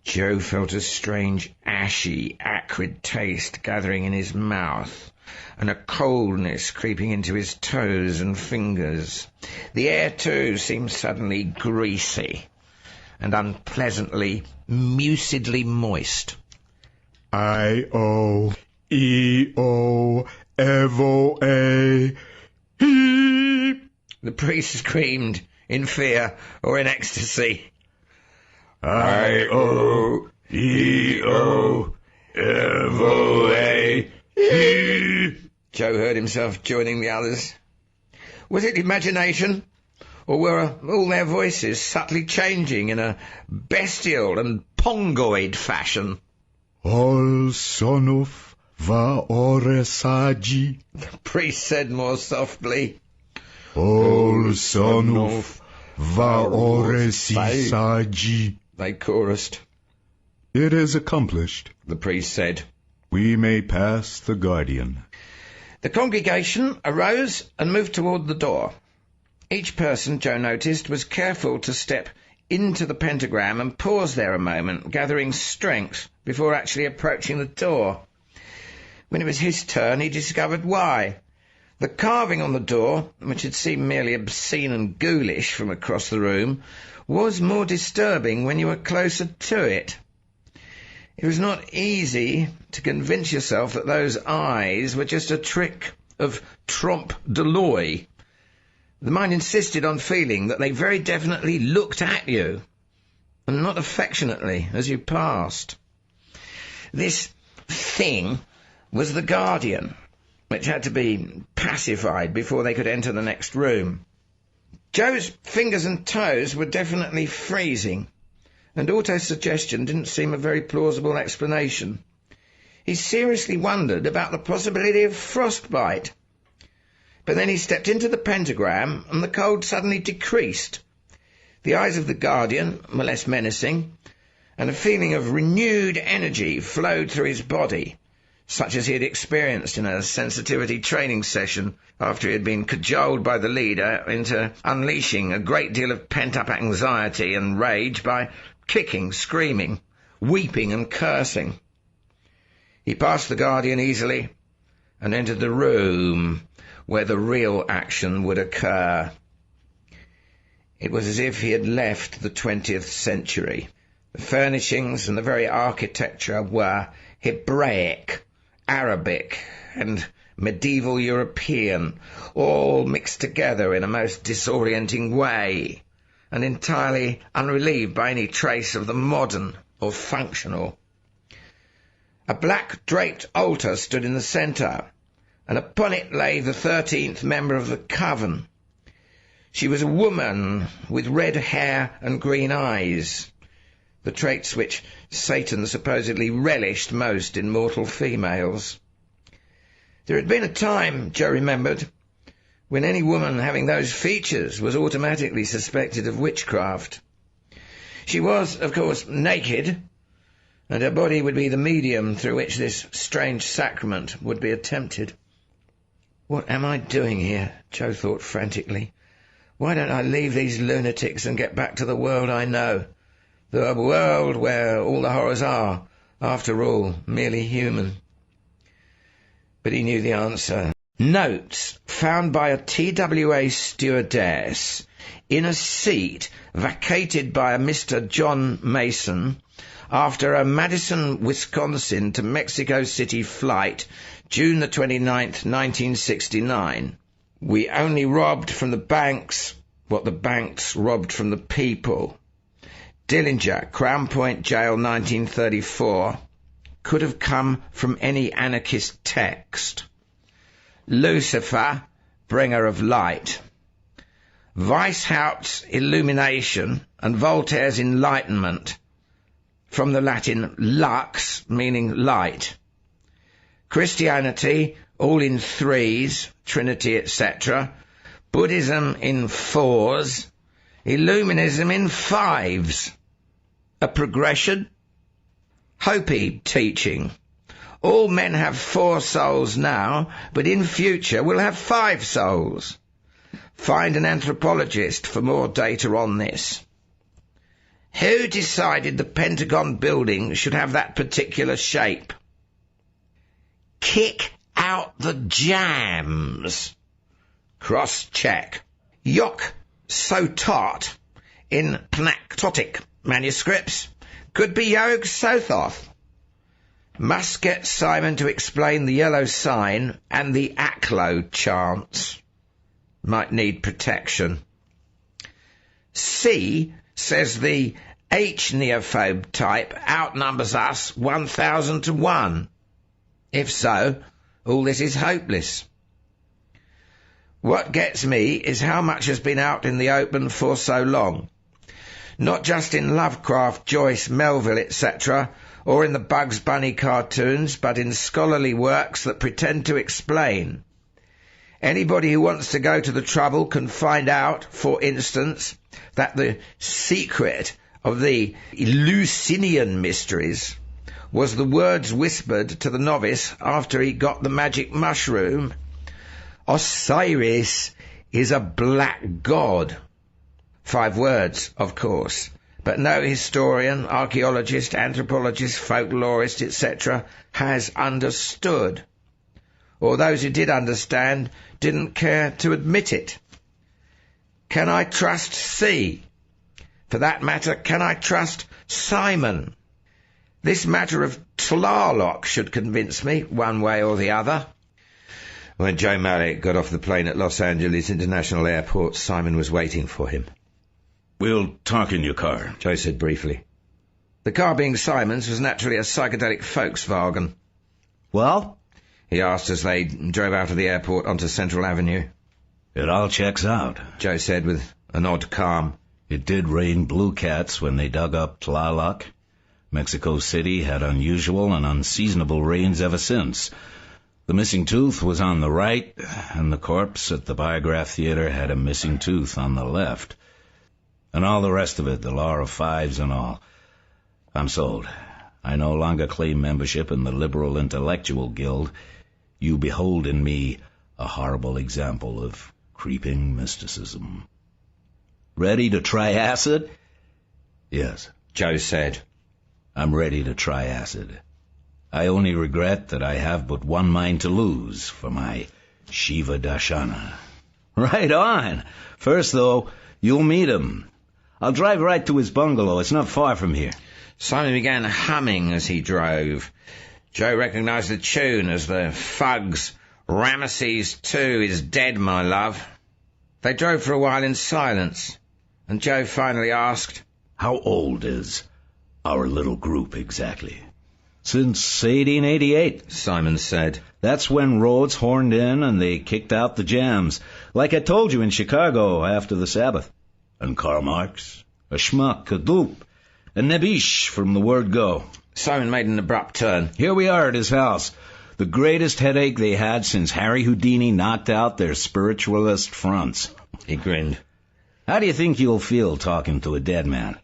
Joe felt a strange, ashy, acrid taste gathering in his mouth, and a coldness creeping into his toes and fingers. The air, too, seemed suddenly greasy and unpleasantly, mucidly moist. I-O, E-O, Evo-A. The priest screamed in fear or in ecstasy. I-O, E-O, Evo-A. Joe heard himself joining the others. Was it imagination, or were all their voices subtly changing in a bestial and pongoid fashion? All son of Va-ore-saji, the priest said more softly. All son of Va-ore-si-saji, they chorused. It is accomplished, the priest said. We may pass the guardian. The congregation arose and moved toward the door. Each person, Joe noticed, was careful to step into the pentagram and pause there a moment, gathering strength before actually approaching the door. When it was his turn, he discovered why. The carving on the door, which had seemed merely obscene and ghoulish from across the room, was more disturbing when you were closer to it. It was not easy to convince yourself that those eyes were just a trick of trompe l'oeil. The mind insisted on feeling that they very definitely looked at you, and not affectionately, as you passed. This thing was the Guardian, which had to be pacified before they could enter the next room. Joe's fingers and toes were definitely freezing, and autosuggestion didn't seem a very plausible explanation. He seriously wondered about the possibility of frostbite. But then he stepped into the pentagram, and the cold suddenly decreased. The eyes of the Guardian were less menacing, and a feeling of renewed energy flowed through his body, such as he had experienced in a sensitivity training session after he had been cajoled by the leader into unleashing a great deal of pent-up anxiety and rage by kicking, screaming, weeping and cursing. He passed the Guardian easily and entered the room where the real action would occur. It was as if he had left the 20th century. The furnishings and the very architecture were Hebraic, Arabic, and medieval European, all mixed together in a most disorienting way, and entirely unrelieved by any trace of the modern or functional. A black draped altar stood in the centre, and upon it lay the 13th member of the coven. She was a woman with red hair and green eyes, the traits which Satan supposedly relished most in mortal females. There had been a time, Joe remembered, when any woman having those features was automatically suspected of witchcraft. She was, of course, naked, and her body would be the medium through which this strange sacrament would be attempted. What am I doing here? Joe thought frantically. Why don't I leave these lunatics and get back to the world I know? The world where all the horrors are, after all, merely human. But he knew the answer. Notes found by a TWA stewardess in a seat vacated by a Mr. John Mason after a Madison, Wisconsin to Mexico City flight, June the 29th, 1969. We only robbed from the banks what the banks robbed from the people. Dillinger, Crown Point Jail, 1934. Could have come from any anarchist text. Lucifer, bringer of light. Weishaupt's illumination and Voltaire's enlightenment, from the Latin lux, meaning light. Christianity, all in threes, Trinity, etc. Buddhism in fours. Illuminism in fives. A progression? Hopi teaching. All men have 4 souls now, but in future will have 5 souls. Find an anthropologist for more data on this. Who decided the Pentagon building should have that particular shape? Kick out the jams. Cross-check. Yog-Sothoth in Pnactotic manuscripts could be Yog-Sothoth. Must get Simon to explain the yellow sign and the Aklo chants. Might need protection. C says the H-neophobe type outnumbers us 1,000 to 1. If so, all this is hopeless. What gets me is how much has been out in the open for so long. Not just in Lovecraft, Joyce, Melville, etc., or in the Bugs Bunny cartoons, but in scholarly works that pretend to explain. Anybody who wants to go to the trouble can find out, for instance, that the secret of the Eleusinian mysteries was the words whispered to the novice after he got the magic mushroom. Osiris is a black god. 5 words, of course, but no historian, archaeologist, anthropologist, folklorist, etc. has understood. or those who did understand didn't care to admit it. Can I trust C? For that matter, can I trust Simon? This matter of Tlaloc should convince me, one way or the other. When Joe Malik got off the plane at Los Angeles International Airport, Simon was waiting for him. "We'll talk in your car," Joe said briefly. The car, being Simon's, was naturally a psychedelic Volkswagen. Well? He asked as they drove out of the airport onto Central Avenue. It all checks out, Joe said with an odd calm. It did rain blue cats when they dug up Tlaloc. Mexico City had unusual and unseasonable rains ever since. The missing tooth was on the right, and the corpse at the Biograph Theater had a missing tooth on the left. And all the rest of it, the law of fives and all. I'm sold. I no longer claim membership in the Liberal Intellectual Guild. You behold in me a horrible example of creeping mysticism. Ready to try acid? Yes, Joe said. I'm ready to try acid. I only regret that I have but one mind to lose for my Shiva Darshana. Right on. First, though, you'll meet him. I'll drive right to his bungalow. It's not far from here. Simon began humming as he drove. Joe recognized the tune as the Fugs' Ramesses II is dead, my love. They drove for a while in silence, and Joe finally asked, How old is our little group exactly? Since 1888, Simon said. That's when Rhodes horned in and they kicked out the jams, like I told you in Chicago after the Sabbath. And Karl Marx, a schmuck, a dupe, a nebish from the word go. Simon made an abrupt turn. Here we are at his house, the greatest headache they had since Harry Houdini knocked out their spiritualist fronts. He grinned. How do you think you'll feel talking to a dead man?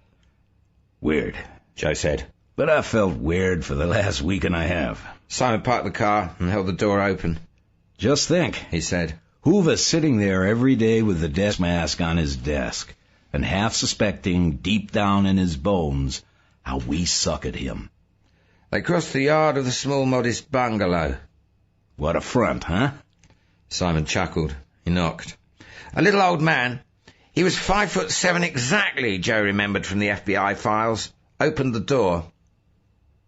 Weird, Joe said. But I felt weird for the last week and a half. Simon parked the car and held the door open. Just think, he said. Hoover's sitting there every day with the death mask on his desk, and half suspecting deep down in his bones how we suck at him. They crossed the yard of the small, modest bungalow. What a front, huh? Simon chuckled. He knocked. A little old man. He was 5'7" exactly, Joe remembered from the FBI files. Opened the door.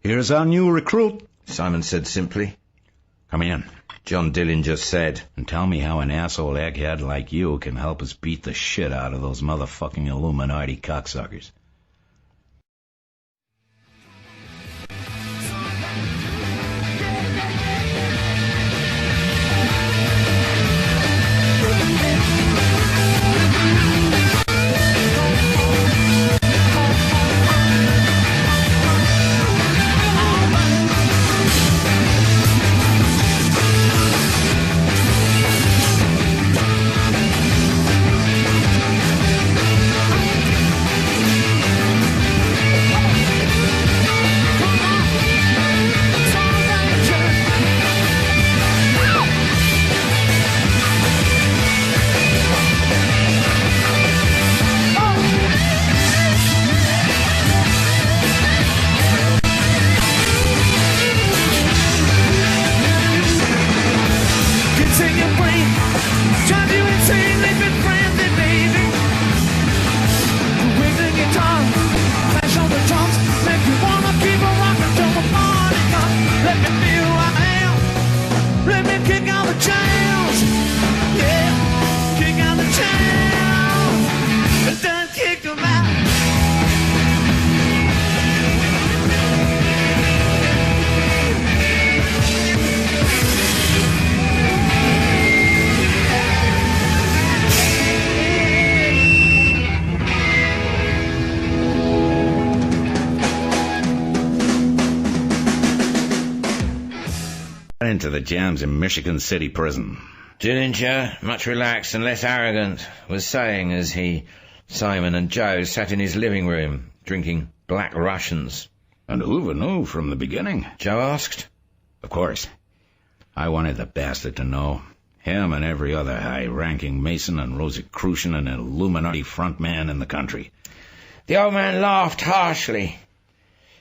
Here's our new recruit, Simon said simply. Come in, John Dillinger said. And tell me how an asshole egghead like you can help us beat the shit out of those motherfucking Illuminati cocksuckers. Into the jams in Michigan City Prison. Dillinger, much relaxed and less arrogant, was saying as he, Simon and Joe sat in his living room, drinking Black Russians. And Hoover knew from the beginning? Joe asked. Of course. I wanted the bastard to know. Him and every other high-ranking Mason and Rosicrucian and Illuminati front man in the country. The old man laughed harshly.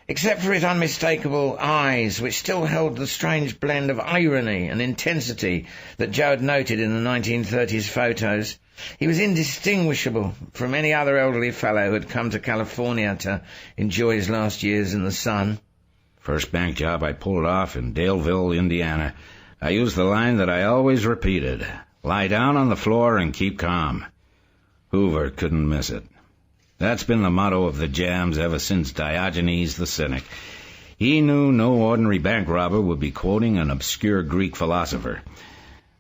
except for his unmistakable eyes, which still held the strange blend of irony and intensity that Joe had noted in the 1930s photos. He was indistinguishable from any other elderly fellow who had come to California to enjoy his last years in the sun. First bank job I pulled off in Daleville, Indiana. I used the line that I always repeated: lie down on the floor and keep calm. Hoover couldn't miss it. That's been the motto of the jams ever since Diogenes the Cynic. He knew no ordinary bank robber would be quoting an obscure Greek philosopher.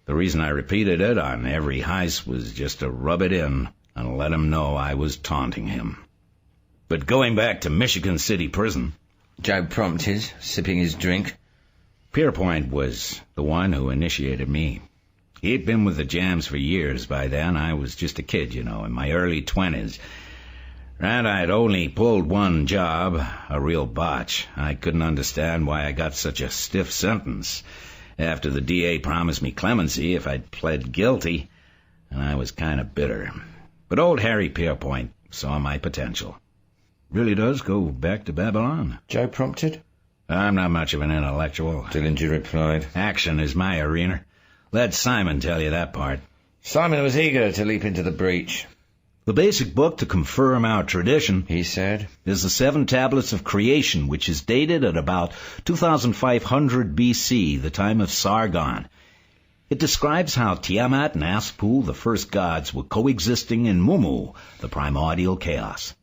The reason I repeated it on every heist was just to rub it in and let him know I was taunting him. But going back to Michigan City Prison, Joe prompted, sipping his drink. Pierpoint was the one who initiated me. He'd been with the jams for years by then. I was just a kid, in my early 20s. And I'd only pulled one job, a real botch. I couldn't understand why I got such a stiff sentence after the DA promised me clemency if I'd pled guilty, and I was kind of bitter. But old Harry Pierpoint saw my potential. Really does go back to Babylon, Joe prompted. I'm not much of an intellectual, Dillinger replied. Action is my arena. Let Simon tell you that part. Simon was eager to leap into the breach. The basic book to confirm our tradition, he said, is the 7 Tablets of Creation, which is dated at about 2500 BC, the time of Sargon. It describes how Tiamat and Aspu, the first gods, were coexisting in Mumu, the primordial chaos.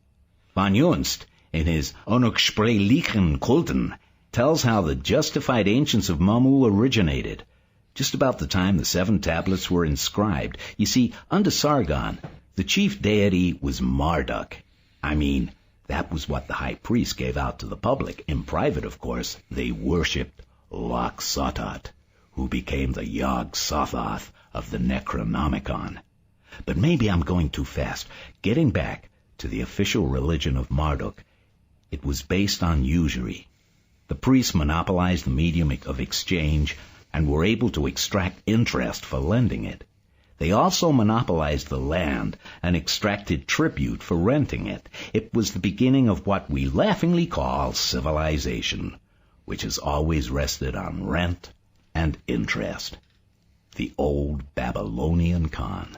Van Junst, in his Onuksprechlichen Kulten, tells how the justified ancients of Mumu originated, just about the time the 7 tablets were inscribed. You see, under Sargon, the chief deity was Marduk. That was what the high priest gave out to the public. In private, of course, they worshipped Yog-Sothoth, who became the Yog-Sothoth of the Necronomicon. But maybe I'm going too fast. Getting back to the official religion of Marduk, it was based on usury. The priests monopolized the medium of exchange and were able to extract interest for lending it. They also monopolized the land and extracted tribute for renting it. It was the beginning of what we laughingly call civilization, which has always rested on rent and interest. The old Babylonian con.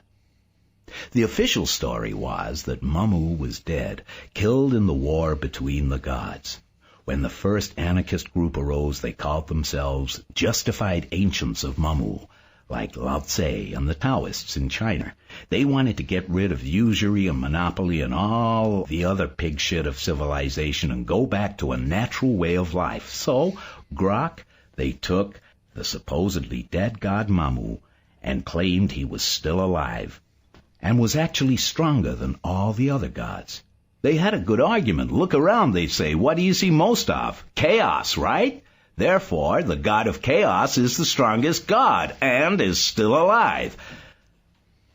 The official story was that Mumu was dead, killed in the war between the gods. When the first anarchist group arose, they called themselves Justified Ancients of Mumu, like Lao Tse and the Taoists in China. They wanted to get rid of usury and monopoly and all the other pig shit of civilization and go back to a natural way of life. So, grok, they took the supposedly dead god Mumu and claimed he was still alive and was actually stronger than all the other gods. They had a good argument. Look around, they say. What do you see most of? Chaos, right? Therefore, the god of chaos is the strongest god and is still alive.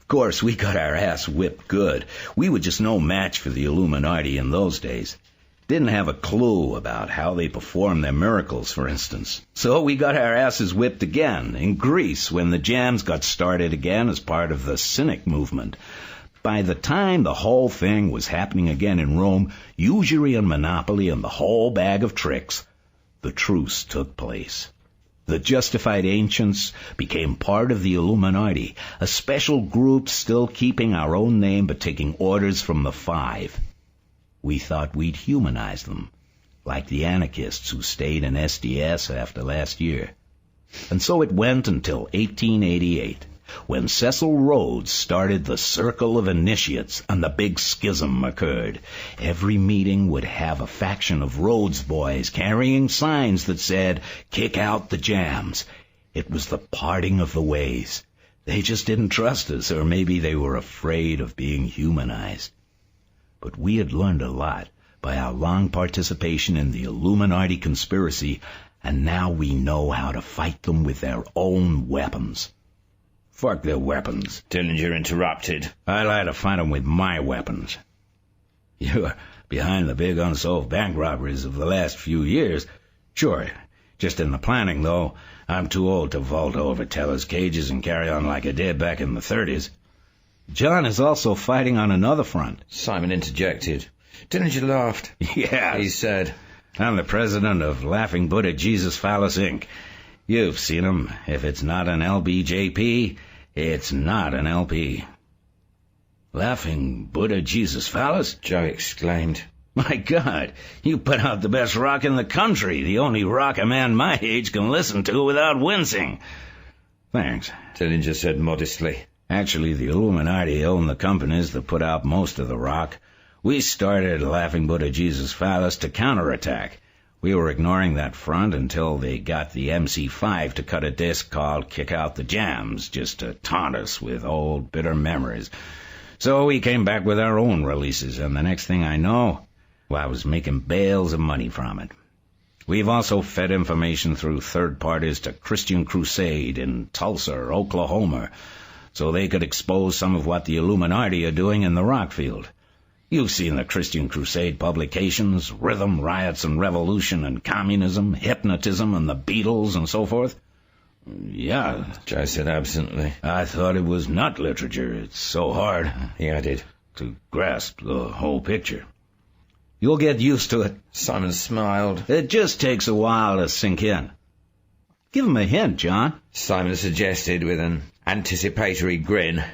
Of course, we got our ass whipped good. We were just no match for the Illuminati in those days. Didn't have a clue about how they performed their miracles, for instance. So we got our asses whipped again in Greece when the jams got started again as part of the Cynic movement. By the time the whole thing was happening again in Rome, usury and monopoly and the whole bag of tricks, the truce took place. The Justified Ancients became part of the Illuminati, a special group still keeping our own name but taking orders from the 5. We thought we'd humanize them, like the anarchists who stayed in SDS after last year. And so it went until 1888, when Cecil Rhodes started the Circle of Initiates and the big schism occurred. Every meeting would have a faction of Rhodes boys carrying signs that said, "Kick out the jams." It was the parting of the ways. They just didn't trust us, or maybe they were afraid of being humanized. But we had learned a lot by our long participation in the Illuminati conspiracy, and now we know how to fight them with their own weapons. Fuck their weapons, Dillinger interrupted. I like to fight them with my weapons. You're behind the big unsolved bank robberies of the last few years. Sure, just in the planning, though. I'm too old to vault over tellers' cages and carry on like I did back in the 30s. John is also fighting on another front. Simon interjected. Dillinger laughed. Yeah. He said, I'm the president of Laughing Buddha Jesus Phallus, Inc. You've seen him. If it's not an LBJP, it's not an LP. Laughing Buddha Jesus Phallus? Joe exclaimed. My God, you put out the best rock in the country, the only rock a man my age can listen to without wincing. Thanks, Dillinger said modestly. Actually, the Illuminati own the companies that put out most of the rock. We started Laughing Buddha Jesus Phallus to counterattack. We were ignoring that front until they got the MC5 to cut a disc called Kick Out the Jams, just to taunt us with old bitter memories. So we came back with our own releases, and the next thing I know, well, I was making bales of money from it. We've also fed information through third parties to Christian Crusade in Tulsa, Oklahoma, so they could expose some of what the Illuminati are doing in the rock field. You've seen the Christian Crusade publications, Rhythm, Riots and Revolution and Communism, Hypnotism and the Beatles and so forth? Yeah, Joe said absently. I thought it was nut literature. It's so hard, he added, to grasp the whole picture. You'll get used to it. Simon smiled. It just takes a while to sink in. Give him a hint, John. Simon suggested with an anticipatory grin.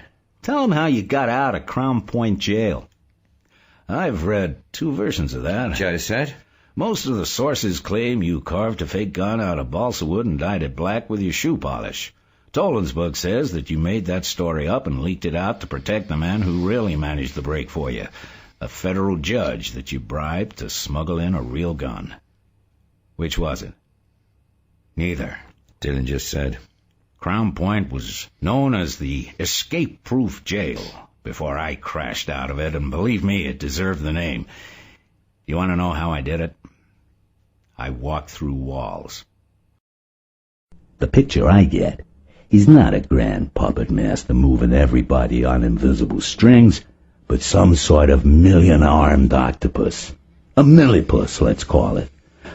Tell him how you got out of Crown Point jail. I've read 2 versions of that, Joe said. Most of the sources claim you carved a fake gun out of balsa wood and dyed it black with your shoe polish. Toland's book says that you made that story up and leaked it out to protect the man who really managed the break for you, a federal judge that you bribed to smuggle in a real gun. Which was it? Neither, Dillinger said. Crown Point was known as the escape-proof jail before I crashed out of it, and believe me, it deserved the name. You want to know how I did it? I walked through walls. The picture I get is not a grand puppet master moving everybody on invisible strings, but some sort of million-armed octopus. A millipus, let's call it.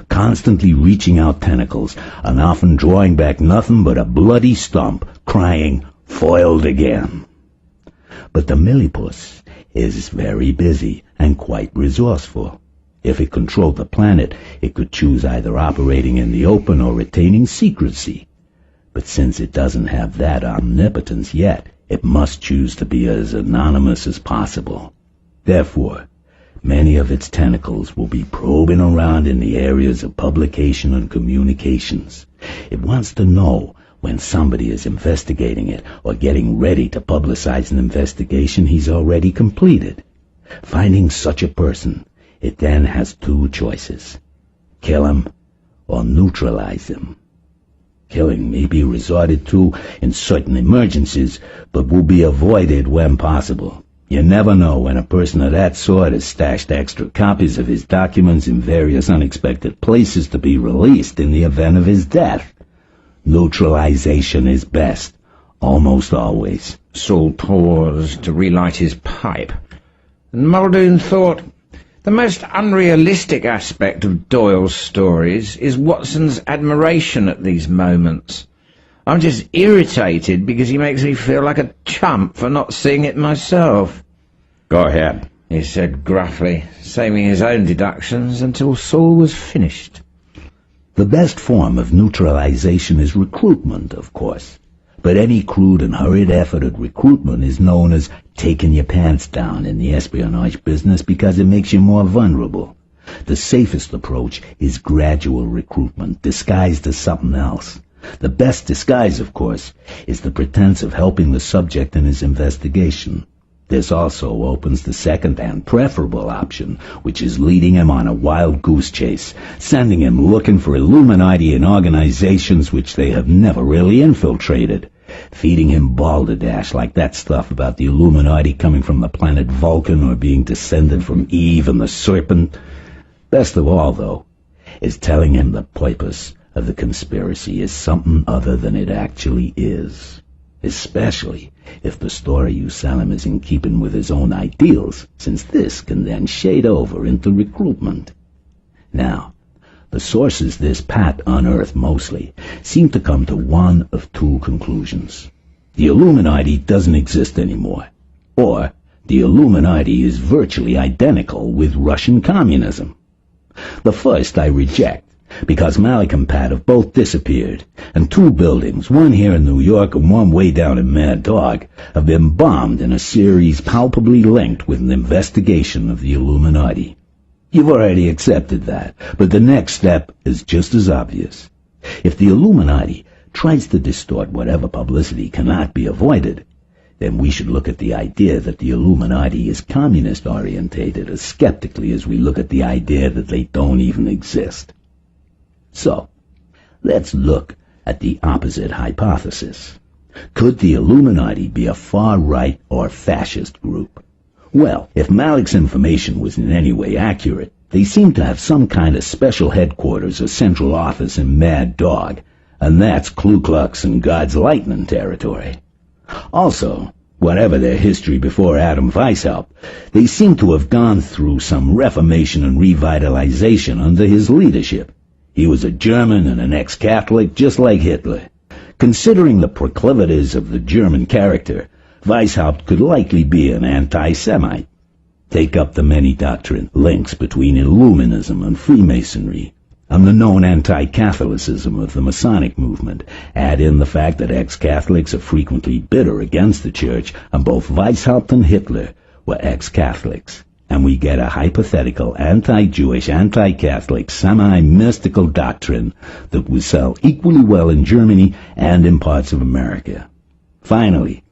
Constantly reaching out tentacles and often drawing back nothing but a bloody stump, crying, "Foiled again." But the millipus is very busy and quite resourceful. If it controlled the planet, it could choose either operating in the open or retaining secrecy. But since it doesn't have that omnipotence yet, it must choose to be as anonymous as possible. Therefore, many of its tentacles will be probing around in the areas of publication and communications. It wants to know when somebody is investigating it or getting ready to publicize an investigation he's already completed. Finding such a person, it then has 2 choices: kill him or neutralize him. Killing may be resorted to in certain emergencies, but will be avoided when possible. You never know when a person of that sort has stashed extra copies of his documents in various unexpected places to be released in the event of his death. Neutralization is best, almost always. Saul paused to relight his pipe, and Muldoon thought, the most unrealistic aspect of Doyle's stories is Watson's admiration at these moments. I'm just irritated because he makes me feel like a chump for not seeing it myself. Go ahead, he said gruffly, saving his own deductions until Saul was finished. The best form of neutralization is recruitment, of course. But any crude and hurried effort at recruitment is known as taking your pants down in the espionage business because it makes you more vulnerable. The safest approach is gradual recruitment, disguised as something else. The best disguise, of course, is the pretense of helping the subject in his investigation. This also opens the second and preferable option, which is leading him on a wild goose chase, sending him looking for Illuminati in organizations which they have never really infiltrated, feeding him balderdash like that stuff about the Illuminati coming from the planet Vulcan or being descended from Eve and the serpent. Best of all, though, is telling him the purpose of the conspiracy is something other than it actually is. Especially if the story you sell him is in keeping with his own ideals, since this can then shade over into recruitment. Now, the sources this Pat unearthed mostly seem to come to one of 2 conclusions. The Illuminati doesn't exist anymore, or the Illuminati is virtually identical with Russian communism. The first I reject, because Malik and Pat have both disappeared, and 2 buildings, one here in New York and one way down in Mad Dog, have been bombed in a series palpably linked with an investigation of the Illuminati. You've already accepted that, but the next step is just as obvious. If the Illuminati tries to distort whatever publicity cannot be avoided, then we should look at the idea that the Illuminati is communist-orientated as skeptically as we look at the idea that they don't even exist. So, let's look at the opposite hypothesis. Could the Illuminati be a far-right or fascist group? Well, if Malik's information was in any way accurate, they seem to have some kind of special headquarters or central office in Mad Dog, and that's Ku Klux and God's Lightning territory. Also, whatever their history before Adam Weishaupt, they seem to have gone through some reformation and revitalization under his leadership. He was a German and an ex-Catholic, just like Hitler. Considering the proclivities of the German character, Weishaupt could likely be an anti-Semite. Take up the many doctrine links between Illuminism and Freemasonry, and the known anti-Catholicism of the Masonic movement. Add in the fact that ex-Catholics are frequently bitter against the Church, and both Weishaupt and Hitler were ex-Catholics, and we get a hypothetical anti-Jewish, anti-Catholic, semi-mystical doctrine that would sell equally well in Germany and in parts of America. Finally,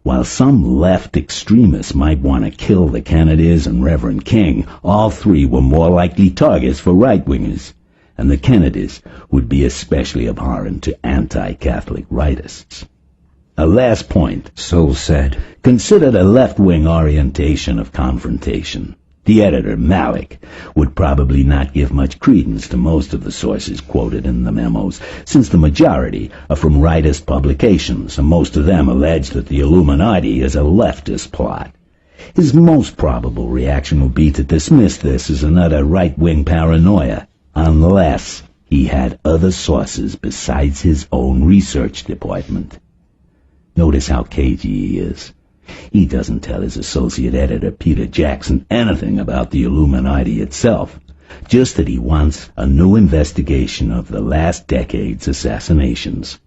while some left extremists might want to kill the Kennedys and Reverend King, all 3 were more likely targets for right-wingers, and the Kennedys would be especially abhorrent to anti-Catholic rightists. A last point, Soul said. Consider the left-wing orientation of confrontation. The editor, Malik, would probably not give much credence to most of the sources quoted in the memos, since the majority are from rightist publications, and most of them allege that the Illuminati is a leftist plot. His most probable reaction will be to dismiss this as another right-wing paranoia, unless he had other sources besides his own research department. Notice how cagey he is. He doesn't tell his associate editor, Peter Jackson, anything about the Illuminati itself, just that he wants a new investigation of the last decade's assassinations.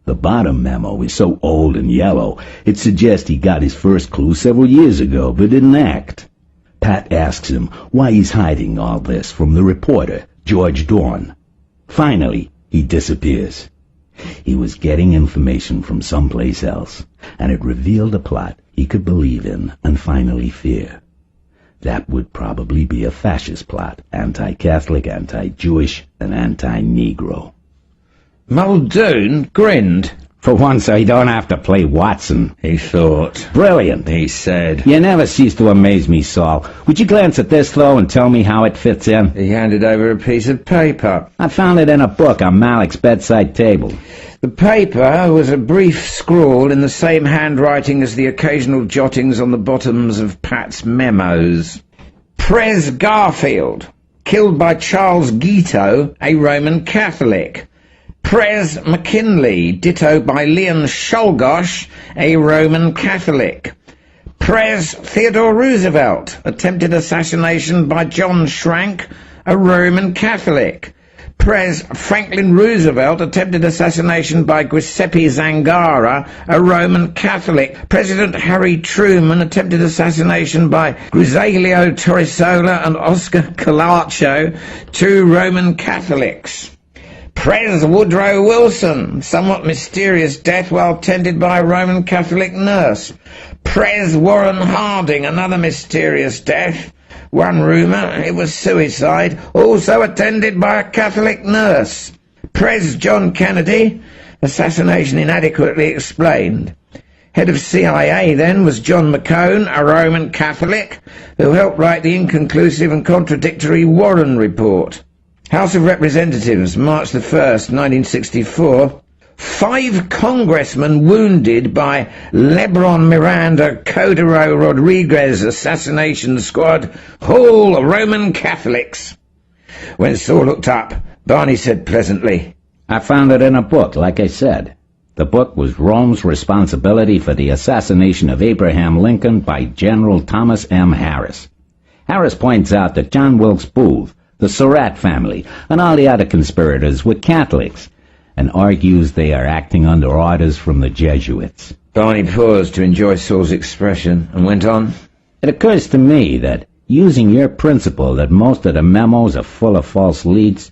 The bottom memo is so old and yellow, it suggests he got his first clue several years ago, but didn't act. Pat asks him why he's hiding all this from the reporter, George Dorn. Finally, he disappears. He was getting information from someplace else, and it revealed a plot he could believe in and finally fear. That would probably be a fascist plot, anti-Catholic, anti-Jewish, and anti-Negro. Muldoon grinned. For once I don't have to play Watson, he thought. Brilliant, He said. You never cease to amaze me, Saul. Would you glance at this, though, and tell me how it fits in? He handed over a piece of paper. I found it in a book on Malik's bedside table. The paper was a brief scrawl in the same handwriting as the occasional jottings on the bottoms of Pat's memos. Pres Garfield, killed by Charles Guiteau, a Roman Catholic. Pres McKinley, ditto by Leon Czolgosz, a Roman Catholic. Pres Theodore Roosevelt, attempted assassination by John Schrank, a Roman Catholic. Pres Franklin Roosevelt, attempted assassination by Giuseppe Zangara, a Roman Catholic. President Harry Truman, attempted assassination by Griselio Torrisola and Oscar Colacho, 2 Roman Catholics. Pres Woodrow Wilson, somewhat mysterious death while tended by a Roman Catholic nurse. Pres Warren Harding, another mysterious death. One rumour, it was suicide, also attended by a Catholic nurse. Pres John Kennedy, assassination inadequately explained. Head of CIA then was John McCone, a Roman Catholic, who helped write the inconclusive and contradictory Warren Report. House of Representatives, March the 1st, 1964. 5 congressmen wounded by Lebron Miranda Cordero Rodriguez assassination squad, all Roman Catholics. When Saul looked up, Barney said pleasantly, I found it in a book, like I said. The book was Rome's responsibility for the assassination of Abraham Lincoln by General Thomas M. Harris. Harris points out that John Wilkes Booth, The Surratt family and all the other conspirators were Catholics, and argues they are acting under orders from the Jesuits. Barney paused to enjoy Saul's expression and went on. It occurs to me that, using your principle that most of the memos are full of false leads,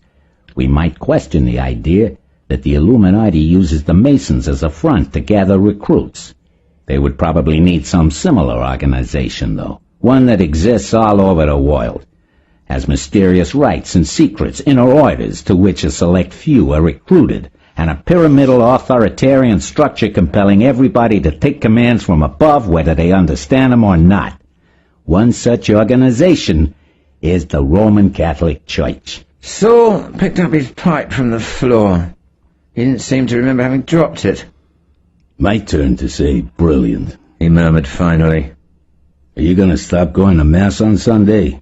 we might question the idea that the Illuminati uses the Masons as a front to gather recruits. They would probably need some similar organization, though, one that exists all over the world, has mysterious rites and secrets, inner orders to which a select few are recruited, and a pyramidal authoritarian structure compelling everybody to take commands from above whether they understand them or not. One such organization is the Roman Catholic Church. Saul picked up his pipe from the floor. He didn't seem to remember having dropped it. My turn to say brilliant, he murmured finally. Are you going to stop going to Mass on Sunday?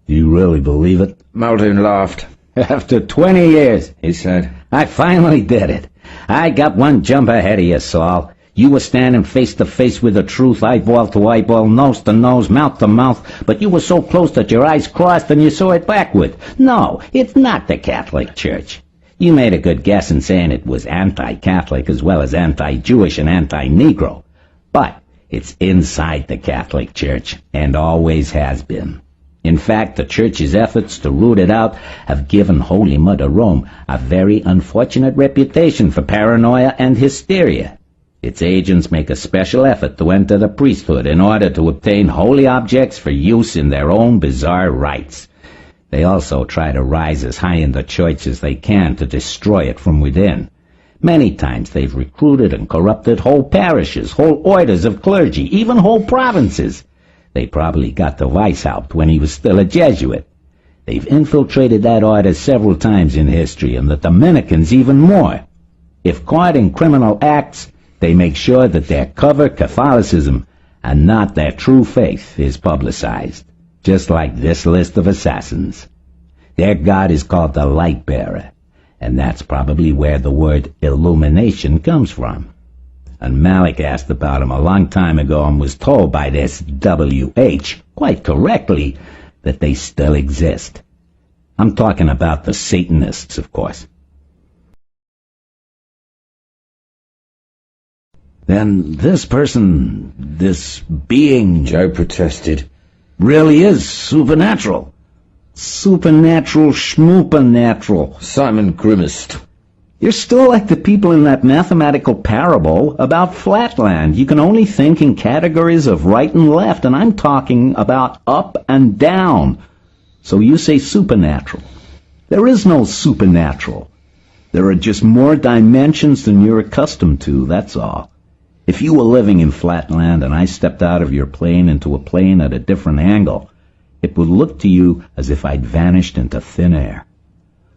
Do you really believe it? Muldoon laughed. After 20 years, he said, I finally did it. I got one jump ahead of you, Saul. You were standing face to face with the truth, eyeball to eyeball, nose to nose, mouth to mouth, but you were so close that your eyes crossed and you saw it backward. No, it's not the Catholic Church. You made a good guess in saying it was anti-Catholic as well as anti-Jewish and anti-Negro. But it's inside the Catholic Church, and always has been. In fact, the Church's efforts to root it out have given Holy Mother Rome a very unfortunate reputation for paranoia and hysteria. Its agents make a special effort to enter the priesthood in order to obtain holy objects for use in their own bizarre rites. They also try to rise as high in the Church as they can to destroy it from within. Many times they've recruited and corrupted whole parishes, whole orders of clergy, even whole provinces. They probably got the Weishaupt when he was still a Jesuit. They've infiltrated that order several times in history, and the Dominicans even more. If caught in criminal acts, they make sure that their cover Catholicism and not their true faith is publicized, just like this list of assassins. Their god is called the Light Bearer, and that's probably where the word illumination comes from. And Malik asked about him a long time ago and was told by this W.H., quite correctly, that they still exist. I'm talking about the Satanists, of course. Then this person, this being, Joe protested, really is supernatural. Supernatural schmoopernatural. Simon grimaced. You're still like the people in that mathematical parable about Flatland. You can only think in categories of right and left, and I'm talking about up and down. So you say supernatural. There is no supernatural. There are just more dimensions than you're accustomed to, that's all. If you were living in Flatland and I stepped out of your plane into a plane at a different angle, it would look to you as if I'd vanished into thin air.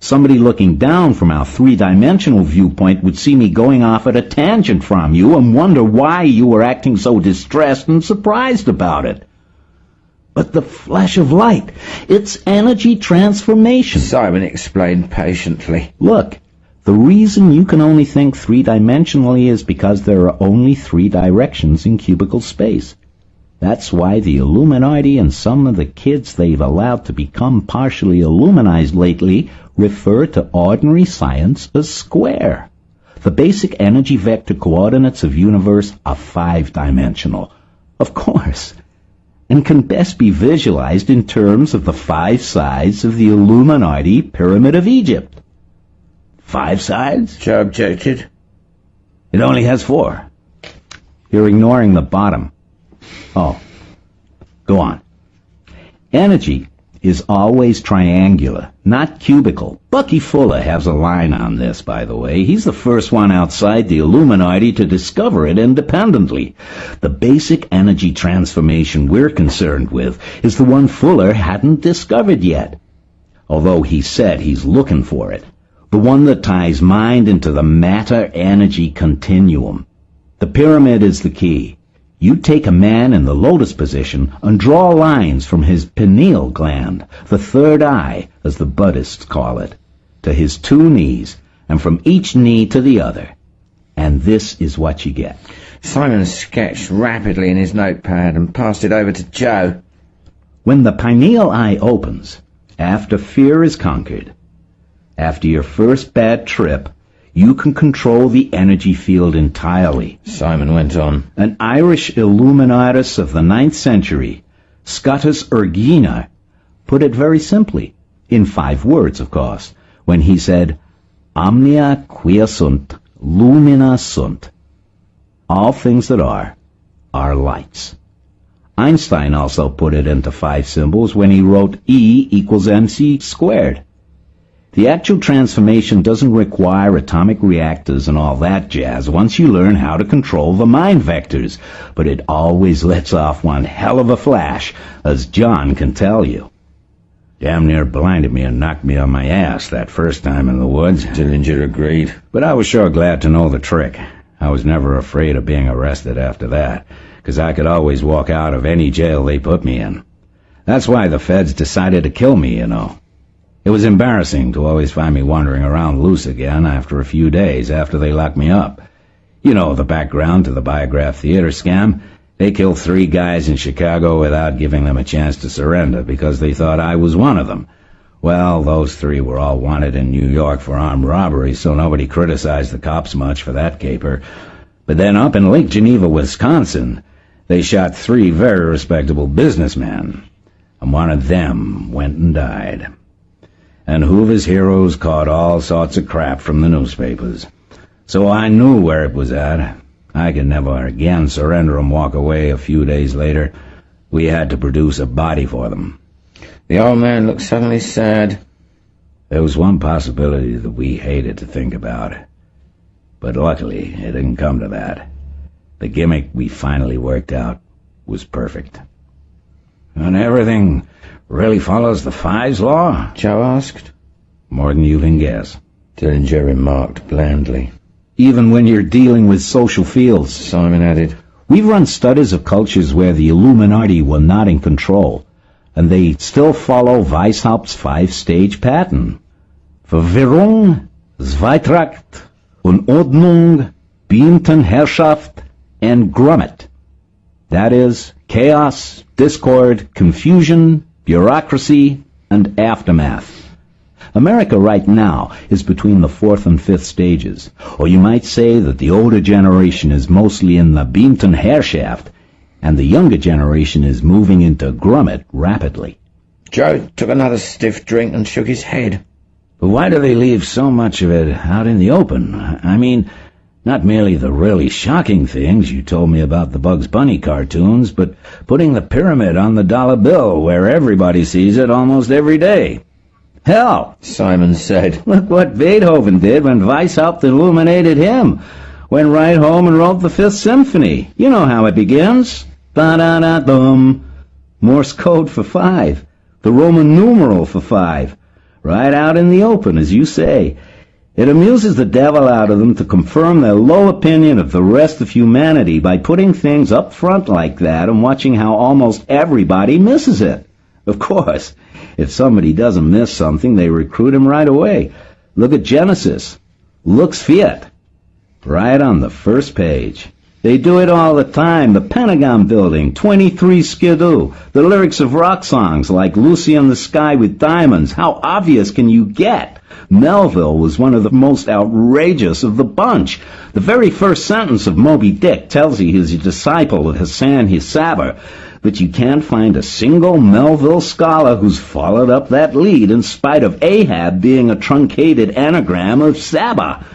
Somebody looking down from our three-dimensional viewpoint would see me going off at a tangent from you and wonder why you were acting so distressed and surprised about it. But the flash of light, it's energy transformation. Simon explained patiently. Look, the reason you can only think three-dimensionally is because there are only three directions in cubical space. That's why the Illuminati and some of the kids they've allowed to become partially Illuminized lately refer to ordinary science as square. The basic energy vector coordinates of universe are five-dimensional, of course, and can best be visualized in terms of the five sides of the Illuminati Pyramid of Egypt. 5 sides? Joe objected. It only has 4. You're ignoring the bottom. Oh, go on. Energy is always triangular, not cubical. Bucky Fuller has a line on this, by the way. He's the first one outside the Illuminati to discover it independently. The basic energy transformation we're concerned with is the one Fuller hadn't discovered yet, although he said he's looking for it. The one that ties mind into the matter-energy continuum. The pyramid is the key. You take a man in the lotus position and draw lines from his pineal gland, the third eye, as the Buddhists call it, to his 2 knees, and from each knee to the other. And this is what you get. Simon sketched rapidly in his notepad and passed it over to Joe. When the pineal eye opens, after fear is conquered, after your first bad trip, you can control the energy field entirely. Simon went on. An Irish Illuminatus of the 9th century, Scotus Ergina, put it very simply, in 5 words, of course, when he said, Omnia quia sunt, lumina sunt. All things that are lights. Einstein also put it into 5 symbols when he wrote E equals mc squared. The actual transformation doesn't require atomic reactors and all that jazz once you learn how to control the mind vectors, but it always lets off one hell of a flash, as John can tell you. Damn near blinded me and knocked me on my ass that first time in the woods. Dillinger agreed. But I was sure glad to know the trick. I was never afraid of being arrested after that, 'cause I could always walk out of any jail they put me in. That's why the feds decided to kill me, you know. It was embarrassing to always find me wandering around loose again after a few days after they locked me up. You know the background to the Biograph Theater scam. They killed 3 guys in Chicago without giving them a chance to surrender because they thought I was one of them. Well, those 3 were all wanted in New York for armed robbery, so nobody criticized the cops much for that caper. But then up in Lake Geneva, Wisconsin, they shot 3 very respectable businessmen, and one of them went and died. And Hoover's heroes caught all sorts of crap from the newspapers. So I knew where it was at. I could never again surrender and walk away a few days later. We had to produce a body for them. The old man looked suddenly sad. There was one possibility that we hated to think about. But luckily, it didn't come to that. The gimmick we finally worked out was perfect. And everything really follows the 5's law? Joe asked. More than you can guess. Dillinger remarked blandly. Even when you're dealing with social fields, Simon added. We've run studies of cultures where the Illuminati were not in control, and they still follow Weishaupt's 5-stage pattern. Verwirrung, Zweitracht, Unordnung, Beamtenherrschaft, and Grummet. That is, chaos, discord, confusion, bureaucracy, and aftermath. America right now is between the 4th and 5th stages, or you might say that the older generation is mostly in the Beamtenherrschaft, and the younger generation is moving into Grummet rapidly. Joe took another stiff drink and shook his head. But why do they leave so much of it out in the open? I mean, not merely the really shocking things you told me about the Bugs Bunny cartoons, but putting the pyramid on the dollar bill where everybody sees it almost every day. Hell, Simon said. Look what Beethoven did when Weishaupt illuminated him. Went right home and wrote the 5th Symphony. You know how it begins. Ba-da-da-dum. Morse code for 5. The Roman numeral for 5. Right out in the open, as you say. It amuses the devil out of them to confirm their low opinion of the rest of humanity by putting things up front like that and watching how almost everybody misses it. Of course, if somebody doesn't miss something, they recruit him right away. Look at Genesis. Lux Fiat. Right on the first page. They do it all the time. The Pentagon Building, 23 Skidoo, the lyrics of rock songs like Lucy in the Sky with Diamonds. How obvious can you get? Melville was one of the most outrageous of the bunch. The very first sentence of Moby Dick tells you he's a disciple of Hassan Hisaber, but you can't find a single Melville scholar who's followed up that lead in spite of Ahab being a truncated anagram of Saba.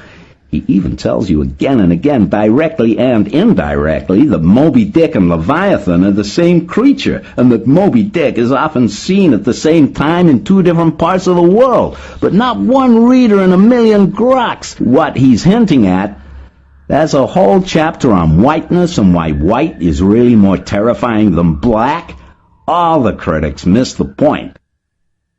He even tells you again and again, directly and indirectly, that Moby Dick and Leviathan are the same creature, and that Moby Dick is often seen at the same time in 2 different parts of the world, but not one reader in a million groks. What he's hinting at, that's a whole chapter on whiteness and why white is really more terrifying than black. All the critics miss the point.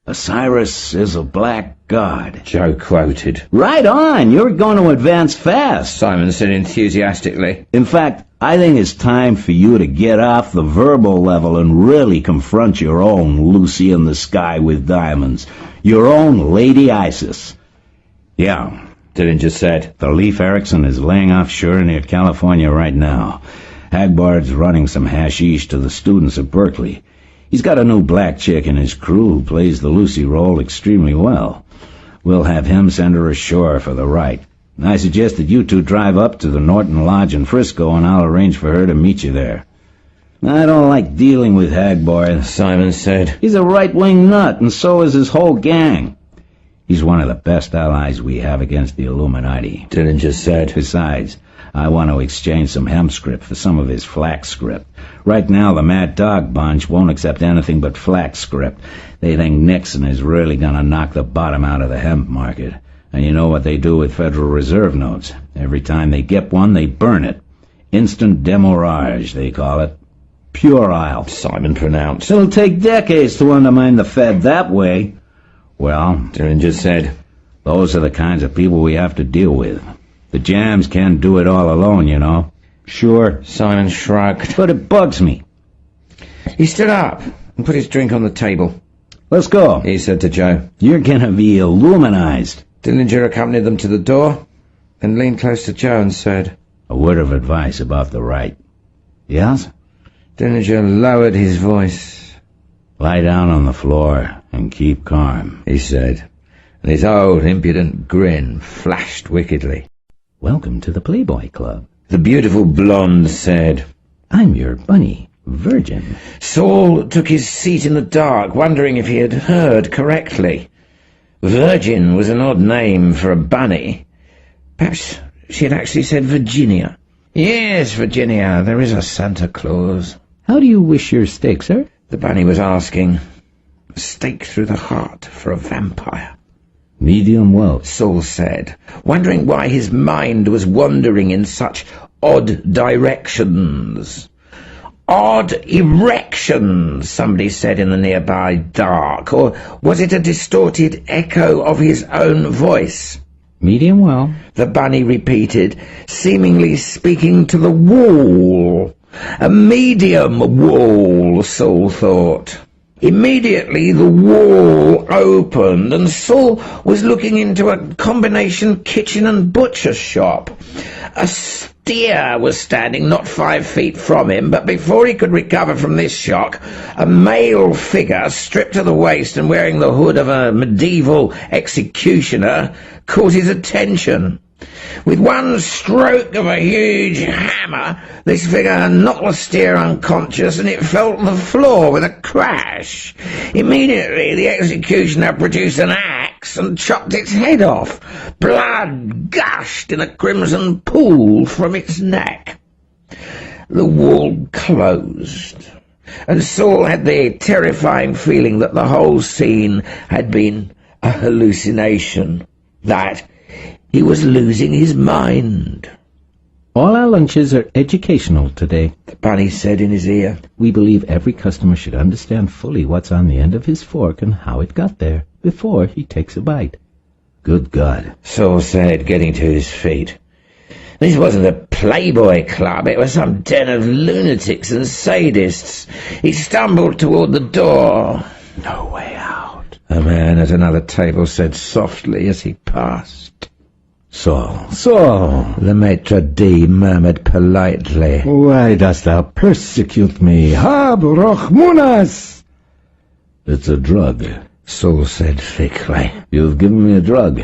Osiris is a black god, Joe quoted. Right on! You're going to advance fast, Simon said enthusiastically. In fact, I think it's time for you to get off the verbal level and really confront your own Lucy in the Sky with Diamonds. Your own Lady Isis. Yeah, Dillinger said. The Leif Erikson is laying offshore near California right now. Hagbard's running some hashish to the students at Berkeley. He's got a new black chick in his crew who plays the Lucy role extremely well. We'll have him send her ashore for the right. I suggest that you two drive up to the Norton Lodge in Frisco, and I'll arrange for her to meet you there. I don't like dealing with Hagbard, Simon said. He's a right-wing nut, and so is his whole gang. He's one of the best allies we have against the Illuminati, Dillinger said. Besides, I want to exchange some hemp script for some of his flax script. Right now, the Mad Dog Bunch won't accept anything but flax script. They think Nixon is really going to knock the bottom out of the hemp market. And you know what they do with Federal Reserve notes. Every time they get one, they burn it. Instant demorrage, they call it. Puerile, Simon pronounced. It'll take decades to undermine the Fed that way. Well, Dillinger said, those are the kinds of people we have to deal with. The jams can't do it all alone, you know. Sure, Simon shrugged. but it bugs me. He stood up and put his drink on the table. Let's go. He said to Joe. You're gonna be illuminized. Dillinger accompanied them to the door and leaned close to Joe and said, A word of advice about the right. Yes? Dillinger lowered his voice. Lie down on the floor and keep calm. He said, and his old impudent grin flashed wickedly. Welcome to the Playboy Club. The beautiful blonde said, I'm your bunny, Virgin. Saul took his seat in the dark, wondering if he had heard correctly. Virgin was an odd name for a bunny. Perhaps she had actually said Virginia. Yes, Virginia, there is a Santa Claus. How do you wish your steak, sir? The bunny was asking. A stake through the heart for a vampire. Medium well. Saul said, wondering why his mind was wandering in such odd directions. Odd erections, somebody said in the nearby dark, or was it a distorted echo of his own voice? Medium well. The bunny repeated, seemingly speaking to the wall. A medium wall, Saul thought. Immediately the wall opened, and Saul was looking into a combination kitchen and butcher shop. A steer was standing not 5 feet from him, but before he could recover from this shock, a male figure, stripped to the waist and wearing the hood of a medieval executioner, caught his attention. With one stroke of a huge hammer, this figure knocked the steer unconscious, and it fell to the floor with a crash. Immediately, the executioner produced an axe and chopped its head off. Blood gushed in a crimson pool from its neck. The wall closed, and Saul had the terrifying feeling that the whole scene had been a hallucination, that he was losing his mind. All our lunches are educational today, The bunny said in his ear. We believe every customer should understand fully what's on the end of his fork and how it got there before he takes a bite. Good God. Saul said, getting to his feet. This wasn't a Playboy club, it was some den of lunatics and sadists. He stumbled toward the door. No way out. A man at another table said softly as he passed. Saul, The maitre d' murmured politely. why dost thou persecute me? Hab Rochmunas! It's a drug. Saul said thickly. You've given me a drug.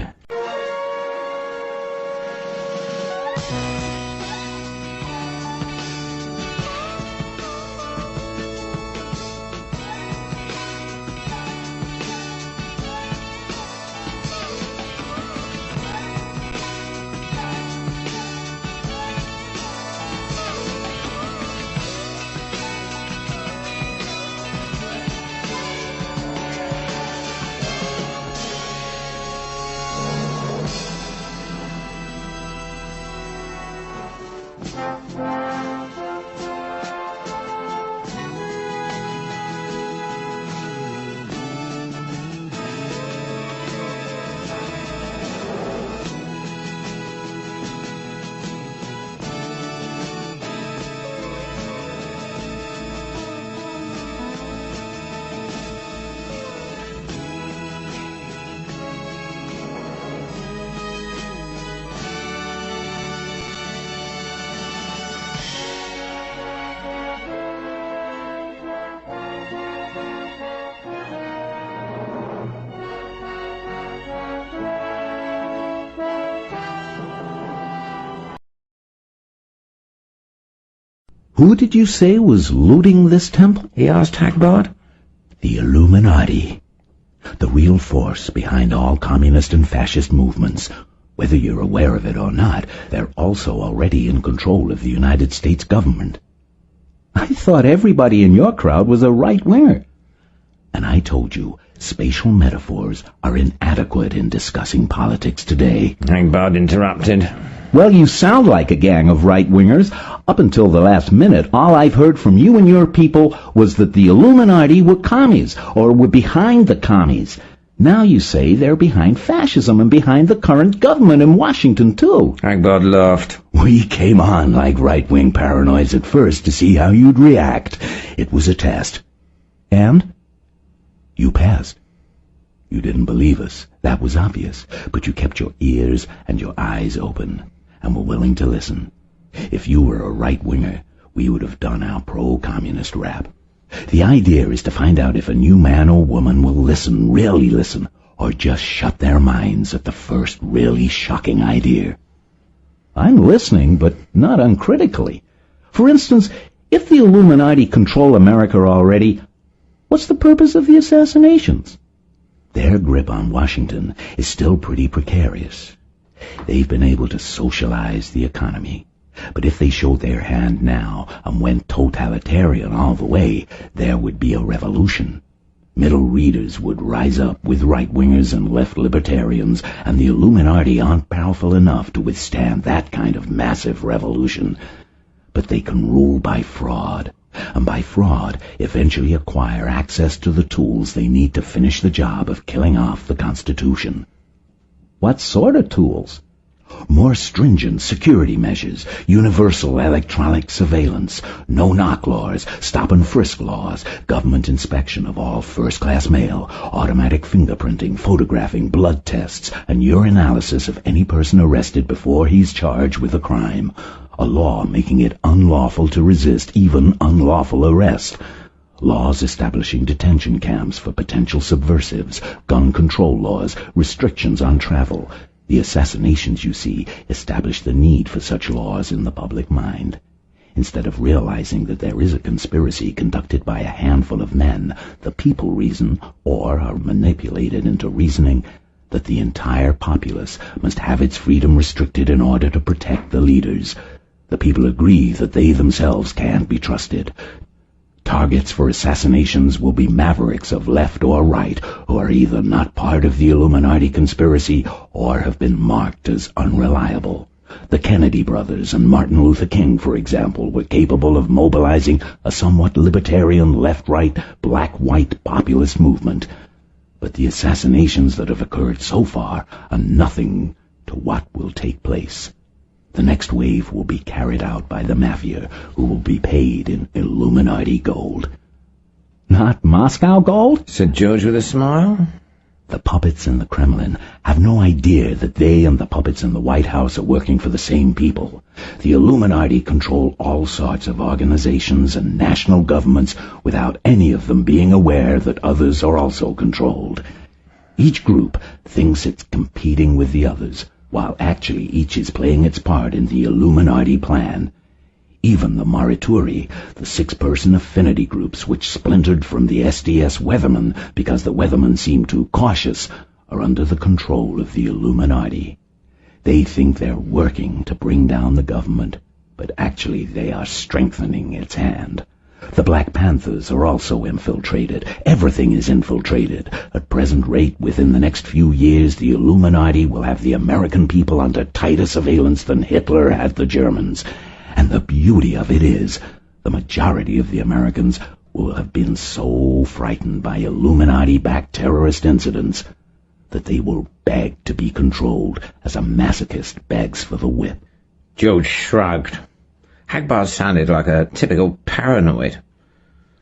Who did you say was looting this temple? he asked Hagbard. The Illuminati. The real force behind all communist and fascist movements. Whether you're aware of it or not, they're also already in control of the United States government. I thought everybody in your crowd was a right-winger. And I told you, spatial metaphors are inadequate in discussing politics today. Hagbard interrupted. Well, you sound like a gang of right-wingers. Up until the last minute, all I've heard from you and your people was that the Illuminati were commies, or were behind the commies. Now you say they're behind fascism and behind the current government in Washington, too. Hagbard laughed. We came on like right-wing paranoids at first to see how you'd react. It was a test. And? You passed. You didn't believe us. That was obvious. But you kept your ears and your eyes open, and were willing to listen. If you were a right-winger, we would have done our pro-communist rap. The idea is to find out if a new man or woman will listen, really listen, or just shut their minds at the first really shocking idea. I'm listening, but not uncritically. For instance, if the Illuminati control America already, what's the purpose of the assassinations? Their grip on Washington is still pretty precarious. They've been able to socialize the economy. But if they showed their hand now and went totalitarian all the way, there would be a revolution. Middle readers would rise up with right-wingers and left libertarians, and the Illuminati aren't powerful enough to withstand that kind of massive revolution. But they can rule by fraud, and by fraud eventually acquire access to the tools they need to finish the job of killing off the Constitution. What sort of tools? More stringent security measures, universal electronic surveillance, no-knock laws, stop-and-frisk laws, government inspection of all first-class mail, automatic fingerprinting, photographing, blood tests, and urinalysis of any person arrested before he's charged with a crime. A law making it unlawful to resist even unlawful arrest. Laws establishing detention camps for potential subversives, gun control laws, restrictions on travel. The assassinations, you see, establish the need for such laws in the public mind. Instead of realizing that there is a conspiracy conducted by a handful of men, the people reason, or are manipulated into reasoning, that the entire populace must have its freedom restricted in order to protect the leaders. The people agree that they themselves can't be trusted. Targets for assassinations will be mavericks of left or right who are either not part of the Illuminati conspiracy or have been marked as unreliable. The Kennedy brothers and Martin Luther King, for example, were capable of mobilizing a somewhat libertarian left-right, black-white populist movement. But the assassinations that have occurred so far are nothing to what will take place. The next wave will be carried out by the Mafia, who will be paid in Illuminati gold. Not Moscow gold? Said George with a smile. The puppets in the Kremlin have no idea that they and the puppets in the White House are working for the same people. The Illuminati control all sorts of organizations and national governments without any of them being aware that others are also controlled. Each group thinks it's competing with the others, while actually each is playing its part in the Illuminati plan. Even the Morituri, the 6-person affinity groups which splintered from the SDS Weathermen because the Weathermen seemed too cautious, are under the control of the Illuminati. They think they're working to bring down the government, but actually they are strengthening its hand. The Black Panthers are also infiltrated. Everything is infiltrated. At present rate, within the next few years, the Illuminati will have the American people under tighter surveillance than Hitler had the Germans. And the beauty of it is, the majority of the Americans will have been so frightened by Illuminati-backed terrorist incidents that they will beg to be controlled as a masochist begs for the whip. George shrugged. Hagbard sounded like a typical paranoid.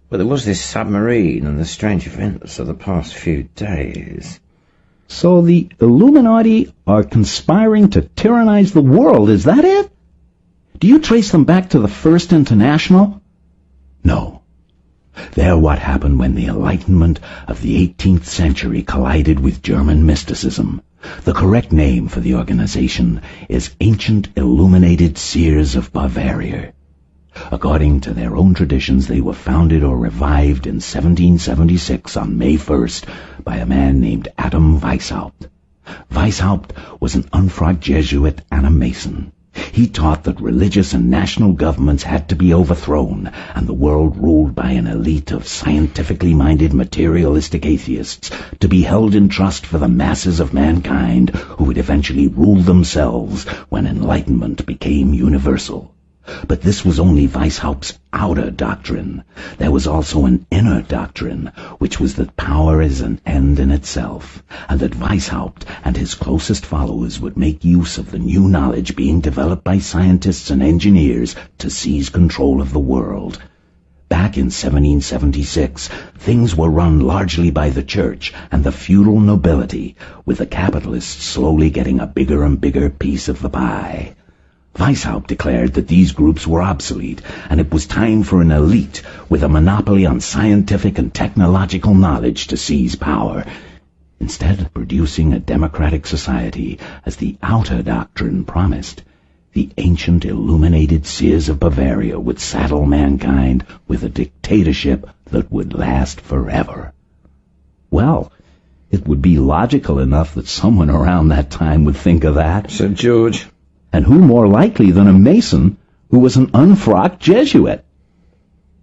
But there was this submarine and the strange events of the past few days. So the Illuminati are conspiring to tyrannize the world, is that it? Do you trace them back to the First International? No. They're what happened when the Enlightenment of the 18th century collided with German mysticism. The correct name for the organization is Ancient Illuminated Seers of Bavaria. According to their own traditions, they were founded or revived in 1776 on May 1st by a man named Adam Weishaupt. Weishaupt was an unfrocked Jesuit and a Mason. He taught that religious and national governments had to be overthrown and the world ruled by an elite of scientifically minded materialistic atheists to be held in trust for the masses of mankind who would eventually rule themselves when enlightenment became universal. But this was only Weishaupt's outer doctrine. There was also an inner doctrine, which was that power is an end in itself, and that Weishaupt and his closest followers would make use of the new knowledge being developed by scientists and engineers to seize control of the world. Back in 1776, things were run largely by the church and the feudal nobility, with the capitalists slowly getting a bigger and bigger piece of the pie. Weishaupt declared that these groups were obsolete, and it was time for an elite with a monopoly on scientific and technological knowledge to seize power, instead of producing a democratic society as the outer doctrine promised. The ancient illuminated seers of Bavaria would saddle mankind with a dictatorship that would last forever. Well, it would be logical enough that someone around that time would think of that, said George. And who more likely than a Mason who was an unfrocked Jesuit?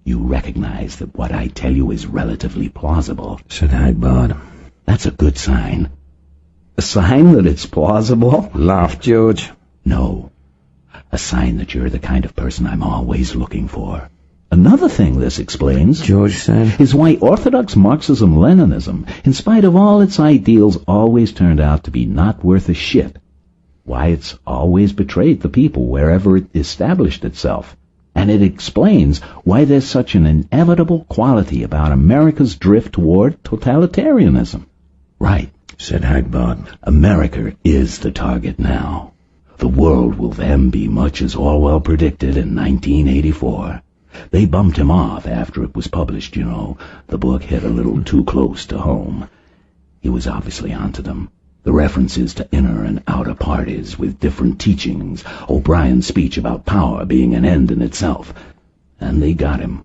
You recognize that what I tell you is relatively plausible, said Hagbard. That's a good sign. A sign that it's plausible? Laughed George. No. A sign that you're the kind of person I'm always looking for. Another thing this explains, George said, is why Orthodox Marxism-Leninism, in spite of all its ideals, always turned out to be not worth a shit. Why it's always betrayed the people wherever it established itself. And it explains why there's such an inevitable quality about America's drift toward totalitarianism. Right, said Hagbard. America is the target now. The world will then be much as Orwell predicted in 1984. They bumped him off after it was published, you know. The book hit a little too close to home. He was obviously onto them. The references to inner and outer parties with different teachings, O'Brien's speech about power being an end in itself. And they got him.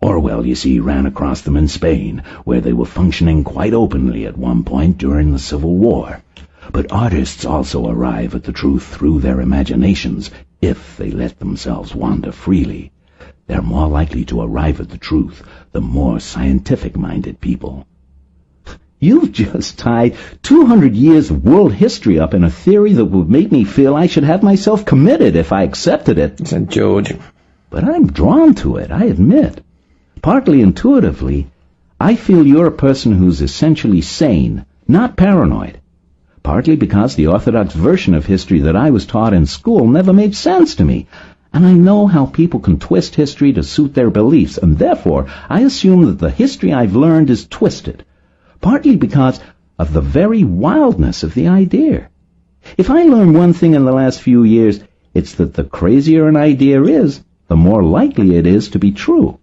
Orwell, you see, ran across them in Spain, where they were functioning quite openly at one point during the Civil War. But artists also arrive at the truth through their imaginations, if they let themselves wander freely. They're more likely to arrive at the truth than more scientific-minded people. You've just tied 200 years of world history up in a theory that would make me feel I should have myself committed if I accepted it, said George. But I'm drawn to it, I admit. Partly intuitively, I feel you're a person who's essentially sane, not paranoid. Partly because the orthodox version of history that I was taught in school never made sense to me, and I know how people can twist history to suit their beliefs, and therefore I assume that the history I've learned is twisted. Partly because of the very wildness of the idea. If I learned one thing in the last few years, it's that the crazier an idea is, the more likely it is to be true.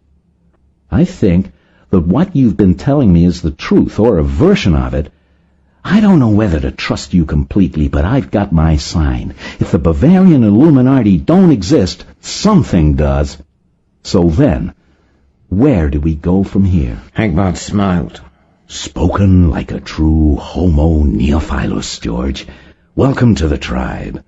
I think that what you've been telling me is the truth, or a version of it. I don't know whether to trust you completely, but I've got my sign. If the Bavarian Illuminati don't exist, something does. So then, where do we go from here? Hagbard smiled. Spoken like a true homo neophilus, George. Welcome to the tribe.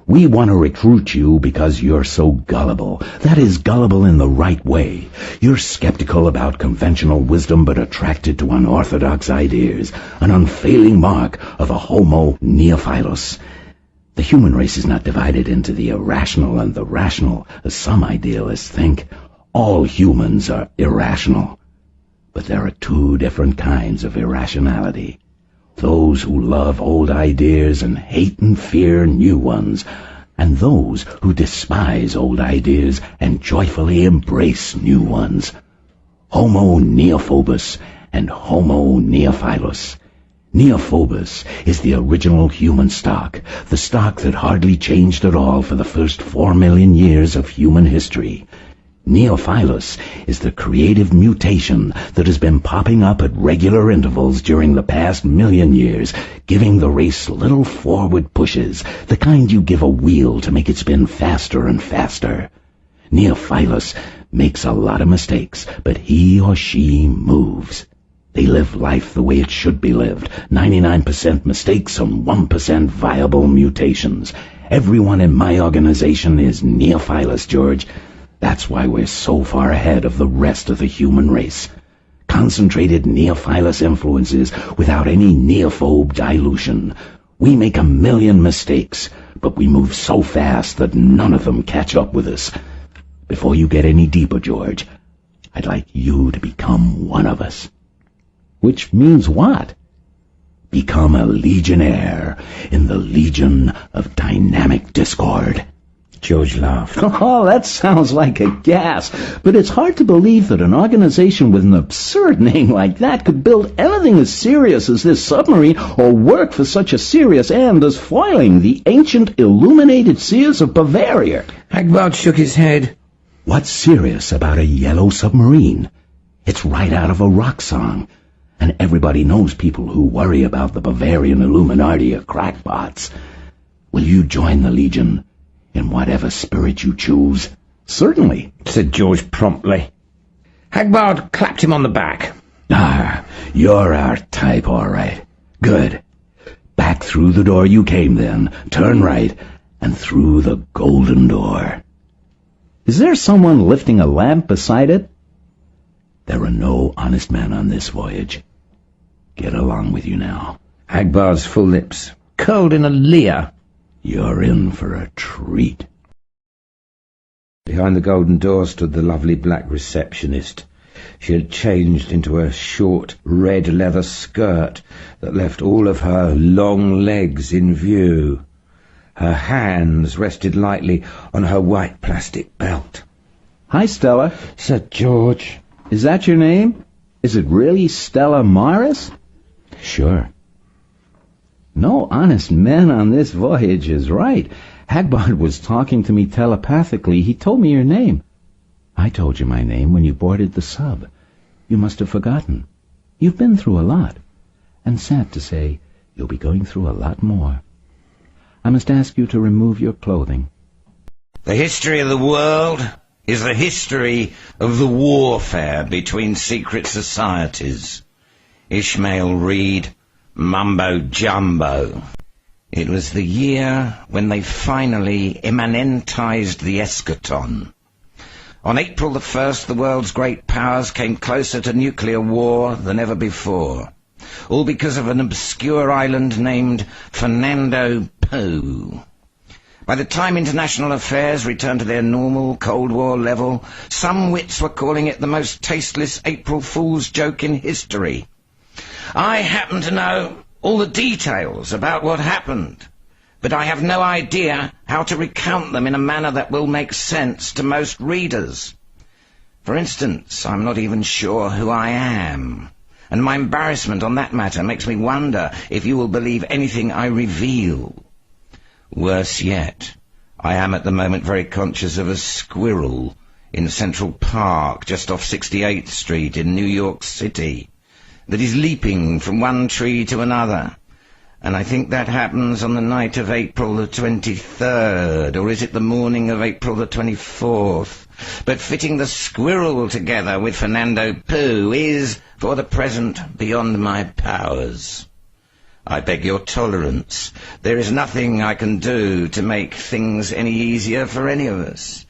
We want to recruit you because you're so gullible. That is, gullible in the right way. You're skeptical about conventional wisdom but attracted to unorthodox ideas, an unfailing mark of a homo neophilus. The human race is not divided into the irrational and the rational, as some idealists think. All humans are irrational. But there are two different kinds of irrationality. Those who love old ideas and hate and fear new ones, and those who despise old ideas and joyfully embrace new ones. Homo neophobus and Homo neophilus. Neophobus is the original human stock, the stock that hardly changed at all for the first 4 million years of human history. Neophilus is the creative mutation that has been popping up at regular intervals during the past 1,000,000 years, giving the race little forward pushes, the kind you give a wheel to make it spin faster and faster. Neophilus makes a lot of mistakes, but he or she moves. They live life the way it should be lived. 99% mistakes and 1% viable mutations. Everyone in my organization is Neophilus, George. That's why we're so far ahead of the rest of the human race. Concentrated Neophilus influences without any neophobe dilution. We make 1,000,000 mistakes, but we move so fast that none of them catch up with us. Before you get any deeper, George, I'd like you to become one of us. Which means what? Become a legionnaire in the Legion of Dynamic Discord. George laughed. Oh, that sounds like a gas, but it's hard to believe that an organization with an absurd name like that could build anything as serious as this submarine or work for such a serious end as foiling the ancient illuminated seers of Bavaria. Hagbard shook his head. What's serious about a yellow submarine? It's right out of a rock song. And everybody knows people who worry about the Bavarian Illuminati are crackpots. Will you join the Legion in whatever spirit you choose? Certainly, said George promptly. Hagbard clapped him on the back. Ah, you're our type, all right. Good. Back through the door you came then. Turn right, and through the golden door. Is there someone lifting a lamp beside it? There are no honest men on this voyage. Get along with you now. Hagbard's full lips curled in a leer. You're in for a treat. Behind the golden door stood the lovely black receptionist. She had changed into a short red leather skirt that left all of her long legs in view. Her hands rested lightly on her white plastic belt. Hi, Stella, said George. Is that your name? Is it really Stella Maris? Sure. No honest men on this voyage is right. Hagbard was talking to me telepathically. He told me your name. I told you my name when you boarded the sub. You must have forgotten. You've been through a lot. And sad to say, you'll be going through a lot more. I must ask you to remove your clothing. The history of the world is the history of the warfare between secret societies. Ishmael Reed, Mumbo Jumbo. It was the year when they finally immanentized the eschaton. On April the 1st, the world's great powers came closer to nuclear war than ever before, all because of an obscure island named Fernando Poo. By the time international affairs returned to their normal Cold War level, some wits were calling it the most tasteless April Fool's joke in history. I happen to know all the details about what happened, but I have no idea how to recount them in a manner that will make sense to most readers. For instance, I'm not even sure who I am, and my embarrassment on that matter makes me wonder if you will believe anything I reveal. Worse yet, I am at the moment very conscious of a squirrel in Central Park, just off 68th Street in New York City, that is leaping from one tree to another. And I think that happens on the night of April the 23rd, or is it the morning of April the 24th? But fitting the squirrel together with Fernando Poo is, for the present, beyond my powers. I beg your tolerance. There is nothing I can do to make things any easier for any of us,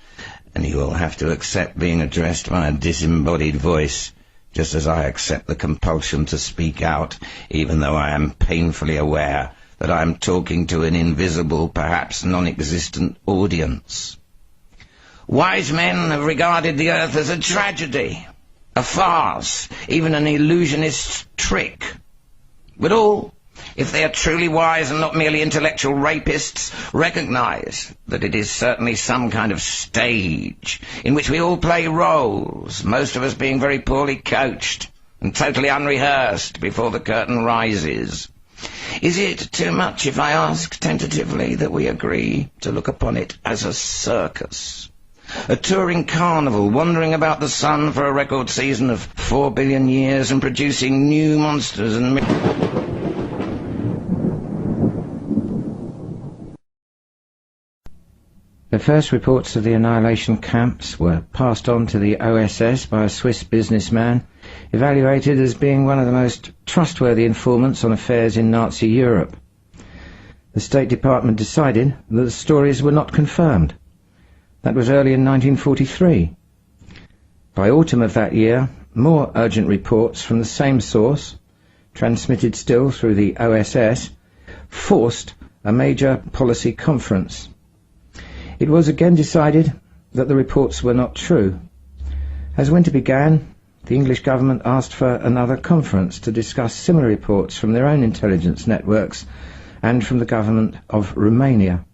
and you will have to accept being addressed by a disembodied voice, just as I accept the compulsion to speak out, even though I am painfully aware that I am talking to an invisible, perhaps non-existent audience. Wise men have regarded the earth as a tragedy, a farce, even an illusionist's trick. But all, if they are truly wise and not merely intellectual rapists, recognize that it is certainly some kind of stage in which we all play roles, most of us being very poorly coached and totally unrehearsed before the curtain rises. Is it too much if I ask tentatively that we agree to look upon it as a circus? A touring carnival wandering about the sun for a record season of 4 billion years and producing new monsters and... The first reports of the annihilation camps were passed on to the OSS by a Swiss businessman, evaluated as being one of the most trustworthy informants on affairs in Nazi Europe. The State Department decided that the stories were not confirmed. That was early in 1943. By autumn of that year, more urgent reports from the same source, transmitted still through the OSS, forced a major policy conference. It was again decided that the reports were not true. As winter began, the English government asked for another conference to discuss similar reports from their own intelligence networks and from the government of Romania.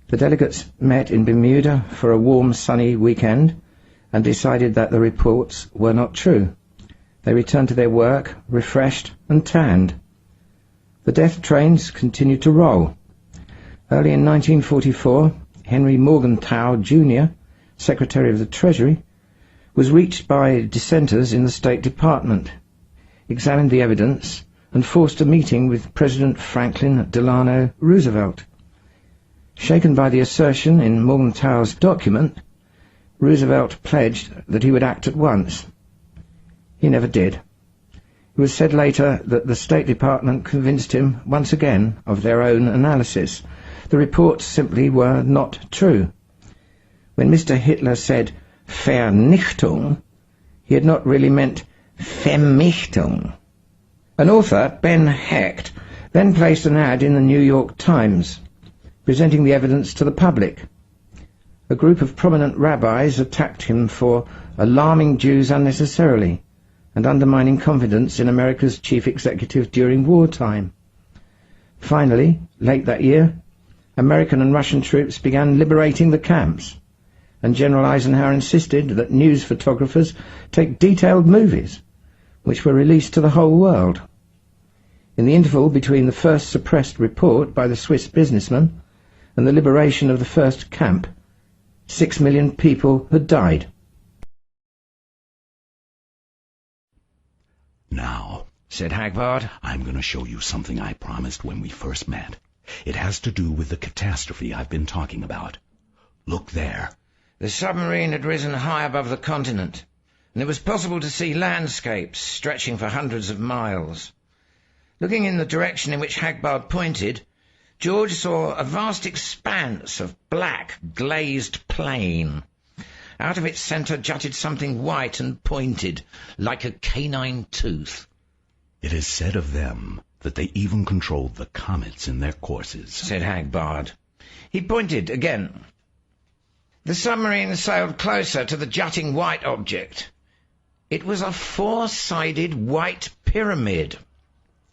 The delegates met in Bermuda for a warm, sunny weekend and decided that the reports were not true. They returned to their work, refreshed and tanned. The death trains continued to roll. Early in 1944, Henry Morgenthau, Jr., Secretary of the Treasury, was reached by dissenters in the State Department, examined the evidence, and forced a meeting with President Franklin Delano Roosevelt. Shaken by the assertion in Morgenthau's document, Roosevelt pledged that he would act at once. He never did. It was said later that the State Department convinced him once again of their own analysis. The reports simply were not true. When Mr. Hitler said Vernichtung, he had not really meant Vernichtung. An author, Ben Hecht, then placed an ad in the New York Times, presenting the evidence to the public. A group of prominent rabbis attacked him for alarming Jews unnecessarily and undermining confidence in America's chief executive during wartime. Finally, late that year, American and Russian troops began liberating the camps, and General Eisenhower insisted that news photographers take detailed movies, which were released to the whole world. In the interval between the first suppressed report by the Swiss businessman and the liberation of the first camp, 6 million people had died. Now, said Hagbard, I'm going to show you something I promised when we first met. It has to do with the catastrophe I've been talking about. Look there. The submarine had risen high above the continent, and it was possible to see landscapes stretching for hundreds of miles. Looking in the direction in which Hagbard pointed, George saw a vast expanse of black, glazed plain. Out of its centre jutted something white and pointed, like a canine tooth. It is said of them that they even controlled the comets in their courses, said Hagbard. He pointed again. The submarine sailed closer to the jutting white object. It was a four-sided white pyramid.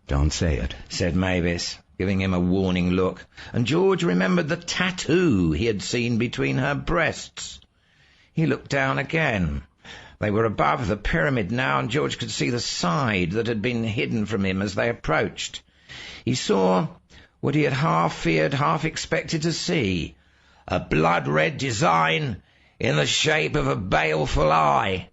Don't say it, said Mavis, giving him a warning look, and George remembered the tattoo he had seen between her breasts. He looked down again. They were above the pyramid now, and George could see the side that had been hidden from him as they approached. He saw what he had half feared, half expected to see, a blood-red design in the shape of a baleful eye.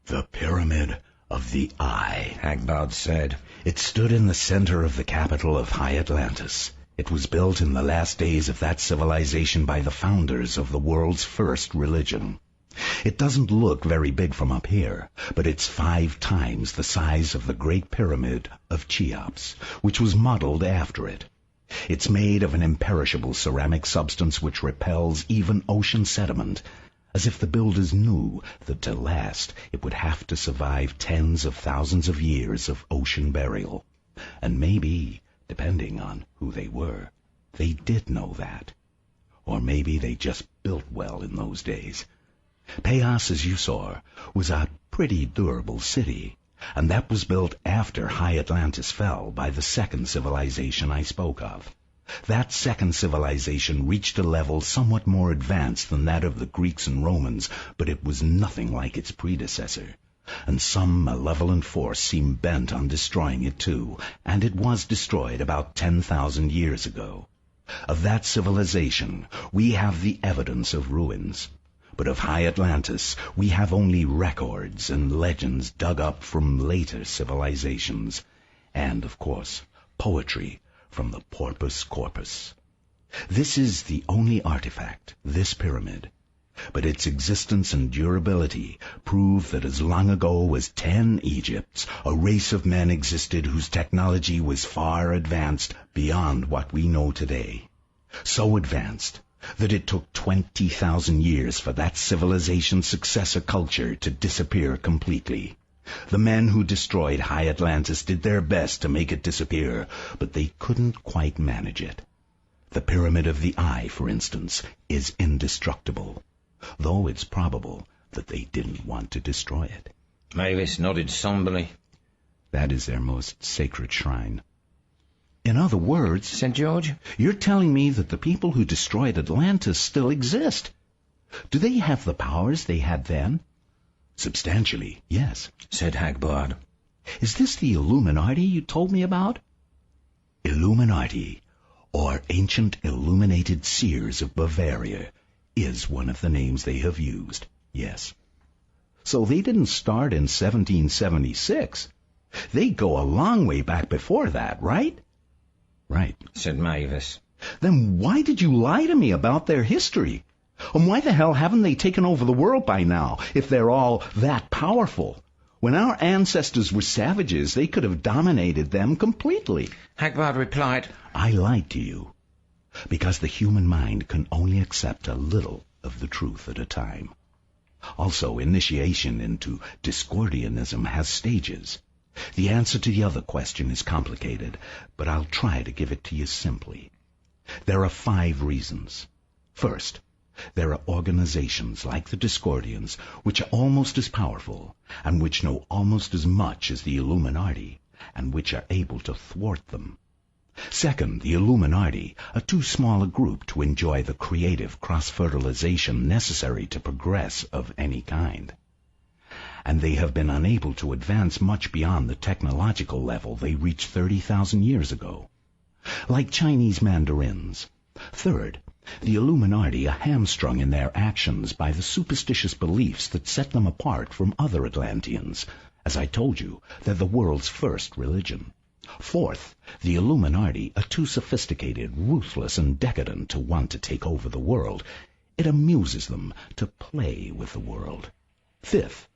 The Pyramid of the Eye, Hagbard said. It stood in the center of the capital of High Atlantis. It was built in the last days of that civilization by the founders of the world's first religion. It doesn't look very big from up here, but it's 5 times the size of the Great Pyramid of Cheops, which was modeled after it. It's made of an imperishable ceramic substance which repels even ocean sediment, as if the builders knew that to last it would have to survive tens of thousands of years of ocean burial. And maybe, depending on who they were, they did know that. Or maybe they just built well in those days. Payas, as you saw, was a pretty durable city, and that was built after High Atlantis fell by the second civilization I spoke of. That second civilization reached a level somewhat more advanced than that of the Greeks and Romans, but it was nothing like its predecessor, and some malevolent force seemed bent on destroying it too, and it was destroyed about 10,000 years ago. Of that civilization we have the evidence of ruins, but of High Atlantis we have only records and legends dug up from later civilizations, and, of course, poetry from the Porpoise Corpus. This is the only artifact, this pyramid. But its existence and durability prove that as long ago as 10 Egypts, a race of men existed whose technology was far advanced beyond what we know today. So advanced that it took 20,000 years for that civilization's successor culture to disappear completely. The men who destroyed High Atlantis did their best to make it disappear, but they couldn't quite manage it. The Pyramid of the Eye, for instance, is indestructible, though it's probable that they didn't want to destroy it. Mavis nodded somberly. That is their most sacred shrine. In other words, said George, you're telling me that the people who destroyed Atlantis still exist. Do they have the powers they had then? Substantially, yes, said Hagbard. Is this the Illuminati you told me about? Illuminati, or Ancient Illuminated Seers of Bavaria, is one of the names they have used, yes. So they didn't start in 1776. They go a long way back before that, right? Right, said Mavis. Then why did you lie to me about their history? And why the hell haven't they taken over the world by now, if they're all that powerful? When our ancestors were savages, they could have dominated them completely. Hagbard replied, I lied to you, because the human mind can only accept a little of the truth at a time. Also, initiation into Discordianism has stages. The answer to the other question is complicated, but I'll try to give it to you simply. There are 5 reasons. First, there are organizations like the Discordians, which are almost as powerful, and which know almost as much as the Illuminati, and which are able to thwart them. Second, the Illuminati are too small a group to enjoy the creative cross-fertilization necessary to progress of any kind. And they have been unable to advance much beyond the technological level they reached 30,000 years ago. Like Chinese mandarins. Third, the Illuminati are hamstrung in their actions by the superstitious beliefs that set them apart from other Atlanteans. As I told you, they're the world's first religion. Fourth, the Illuminati are too sophisticated, ruthless, and decadent to want to take over the world. It amuses them to play with the world. Fifth,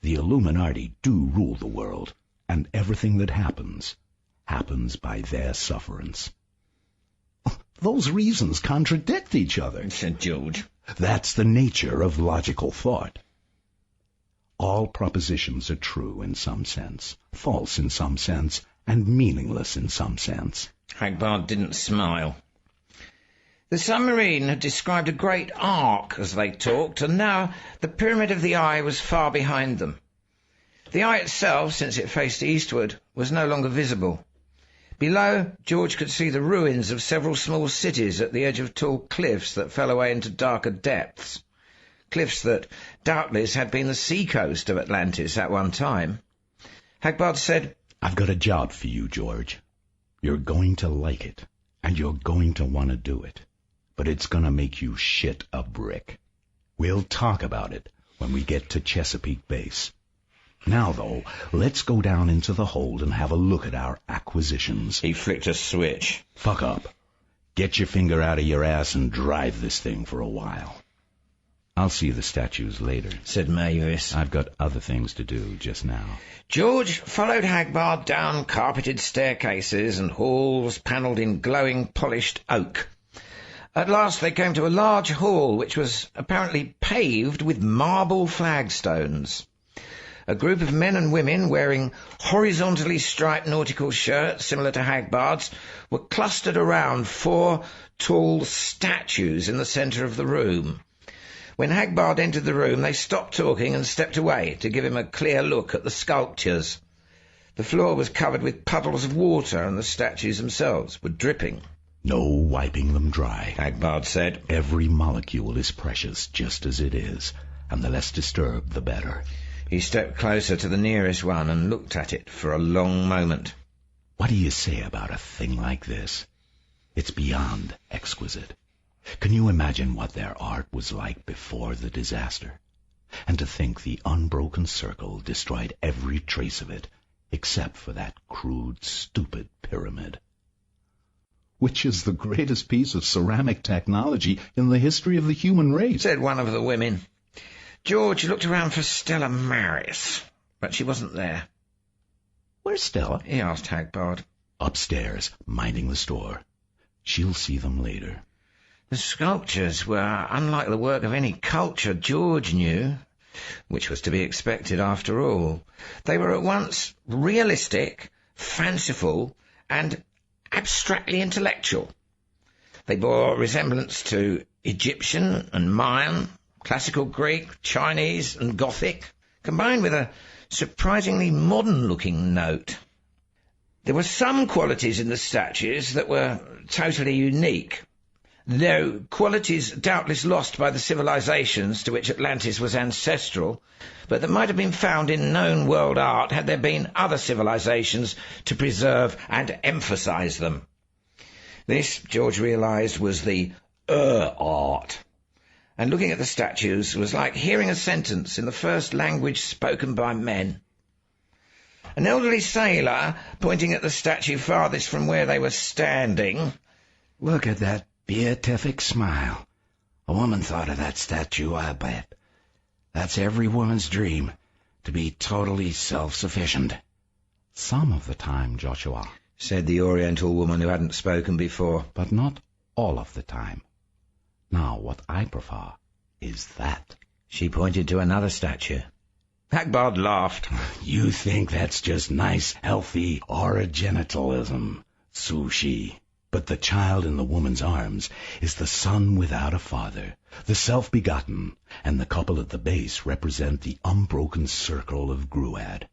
the Illuminati do rule the world, and everything that happens by their sufferance. Those reasons contradict each other, said George. That's the nature of logical thought. All propositions are true in some sense, false in some sense, and meaningless in some sense. Hagbard didn't smile. The submarine had described a great arc as they talked, and now the Pyramid of the Eye was far behind them. The eye itself, since it faced eastward, was no longer visible. Below, George could see the ruins of several small cities at the edge of tall cliffs that fell away into darker depths. Cliffs that doubtless had been the seacoast of Atlantis at one time. Hagbard said, I've got a job for you, George. You're going to like it, and you're going to want to do it. But it's going to make you shit a brick. We'll talk about it when we get to Chesapeake Base. Now, though, let's go down into the hold and have a look at our acquisitions. He flicked a switch. Fuck up. Get your finger out of your ass and drive this thing for a while. I'll see the statues later, said Mavis. I've got other things to do just now. George followed Hagbard down carpeted staircases and halls panelled in glowing polished oak. At last they came to a large hall which was apparently paved with marble flagstones. A group of men and women wearing horizontally striped nautical shirts similar to Hagbard's were clustered around 4 tall statues in the centre of the room. When Hagbard entered the room, they stopped talking and stepped away to give him a clear look at the sculptures. The floor was covered with puddles of water, and the statues themselves were dripping. No wiping them dry, Hagbard said. Every molecule is precious just as it is, and the less disturbed, the better. He stepped closer to the nearest one and looked at it for a long moment. What do you say about a thing like this? It's beyond exquisite. Can you imagine what their art was like before the disaster? And to think the unbroken circle destroyed every trace of it, except for that crude, stupid pyramid. which is the greatest piece of ceramic technology in the history of the human race, said one of the women. George looked around for Stella Maris, but she wasn't there. Where's Stella? He asked Hagbard. Upstairs, minding the store. She'll see them later. The sculptures were unlike the work of any culture George knew, which was to be expected after all. They were at once realistic, fanciful, and abstractly intellectual. They bore resemblance to Egyptian and Mayan, classical Greek, Chinese and Gothic, combined with a surprisingly modern-looking note. There were some qualities in the statues that were totally unique, though qualities doubtless lost by the civilizations to which Atlantis was ancestral, but that might have been found in known world art had there been other civilizations to preserve and emphasize them. This, George realized, was the art, and looking at the statues was like hearing a sentence in the first language spoken by men. An elderly sailor, pointing at the statue farthest from where they were standing. Look at that beatific smile. A woman thought of that statue, I bet. That's every woman's dream, to be totally self-sufficient. Some of the time, Joshua, said the Oriental woman who hadn't spoken before. But not all of the time. Now, what I prefer is that. She pointed to another statue. Hagbard laughed. You think that's just nice, healthy originalism, Sushi. But the child in the woman's arms is the son without a father, the self-begotten, and the couple at the base represent the unbroken circle of Gruad.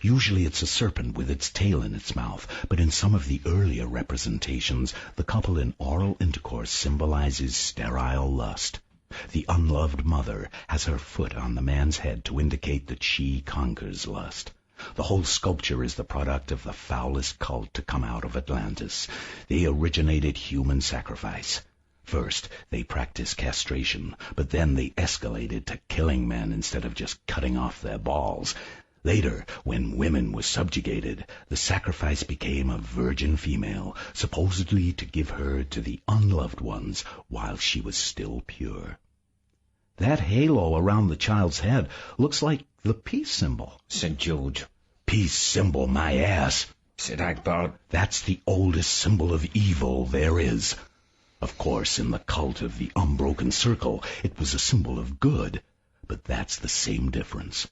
Usually it's a serpent with its tail in its mouth, but in some of the earlier representations, the couple in oral intercourse symbolizes sterile lust. The unloved mother has her foot on the man's head to indicate that she conquers lust. The whole sculpture is the product of the foulest cult to come out of Atlantis. They originated human sacrifice. First, they practiced castration, but then they escalated to killing men instead of just cutting off their balls. Later, when women were subjugated, the sacrifice became a virgin female, supposedly to give her to the unloved ones while she was still pure. That halo around the child's head looks like the peace symbol, said George. Peace symbol, my ass, said Hagbard. That's the oldest symbol of evil there is. Of course, in the cult of the unbroken circle, it was a symbol of good, but that's the same difference.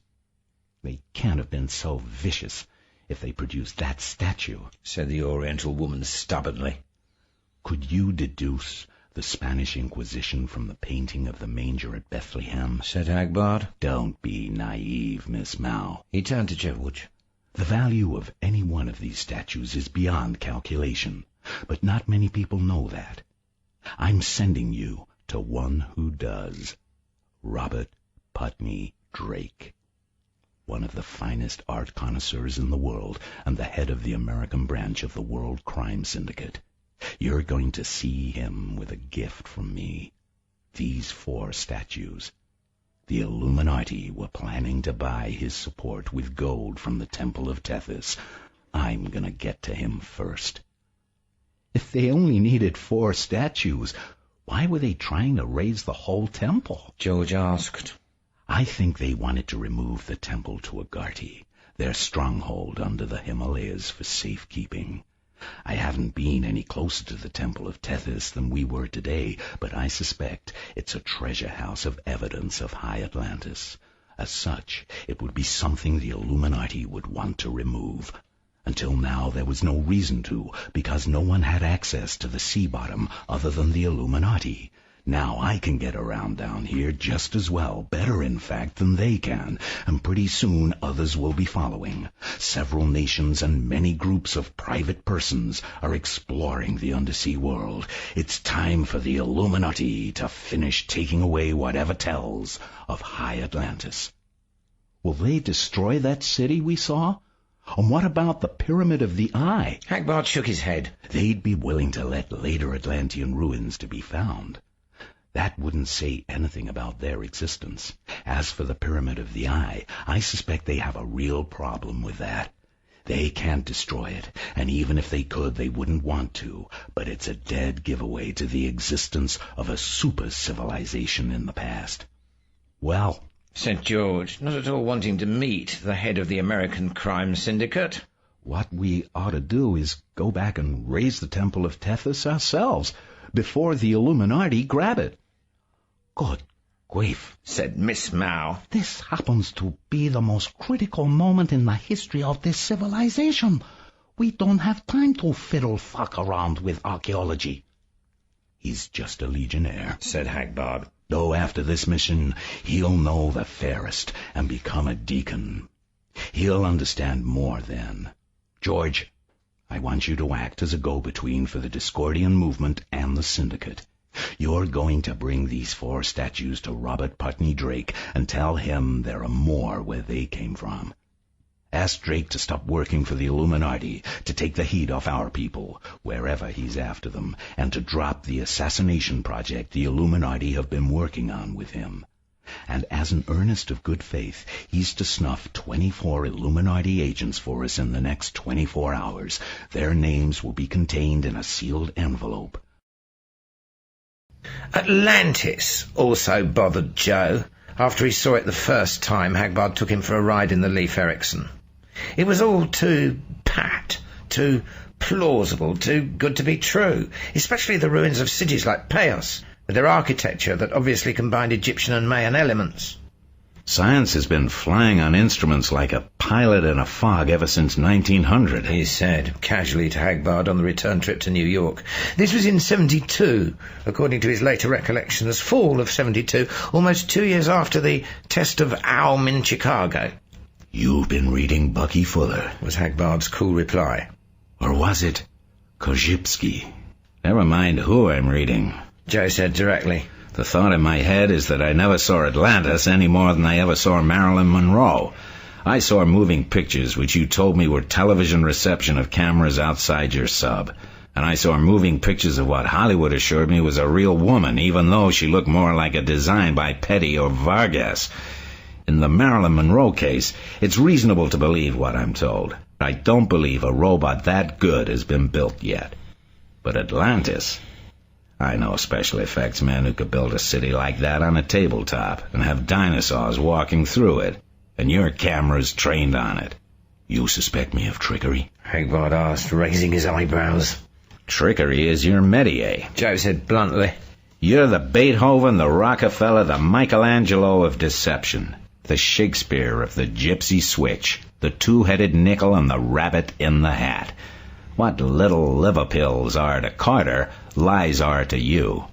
They can't have been so vicious if they produced that statue, said the Oriental woman stubbornly. Could you deduce the Spanish Inquisition from the painting of the manger at Bethlehem? Said Hagbard. Don't be naive, Miss Mao. He turned to George. The value of any one of these statues is beyond calculation, but not many people know that. I'm sending you to one who does. Robert Putney Drake. One of the finest art connoisseurs in the world and the head of the American branch of the World Crime Syndicate. You're going to see him with a gift from me. These 4 statues. The Illuminati were planning to buy his support with gold from the Temple of Tethys. I'm gonna get to him first. If they only needed 4 statues, why were they trying to raise the whole temple? George asked. I think they wanted to remove the temple to Agarthy, their stronghold under the Himalayas, for safekeeping. I haven't been any closer to the Temple of Tethys than we were today, but I suspect it's a treasure house of evidence of High Atlantis. As such, it would be something the Illuminati would want to remove. Until now, there was no reason to, because no one had access to the sea bottom other than the Illuminati. Now I can get around down here just as well, better in fact than they can, and pretty soon others will be following. Several nations and many groups of private persons are exploring the undersea world. It's time for the Illuminati to finish taking away whatever tells of High Atlantis. Will they destroy that city we saw? And what about the Pyramid of the Eye? Hagbard shook his head. They'd be willing to let later Atlantean ruins to be found. That wouldn't say anything about their existence. As for the Pyramid of the Eye, I suspect they have a real problem with that. They can't destroy it, and even if they could, they wouldn't want to. But it's a dead giveaway to the existence of a super-civilization in the past. Well, said George, not at all wanting to meet the head of the American crime syndicate. What we ought to do is go back and raise the Temple of Tethys ourselves, before the Illuminati grab it. Good grief, said Miss Mao. This happens to be the most critical moment in the history of this civilization. We don't have time to fiddle-fuck around with archaeology. He's just a legionnaire, said Hagbard. Though after this mission, he'll know the fairest and become a deacon. He'll understand more then. George, I want you to act as a go-between for the Discordian movement and the syndicate. You're going to bring these 4 statues to Robert Putney Drake and tell him there are more where they came from. Ask Drake to stop working for the Illuminati, to take the heat off our people, wherever he's after them, and to drop the assassination project the Illuminati have been working on with him. And as an earnest of good faith, he's to snuff 24 Illuminati agents for us in the next 24 hours. Their names will be contained in a sealed envelope. Atlantis also bothered Joe. After he saw it the first time, Hagbard took him for a ride in the Leif Erikson. It was all too pat, too plausible, too good to be true, especially the ruins of cities like Paos, with their architecture that obviously combined Egyptian and Mayan elements. Science has been flying on instruments like a pilot in a fog ever since 1900, he said, casually to Hagbard on the return trip to New York. This was in 72, according to his later recollections, fall of 72, almost 2 years after the test of Aum in Chicago. You've been reading Bucky Fuller, was Hagbard's cool reply. Or was it Korzybski? Never mind who I'm reading, Joe said directly. The thought in my head is that I never saw Atlantis any more than I ever saw Marilyn Monroe. I saw moving pictures which you told me were television reception of cameras outside your sub. And I saw moving pictures of what Hollywood assured me was a real woman, even though she looked more like a design by Petty or Vargas. In the Marilyn Monroe case, it's reasonable to believe what I'm told. I don't believe a robot that good has been built yet. But Atlantis... I know special effects men who could build a city like that on a tabletop and have dinosaurs walking through it, and your camera's trained on it. You suspect me of trickery? Hagbard asked, raising his eyebrows. Trickery is your métier, Joe said bluntly. You're the Beethoven, the Rockefeller, the Michelangelo of deception, the Shakespeare of the gypsy switch, the two-headed nickel and the rabbit in the hat. What little liver pills are to Carter, lies are to you.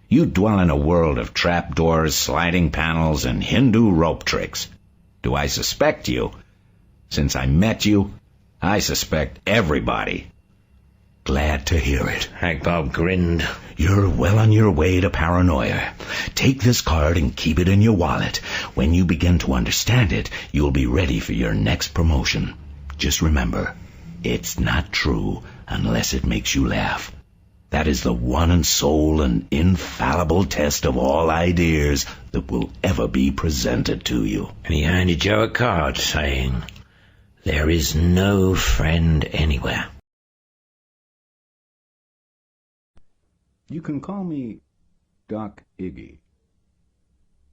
You dwell in a world of trapdoors, sliding panels, and Hindu rope tricks. Do I suspect you? Since I met you, I suspect everybody. Glad to hear it. Hagbard grinned. You're well on your way to paranoia. Take this card and keep it in your wallet. When you begin to understand it, you'll be ready for your next promotion. Just remember, it's not true unless it makes you laugh. That is the one and sole and infallible test of all ideas that will ever be presented to you. And he handed Joe a card saying, "There is no friend anywhere." You can call me Doc Iggy.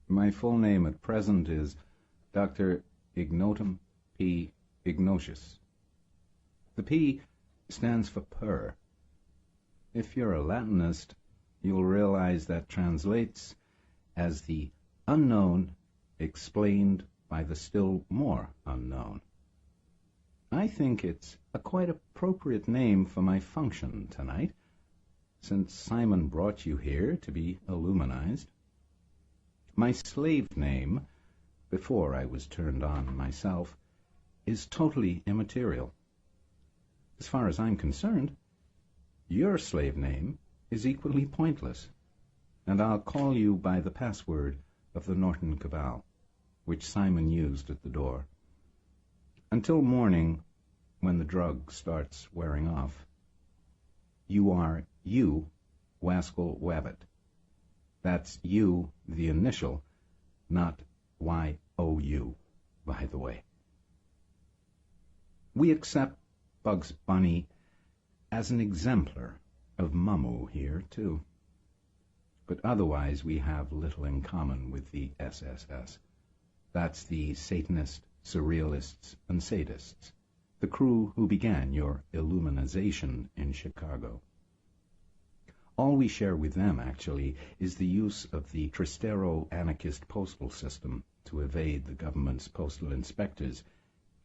My full name at present is Dr. Ignotum P. Ignatius. The P stands for per. If you're a Latinist, you'll realize that translates as the unknown explained by the still more unknown. I think it's a quite appropriate name for my function tonight, since Simon brought you here to be illuminized. My slave name, before I was turned on myself, is totally immaterial. As far as I'm concerned, your slave name is equally pointless, and I'll call you by the password of the Norton Cabal, which Simon used at the door. Until morning, when the drug starts wearing off, you are you, Waskel Wabbit. That's you, the initial, not Y-O-U, by the way. We accept Bugs Bunny as an exemplar of Mummu here, too. But otherwise we have little in common with the SSS. That's the Satanist, Surrealists, and Sadists, the crew who began your Illuminization in Chicago. All we share with them, actually, is the use of the Tristero anarchist postal system to evade the government's postal inspectors,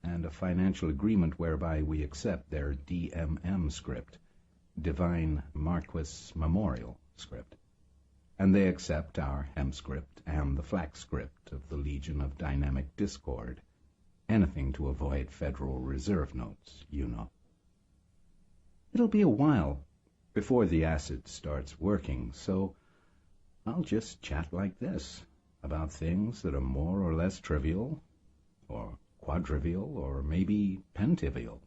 and a financial agreement whereby we accept their DMM script, Divine Marquis Memorial script, and they accept our Hem script and the Flax script of the Legion of Dynamic Discord. Anything to avoid Federal Reserve notes, you know. It'll be a while before the acid starts working, so I'll just chat like this about things that are more or less trivial, or quadrivial, or maybe pentivial,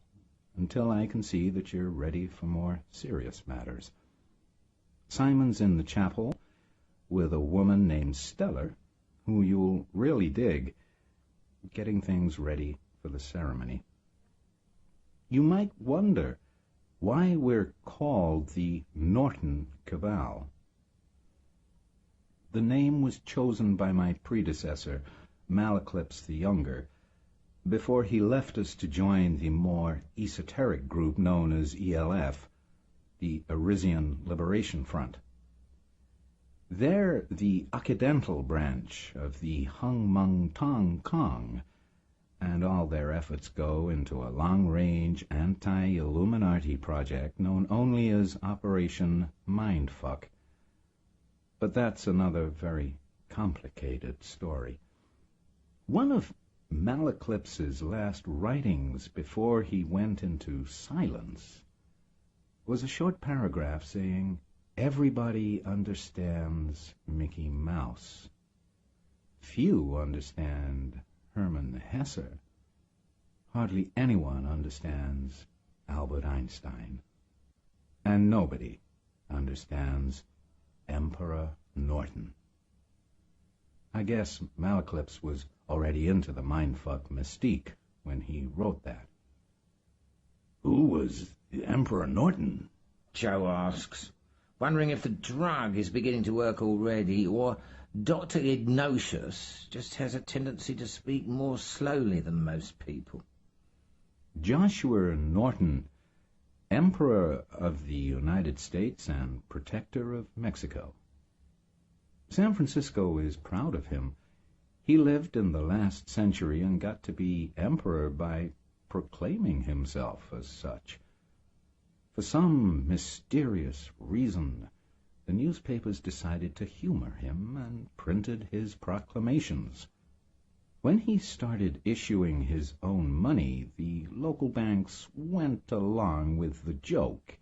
until I can see that you're ready for more serious matters. Simon's in the chapel with a woman named Stellar, who you'll really dig, getting things ready for the ceremony. You might wonder why we're called the Norton Cabal. The name was chosen by my predecessor, Malaclips the Younger, before he left us to join the more esoteric group known as ELF, the Arisian Liberation Front. They're the Occidental branch of the Hung Mung Tong Kong, and all their efforts go into a long-range anti-Illuminati project known only as Operation Mindfuck. But that's another very complicated story. One of Malaclips's last writings before he went into silence was a short paragraph saying, "Everybody understands Mickey Mouse. Few understand Hermann Hesse. Hardly anyone understands Albert Einstein. And nobody understands Emperor Norton." I guess Malaclips was already into the mindfuck mystique when he wrote that. Who was Emperor Norton? Joe asks, wondering if the drug is beginning to work already, or Dr. Ignatius just has a tendency to speak more slowly than most people. Joshua Norton, Emperor of the United States and Protector of Mexico. San Francisco is proud of him. He lived in the last century and got to be emperor by proclaiming himself as such. For some mysterious reason, the newspapers decided to humor him and printed his proclamations. When he started issuing his own money, the local banks went along with the joke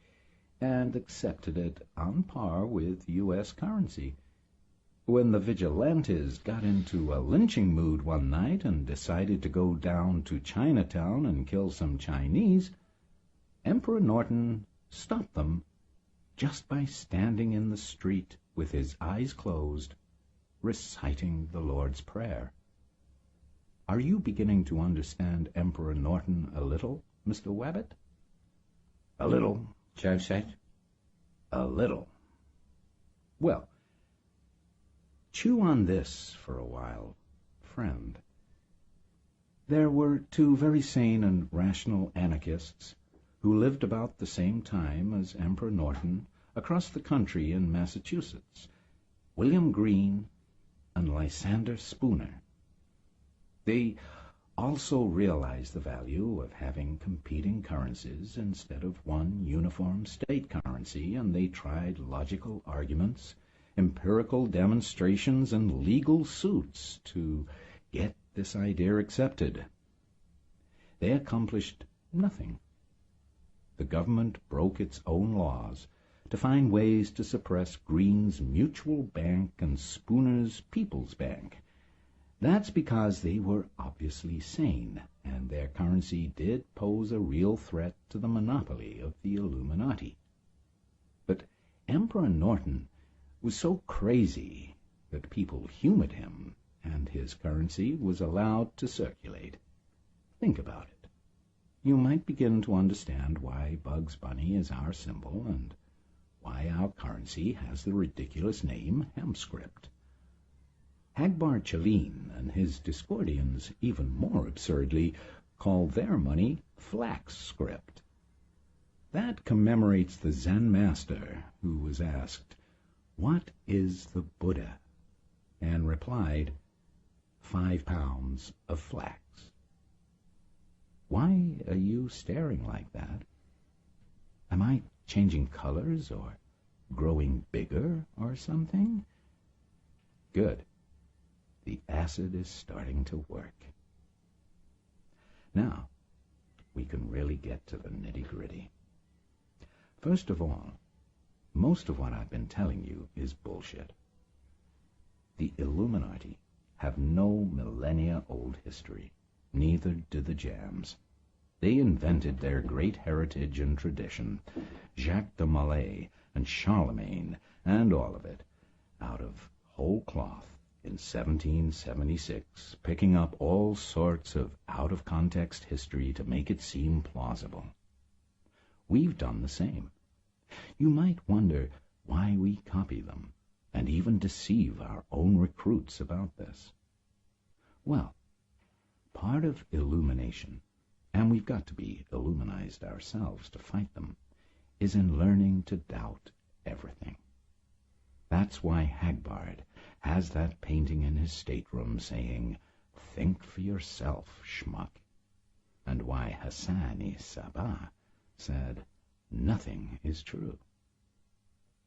and accepted it on par with U.S. currency. When the vigilantes got into a lynching mood one night and decided to go down to Chinatown and kill some Chinese, Emperor Norton stopped them just by standing in the street with his eyes closed, reciting the Lord's Prayer. Are you beginning to understand Emperor Norton a little, Mr. Wabbit? A little, Joe said. A little. Well, chew on this for a while, friend. There were two very sane and rational anarchists who lived about the same time as Emperor Norton across the country in Massachusetts, William Green and Lysander Spooner. They also realized the value of having competing currencies instead of one uniform state currency, and they tried logical arguments, empirical demonstrations, and legal suits to get this idea accepted. They accomplished nothing. The government broke its own laws to find ways to suppress Green's Mutual Bank and Spooner's People's Bank. That's because they were obviously sane, and their currency did pose a real threat to the monopoly of the Illuminati. But Emperor Norton was so crazy that people humored him, and his currency was allowed to circulate. Think about it. you might begin to understand why Bugs Bunny is our symbol and why our currency has the ridiculous name Hemscript. Hagbard and his Discordians, even more absurdly, call their money Flax Script. That commemorates the Zen master who was asked, "What is the Buddha?" and replied, 5 pounds of flax. Why are you staring like that? Am I changing colors or growing bigger or something? Good. The acid is starting to work. Now, we can really get to the nitty-gritty. First of all, most of what I've been telling you is bullshit. The Illuminati have no millennia-old history. Neither do the Jams. They invented their great heritage and tradition, Jacques de Molay and Charlemagne and all of it, out of whole cloth in 1776, picking up all sorts of out-of-context history to make it seem plausible. We've done the same. You might wonder why we copy them and even deceive our own recruits about this. Well, part of illumination, and we've got to be illuminized ourselves to fight them, is in learning to doubt everything. That's why Hagbard has that painting in his stateroom saying, "Think for yourself, schmuck," and why Hassan-i-Sabbah said, "Nothing is true."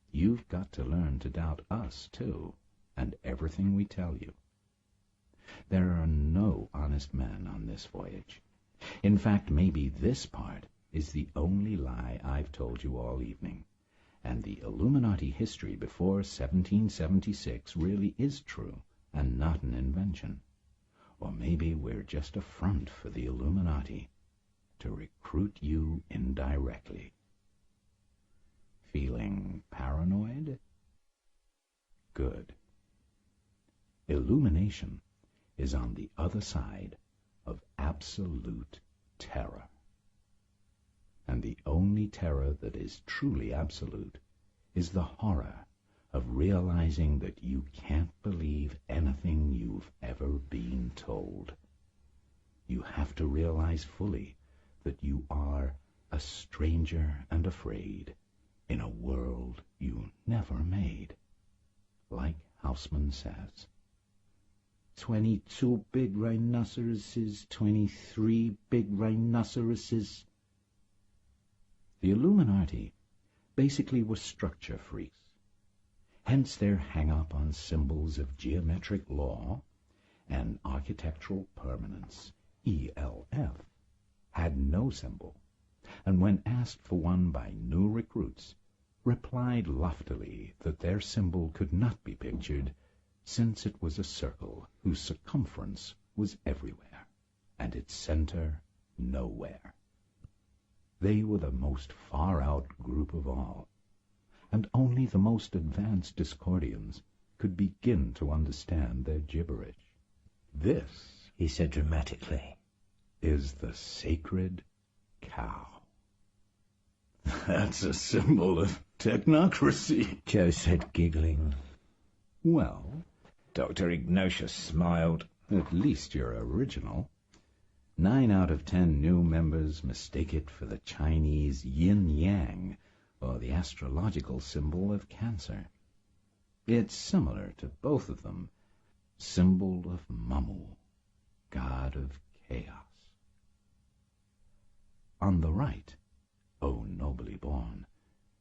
You've got to learn to doubt us, too, and everything we tell you. There are no honest men on this voyage. In fact, maybe this part is the only lie I've told you all evening, and the Illuminati history before 1776 really is true and not an invention. Or maybe we're just a front for the Illuminati to recruit you indirectly. Feeling paranoid? Good. Illumination is on the other side of absolute terror. And the only terror that is truly absolute is the horror of realizing that you can't believe anything you've ever been told. You have to realize fully that you are a stranger and afraid in a world you never made. Like Houseman says, 22 big rhinoceroses, 23 big rhinoceroses. The Illuminati basically were structure freaks. Hence their hang-up on symbols of geometric law and architectural permanence. ELF had no symbol, and when asked for one by new recruits, replied loftily that their symbol could not be pictured since it was a circle whose circumference was everywhere, and its center nowhere. They were the most far-out group of all, and only the most advanced Discordians could begin to understand their gibberish. This, he said dramatically, is the sacred cow. That's a symbol of technocracy, Joe said, giggling. Well, Dr. Ignatius smiled. At least you're original. 9 out of 10 new members mistake it for the Chinese yin-yang, or the astrological symbol of Cancer. It's similar to both of them. Symbol of Mamu, god of chaos. On the right, O nobly born,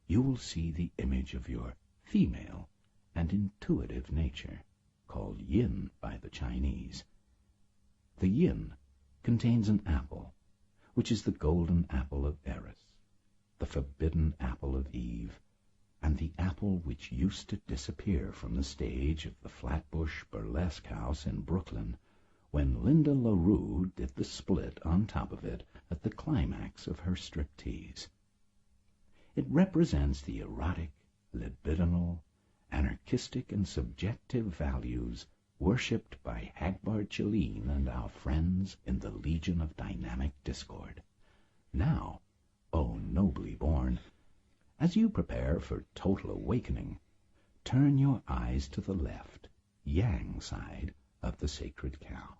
you will see the image of your female and intuitive nature, called yin by the Chinese. The yin contains an apple, which is the golden apple of Eris, the forbidden apple of Eve, and the apple which used to disappear from the stage of the Flatbush Burlesque House in Brooklyn when Linda LaRue did the split on top of it at the climax of her striptease. It represents the erotic, libidinal, anarchistic, and subjective values worshipped by Hagbard and our friends in the Legion of Dynamic Discord. Now, O nobly born, as you prepare for total awakening, turn your eyes to the left, yang side of the sacred cow.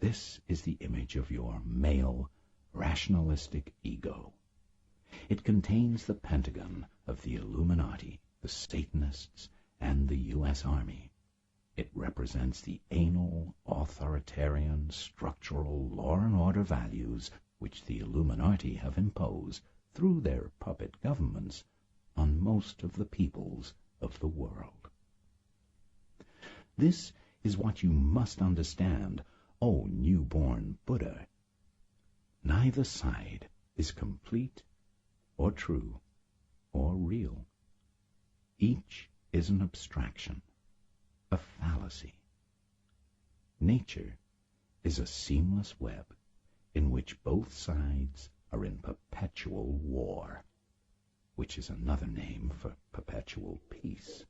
This is the image of your male, rationalistic ego. It contains the pentagon of the Illuminati, the Satanists, and the U.S. Army. It represents the anal, authoritarian, structural, law and order values which the Illuminati have imposed through their puppet governments on most of the peoples of the world. This is what you must understand, O newborn Buddha. Neither side is complete or true or real. Each is an abstraction, a fallacy. Nature is a seamless web in which both sides are in perpetual war, which is another name for perpetual peace.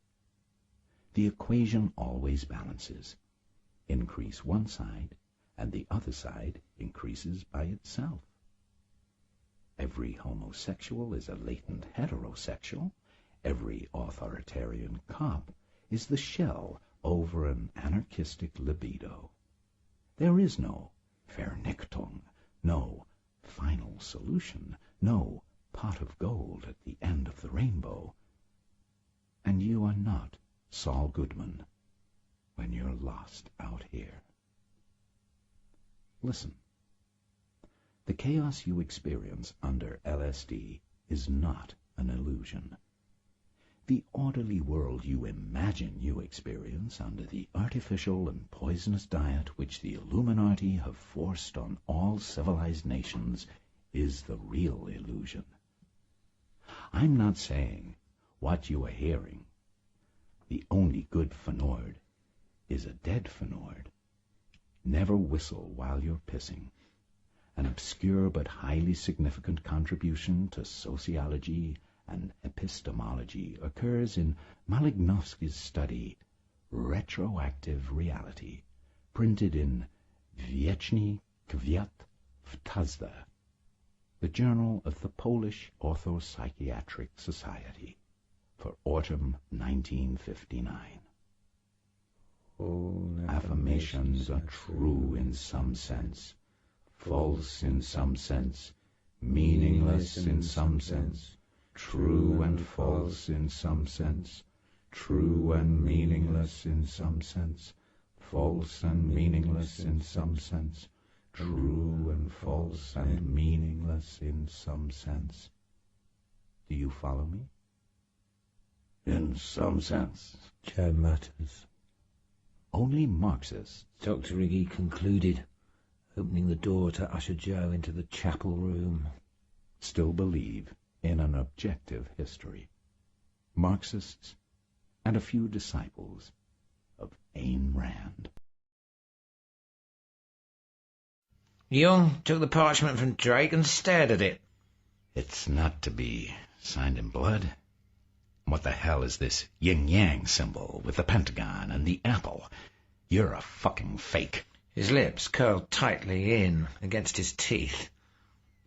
The equation always balances. Increase one side, and the other side increases by itself. Every homosexual is a latent heterosexual. Every authoritarian cop is the shell over an anarchistic libido. There is no Verwirrung, no final solution, no pot of gold at the end of the rainbow. And you are not Saul Goodman when you're lost out here. Listen. The chaos you experience under LSD is not an illusion. The orderly world you imagine you experience under the artificial and poisonous diet which the Illuminati have forced on all civilized nations is the real illusion. I'm not saying what you are hearing. The only good Fernord is a dead Fernord. Never whistle while you're pissing. An obscure but highly significant contribution to sociology and epistemology occurs in Malignovsky's study, Retroactive Reality, printed in Wieczny Kwiat Wtazda, the Journal of the Polish Orthopsychiatric Society, for autumn 1959. All affirmations are true in some sense, false in some sense, meaningless in some sense, true and false in some sense, true and meaningless in some sense, false and meaningless in some sense, true and false and meaningless in some sense. Do you follow me? In some sense. Joe mutters. Only Marxists, Dr. Iggy concluded, opening the door to usher Joe into the chapel room, still believe in an objective history. Marxists and a few disciples of Ayn Rand. Jung took the parchment from Drake and stared at it. It's not to be signed in blood. What the hell is this yin-yang symbol with the pentagon and the apple? You're a fucking fake. His lips curled tightly in against his teeth.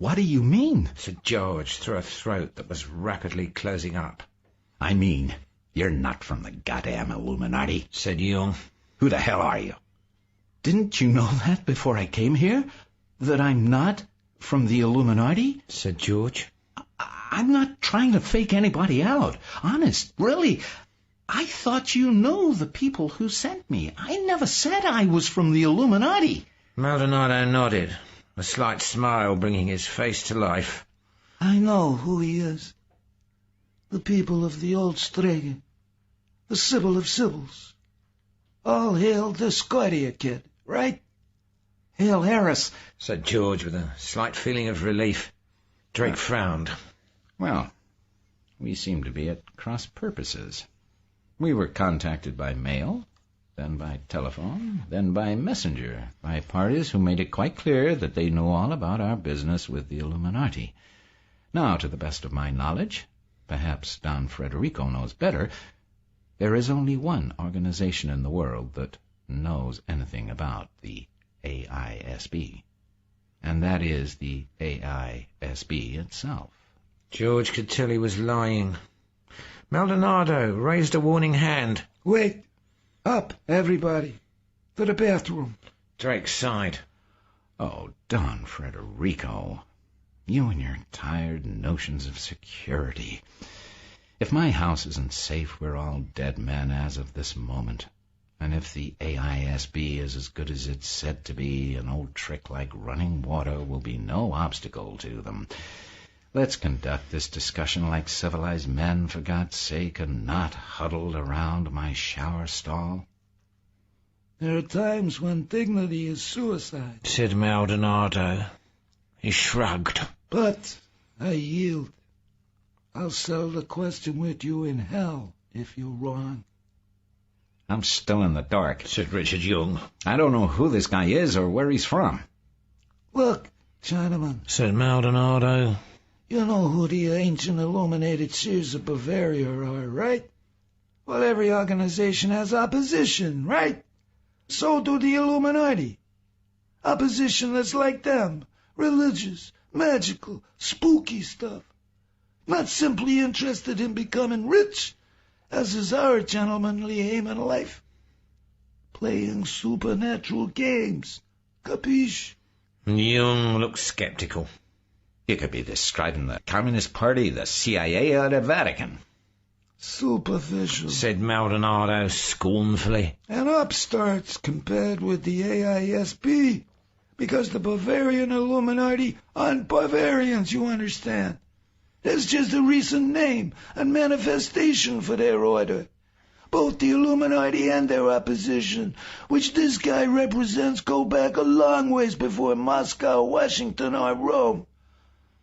What do you mean? Said George through a throat that was rapidly closing up. I mean, you're not from the goddamn Illuminati, said Jung. Who the hell are you? Didn't you know that before I came here? That I'm not from the Illuminati? Said George. I'm not trying to fake anybody out. Honest, really. I thought you knew the people who sent me. I never said I was from the Illuminati. Maldonado nodded, a slight smile bringing his face to life. I know who he is. The people of the old Strege. The Sybil of Sybils. All hail Discordia, kid, right? Hail Harris, said George with a slight feeling of relief. Drake frowned. Well, we seem to be at cross purposes. We were contacted by mail, then by telephone, then by messenger, by parties who made it quite clear that they knew all about our business with the Illuminati. Now, to the best of my knowledge, perhaps Don Federico knows better, there is only one organization in the world that knows anything about the AISB. and that is the AISB itself. George could tell he was lying. Maldonado raised a warning hand. Wait! Up, everybody! To the bathroom! Drake sighed. Oh, Don Frederico, you and your tired notions of security. If my house isn't safe, we're all dead men as of this moment. And if the AISB is as good as it's said to be, an old trick like running water will be no obstacle to them. Let's conduct this discussion like civilized men, for God's sake, and not huddled around my shower stall. There are times when dignity is suicide, said Maldonado. He shrugged. But I yield. I'll settle the question with you in hell if you're wrong. I'm still in the dark, said Richard Young. I don't know who this guy is or where he's from. Look, Chinaman, said Maldonado. You know who the ancient illuminated seers of Bavaria are, right? Well, every organization has opposition, right? So do the Illuminati. Opposition that's like them. Religious, magical, spooky stuff. Not simply interested in becoming rich, as is our gentlemanly aim in life. Playing supernatural games. Capiche? Young looked skeptical. You could be describing the Communist Party, the CIA, or the Vatican. Superficial, said Maldonado scornfully. And upstarts compared with the AISB, because the Bavarian Illuminati aren't Bavarians, you understand. There's just a recent name and manifestation for their order. Both the Illuminati and their opposition, which this guy represents, go back a long ways before Moscow, Washington, or Rome.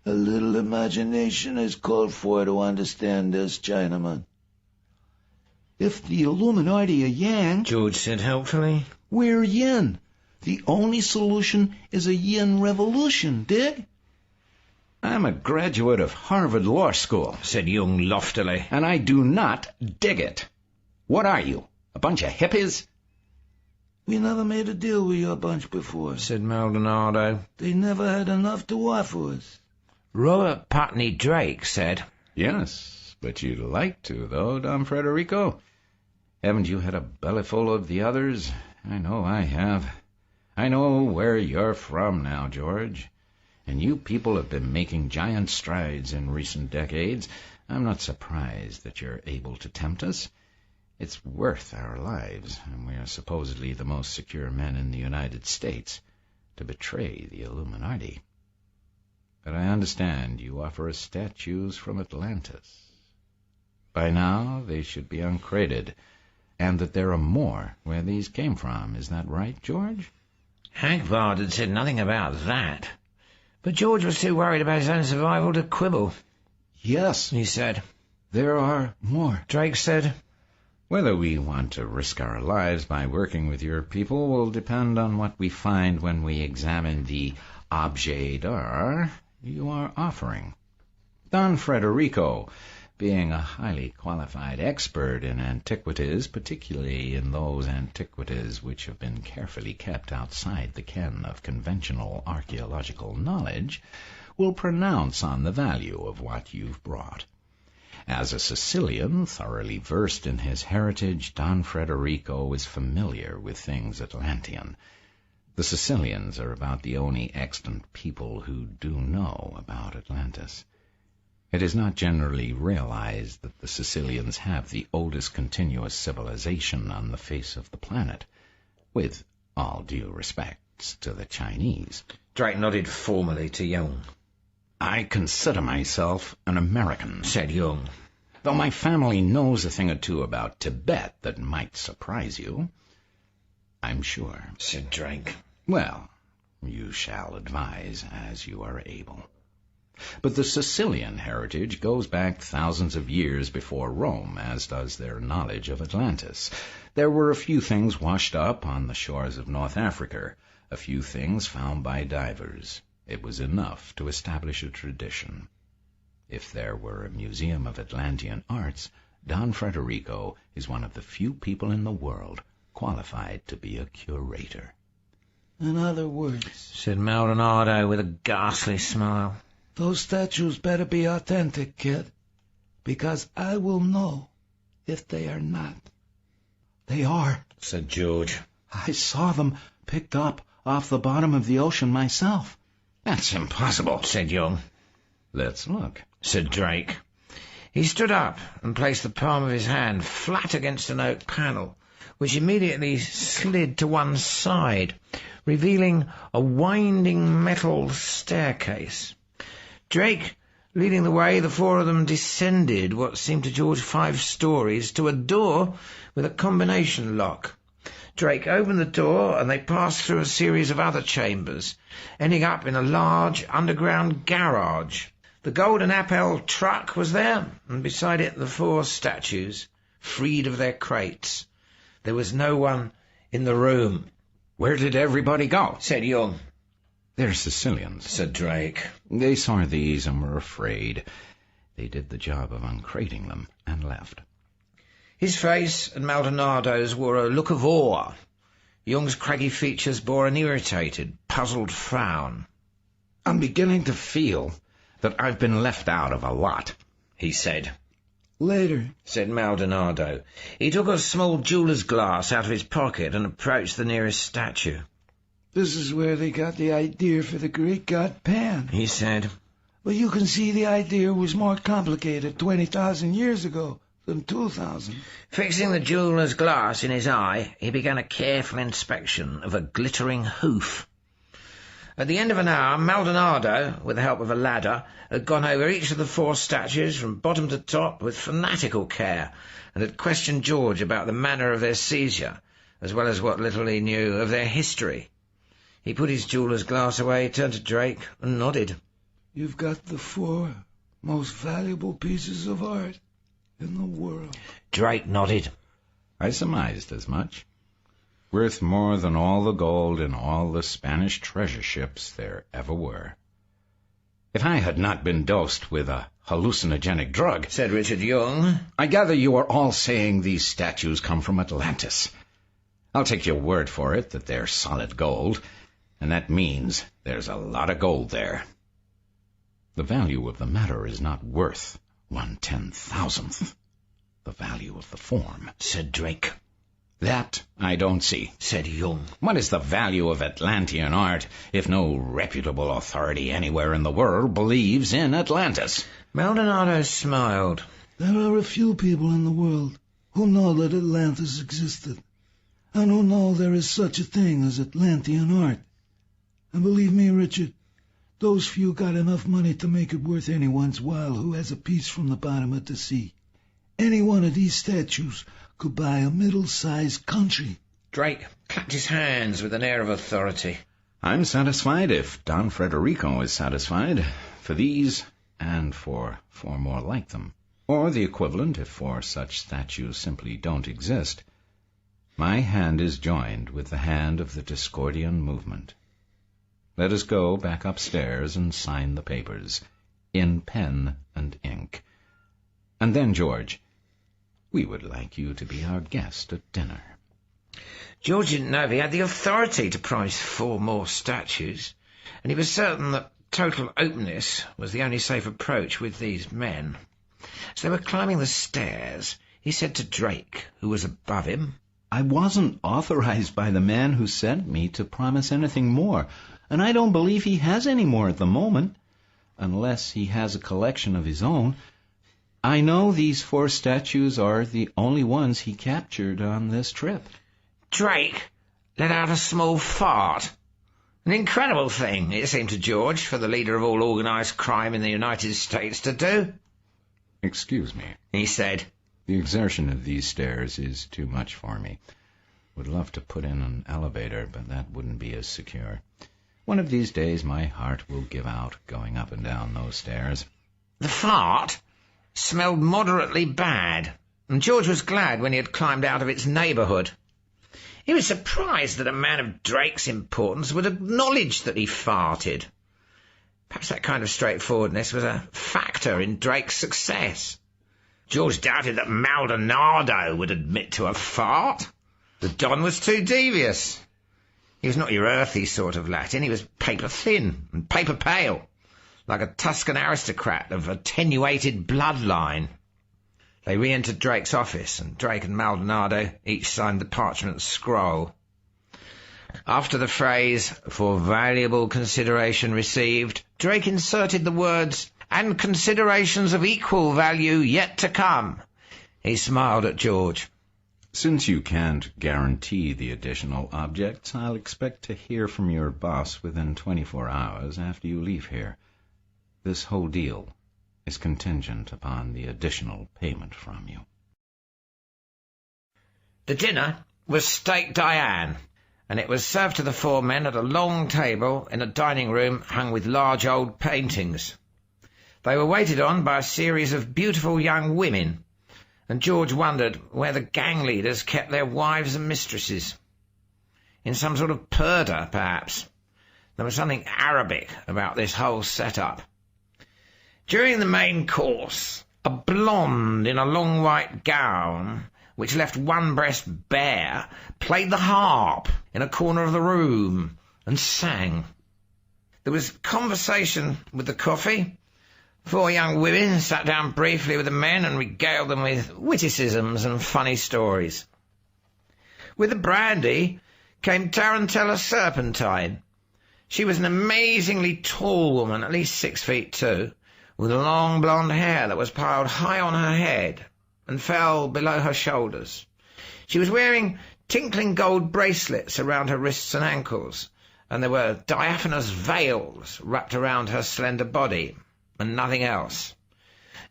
A little imagination is called for to understand this, Chinaman. If the Illuminati are Yang, George said helpfully, we're Yin. The only solution is a Yin revolution, dig? I'm a graduate of Harvard Law School, said Young loftily, and I do not dig it. What are you, a bunch of hippies? We never made a deal with your bunch before, said Maldonado. They never had enough to offer us. Robert Putney Drake said, Yes, but you'd like to, though, Don Frederico. Haven't you had a bellyful of the others? I know I have. I know where you're from now, George. And you people have been making giant strides in recent decades. I'm not surprised that you're able to tempt us. It's worth our lives, and we are supposedly the most secure men in the United States, to betray the Illuminati. But I understand you offer us statues from Atlantis. By now they should be uncrated, and that there are more where these came from. Is that right, George? Hagbard had said nothing about that. But George was too worried about his own survival to quibble. Yes, he said. There are more, Drake said. Whether we want to risk our lives by working with your people will depend on what we find when we examine the objet d'art you are offering. Don Frederico, being a highly qualified expert in antiquities, particularly in those antiquities which have been carefully kept outside the ken of conventional archaeological knowledge, will pronounce on the value of what you've brought. As a Sicilian, thoroughly versed in his heritage, Don Frederico is familiar with things Atlantean. The Sicilians are about the only extant people who do know about Atlantis. It is not generally realized that the Sicilians have the oldest continuous civilization on the face of the planet, with all due respects to the Chinese. Drake nodded formally to Young. I consider myself an American, said Young, though my family knows a thing or two about Tibet that might surprise you. I'm sure, said Drake. Well, you shall advise as you are able. But the Sicilian heritage goes back thousands of years before Rome, as does their knowledge of Atlantis. There were a few things washed up on the shores of North Africa, a few things found by divers. It was enough to establish a tradition. If there were a museum of Atlantean arts, Don Frederico is one of the few people in the world qualified to be a curator. In other words, said Maldonado with a ghastly smile, those statues better be authentic, kid, because I will know if they are not. They are, said George. I saw them picked up off the bottom of the ocean myself. That's impossible, said Young. Let's look, said Drake. He stood up and placed the palm of his hand flat against an oak panel, which immediately slid to one side, revealing a winding metal staircase. Drake leading the way, the four of them descended what seemed to George 5 stories to a door with a combination lock. Drake opened the door, and they passed through a series of other chambers, ending up in a large underground garage. The golden Appel truck was there, and beside it the 4 statues, freed of their crates. There was no one in the room. "Where did everybody go?" said Young. "They're Sicilians," said Drake. "They saw these and were afraid. They did the job of uncrating them and left." His face and Maldonado's wore a look of awe. Young's craggy features bore an irritated, puzzled frown. "I'm beginning to feel that I've been left out of a lot," he said. Later, said Maldonado. He took a small jeweller's glass out of his pocket and approached the nearest statue. This is where they got the idea for the great god Pan, he said. But you can see the idea was more complicated 20,000 years ago than 2,000. Fixing the jeweller's glass in his eye, he began a careful inspection of a glittering hoof. At the end of an hour, Maldonado, with the help of a ladder, had gone over each of the 4 statues from bottom to top with fanatical care, and had questioned George about the manner of their seizure, as well as what little he knew of their history. He put his jeweller's glass away, turned to Drake, and nodded. You've got the 4 most valuable pieces of art in the world. Drake nodded. I surmised as much. Worth more than all the gold in all the Spanish treasure ships there ever were. If I had not been dosed with a hallucinogenic drug, said Richard Young, I gather you are all saying these statues come from Atlantis. I'll take your word for it that they're solid gold, and that means there's a lot of gold there. The value of the matter is not worth 1/10,000th the value of the form, said Drake. That I don't see, said Young. What is the value of Atlantean art if no reputable authority anywhere in the world believes in Atlantis? Maldonado smiled. There are a few people in the world who know that Atlantis existed, and who know there is such a thing as Atlantean art. And believe me, Richard, those few got enough money to make it worth anyone's while who has a piece from the bottom of the sea. Any one of these statues could buy a middle-sized country. Drake clapped his hands with an air of authority. I'm satisfied if Don Federico is satisfied, for these and for 4 more like them, or the equivalent if 4 such statues simply don't exist. My hand is joined with the hand of the Discordian movement. Let us go back upstairs and sign the papers, in pen and ink. And then, George, we would like you to be our guest at dinner. George didn't know if he had the authority to promise 4 more statues, and he was certain that total openness was the only safe approach with these men. As they were climbing the stairs, he said to Drake, who was above him, I wasn't authorized by the man who sent me to promise anything more, and I don't believe he has any more at the moment, unless he has a collection of his own. I know these 4 statues are the only ones he captured on this trip. Drake let out a small fart. An incredible thing, it seemed to George, for the leader of all organised crime in the United States to do. Excuse me, he said. The exertion of these stairs is too much for me. Would love to put in an elevator, but that wouldn't be as secure. One of these days my heart will give out going up and down those stairs. The fart smelled moderately bad, and George was glad when he had climbed out of its neighbourhood. He was surprised that a man of Drake's importance would acknowledge that he farted. Perhaps that kind of straightforwardness was a factor in Drake's success. George doubted that Maldonado would admit to a fart. The Don was too devious. He was not your earthy sort of Latin. He was paper-thin and paper-pale, like a Tuscan aristocrat of attenuated bloodline. They re-entered Drake's office, and Drake and Maldonado each signed the parchment scroll. After the phrase, "for valuable consideration received," Drake inserted the words, "and considerations of equal value yet to come." He smiled at George. Since you can't guarantee the additional objects, I'll expect to hear from your boss within 24 hours after you leave here. This whole deal is contingent upon the additional payment from you. The dinner was steak Diane, and it was served to the four men at a long table in a dining room hung with large old paintings. They were waited on by a series of beautiful young women, and George wondered where the gang leaders kept their wives and mistresses. In some sort of purdah, perhaps. There was something Arabic about this whole setup. During the main course, a blonde in a long white gown, which left one breast bare, played the harp in a corner of the room and sang. There was conversation with the coffee. Four young women sat down briefly with the men and regaled them with witticisms and funny stories. With the brandy came Tarantella Serpentine. She was an amazingly tall woman, at least 6'2", with long blonde hair that was piled high on her head and fell below her shoulders. She was wearing tinkling gold bracelets around her wrists and ankles, and there were diaphanous veils wrapped around her slender body, and nothing else.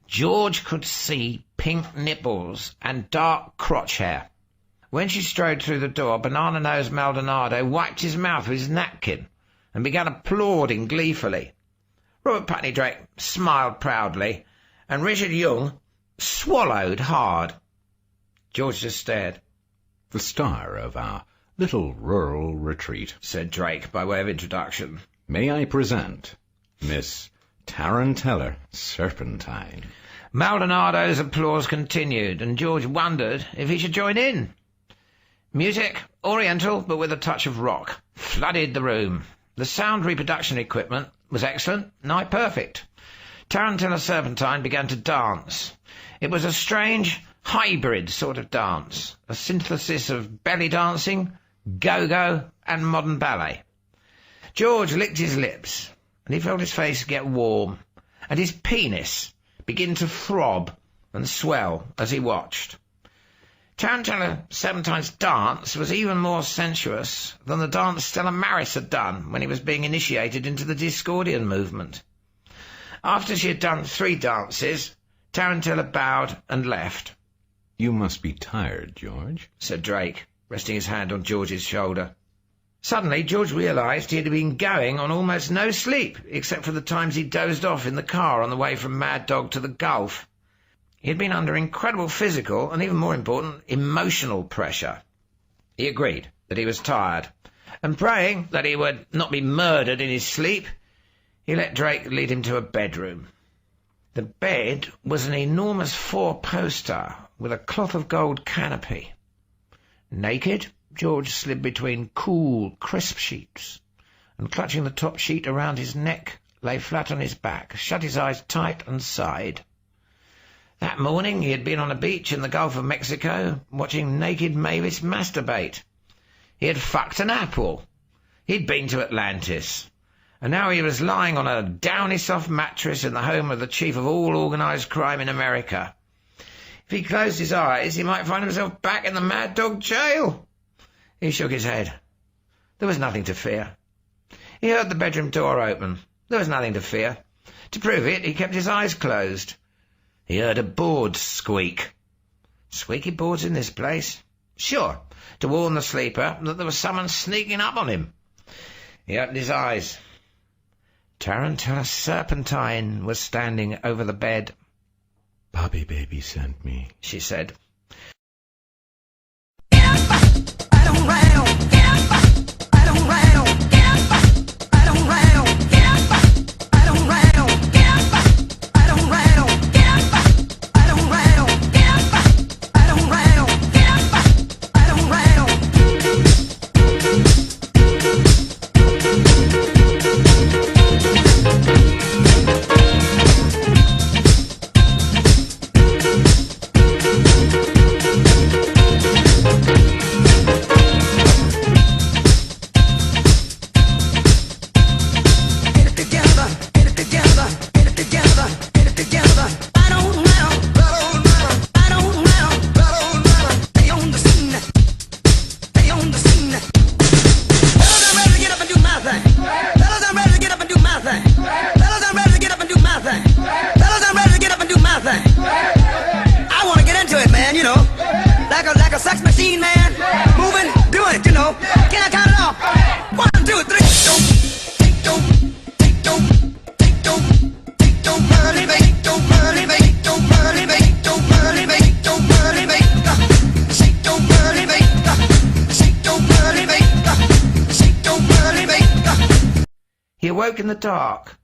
George could see pink nipples and dark crotch hair. When she strode through the door, Banana-Nosed Maldonado wiped his mouth with his napkin and began applauding gleefully. Robert Putney Drake smiled proudly, and Richard Young swallowed hard. George just stared. "The star of our little rural retreat," said Drake by way of introduction. "May I present Miss Tarantella Serpentine." Maldonado's applause continued, and George wondered if he should join in. Music, oriental but with a touch of rock, flooded the room. The sound reproduction equipment was excellent, nigh perfect. Tarantella Serpentine began to dance. It was a strange, hybrid sort of dance, a synthesis of belly dancing, go-go, and modern ballet. George licked his lips, and he felt his face get warm, and his penis begin to throb and swell as he watched. Tarantella Serpentine's dance was even more sensuous than the dance Stella Maris had done when he was being initiated into the Discordian movement. After she had done 3 dances, Tarantella bowed and left. "You must be tired, George," said Drake, resting his hand on George's shoulder. Suddenly, George realised he had been going on almost no sleep, except for the times he dozed off in the car on the way from Mad Dog to the Gulf. He had been under incredible physical and, even more important, emotional pressure. He agreed that he was tired, and praying that he would not be murdered in his sleep, he let Drake lead him to a bedroom. The bed was an enormous 4-poster with a cloth of gold canopy. Naked, George slid between cool, crisp sheets, and clutching the top sheet around his neck, lay flat on his back, shut his eyes tight, and sighed. That morning he had been on a beach in the Gulf of Mexico, watching naked Mavis masturbate. He had fucked an apple. He'd been to Atlantis. And now he was lying on a downy soft mattress in the home of the chief of all organised crime in America. If he closed his eyes, he might find himself back in the Mad Dog jail. He shook his head. There was nothing to fear. He heard the bedroom door open. There was nothing to fear. To prove it, he kept his eyes closed. He heard a board squeak. Squeaky boards in this place? Sure, to warn the sleeper that there was someone sneaking up on him. He opened his eyes. Tarantella Serpentine was standing over the bed. "Bobby Baby sent me," she said. He awoke in the dark,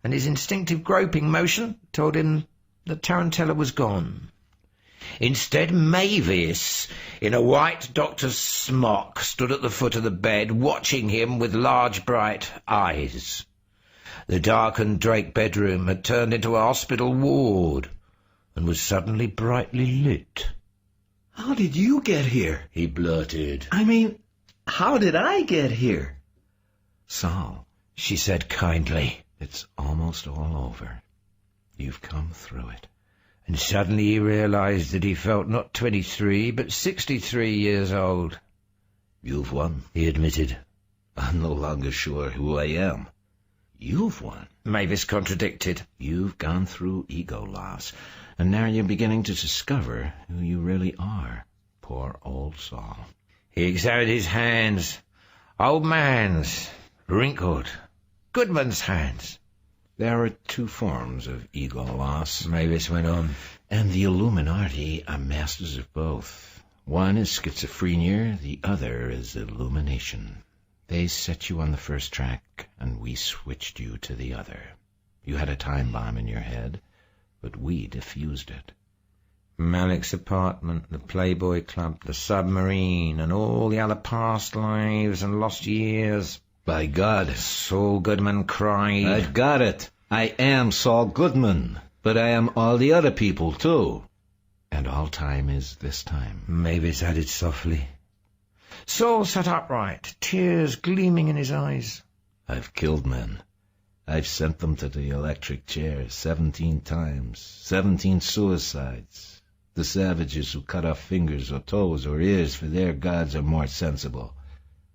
and his instinctive groping motion told him that Tarantella was gone. Instead, Mavis, in a white doctor's smock, stood at the foot of the bed, watching him with large bright eyes. The darkened draped bedroom had turned into a hospital ward, and was suddenly brightly lit. "How did you get here?" he blurted. "I mean, how did I get here?" "Saul," she said kindly. "it's almost all over. You've come through it." And suddenly he realized that he felt not 23, but 63 years old. "You've won," he admitted. "I'm no longer sure who I am." "You've won," Mavis contradicted. "You've gone through ego loss, and now you're beginning to discover who you really are. Poor old Saul." He examined his hands. Old man's, wrinkled. Goodman's hands. "There are two forms of ego loss," Mavis went on, "and the Illuminati are masters of both. One is schizophrenia, the other is illumination. They set you on the first track, and we switched you to the other. You had a time bomb in your head, but we defused it." Malik's apartment, the Playboy Club, the submarine, and all the other past lives and lost years. "By God," Saul Goodman cried. "I've got it. I am Saul Goodman, but I am all the other people, too. And all time is this time," Mavis added softly. Saul sat upright, tears gleaming in his eyes. "I've killed men. I've sent them to the electric chair 17 times, 17 suicides. The savages who cut off fingers or toes or ears for their gods are more sensible.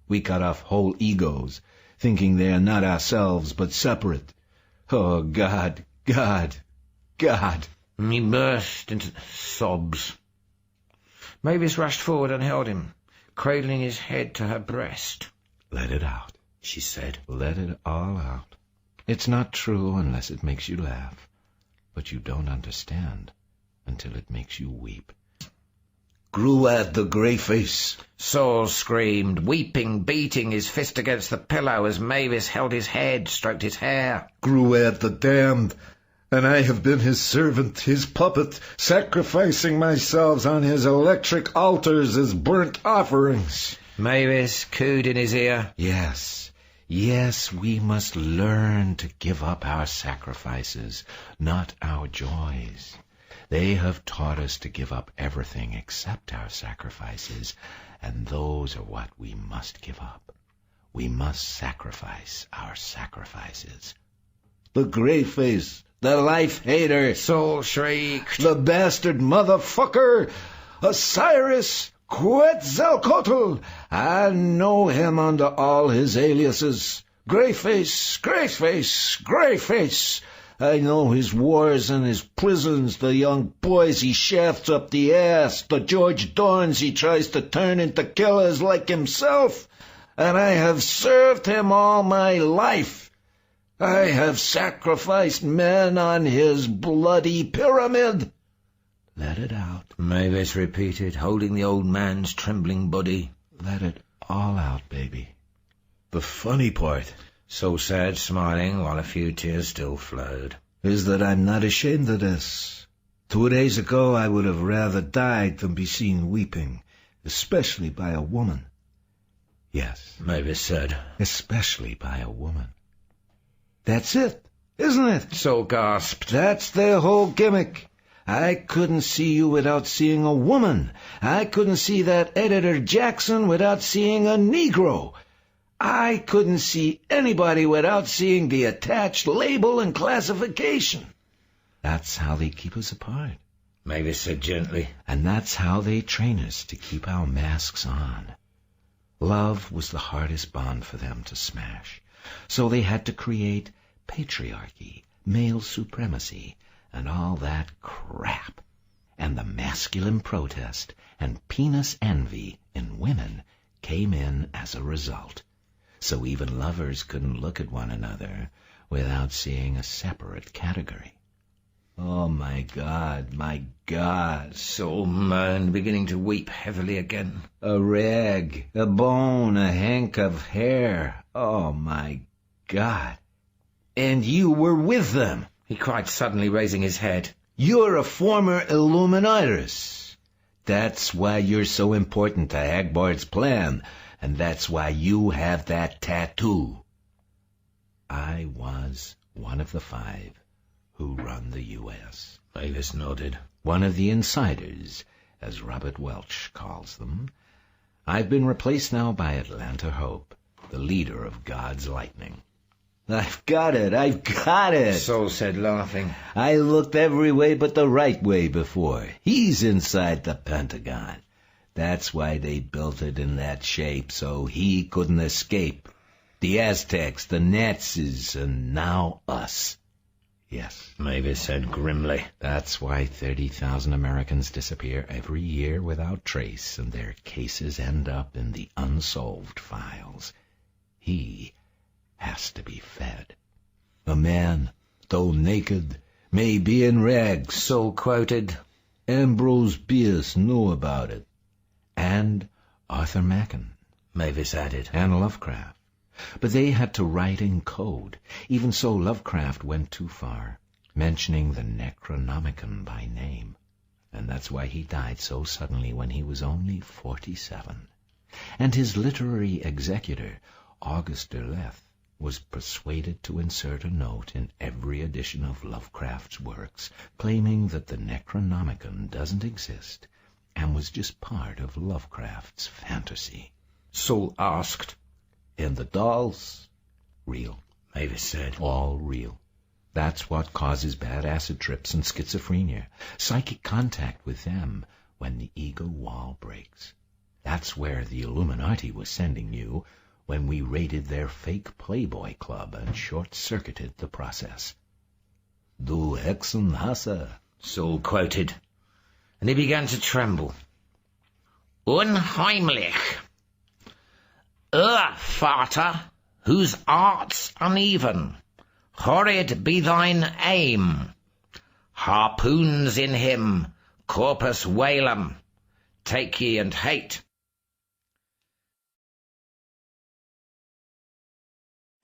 We cut off whole egos, thinking they are not ourselves, but separate. Oh, God, God, God." He burst into sobs. Mavis rushed forward and held him, cradling his head to her breast. "Let it out," she said. "Let it all out. It's not true unless it makes you laugh, but you don't understand until it makes you weep." "Gruad the Greyface!" Saul screamed, weeping, beating his fist against the pillow as Mavis held his head, stroked his hair. "Gruad the Damned! And I have been his servant, his puppet, sacrificing myself on his electric altars as burnt offerings." Mavis cooed in his ear. Yes, yes, we must learn to give up our sacrifices, not our joys. They have taught us to give up everything except our sacrifices, and those are what we must give up. We must sacrifice our sacrifices. "The Greyface! The life-hater!" Saul shrieked. "The bastard motherfucker! Osiris Quetzalcoatl! I know him under all his aliases. Greyface, Greyface, Greyface! I know his wars and his prisons, the young boys he shafts up the ass, the George Dorns he tries to turn into killers like himself, and I have served him all my life. I have sacrificed men on his bloody pyramid." "Let it out," Mavis repeated, holding the old man's trembling body. "Let it all out, baby." "The funny part," Saul said, smiling, while a few tears still flowed, "is that I'm not ashamed of this. 2 days ago I would have rather died than be seen weeping, especially by a woman." "Yes," Mavis said, "especially by a woman." "That's it, isn't it?" Saul gasped. "That's their whole gimmick. I couldn't see you without seeing a woman. I couldn't see that editor Jackson without seeing a Negro. I couldn't see anybody without seeing the attached label and classification." "That's how they keep us apart," Mavis said gently. "And that's how they train us to keep our masks on. Love was the hardest bond for them to smash, so they had to create patriarchy, male supremacy, and all that crap. And the masculine protest and penis envy in women came in as a result. So even lovers couldn't look at one another without seeing a separate category." "Oh, my God, my God!" Saul moaned, beginning to weep heavily again. "A rag, a bone, a hank of hair. Oh, my God!" And you were with them, he cried suddenly, raising his head. You're a former Illuminatus. That's why you're so important to Hagbard's plan, and that's why you have that tattoo. I was one of the 5 who run the U.S. Mavis nodded. One of the insiders, as Robert Welch calls them. I've been replaced now by Atlanta Hope, the leader of God's Lightning. I've got it, Sol said, laughing. I looked every way but the right way before. He's inside the Pentagon. That's why they built it in that shape, so he couldn't escape. The Aztecs, the Nazis, and now us. Yes, Mavis said grimly. That's why 30,000 Americans disappear every year without trace, and their cases end up in the unsolved files. He has to be fed. A man, though naked, may be in rags, Sol quoted. Ambrose Bierce knew about it. And Arthur Machen, Mavis added. And Lovecraft. But they had to write in code. Even so, Lovecraft went too far, mentioning the Necronomicon by name. And that's why he died so suddenly when he was only 47. And his literary executor, August Derleth, was persuaded to insert a note in every edition of Lovecraft's works, claiming that the Necronomicon doesn't exist and was just part of Lovecraft's fantasy. Sol asked. And the dolls? Real, Mavis said. All real. That's what causes bad acid trips and schizophrenia, psychic contact with them when the ego wall breaks. That's where the Illuminati was sending you when we raided their fake Playboy club and short-circuited the process. Du Hexenhasser, Sol quoted, and he began to tremble. Unheimlich. Vater, whose art's uneven, horrid be thine aim. Harpoons in him, corpus valem, take ye and hate.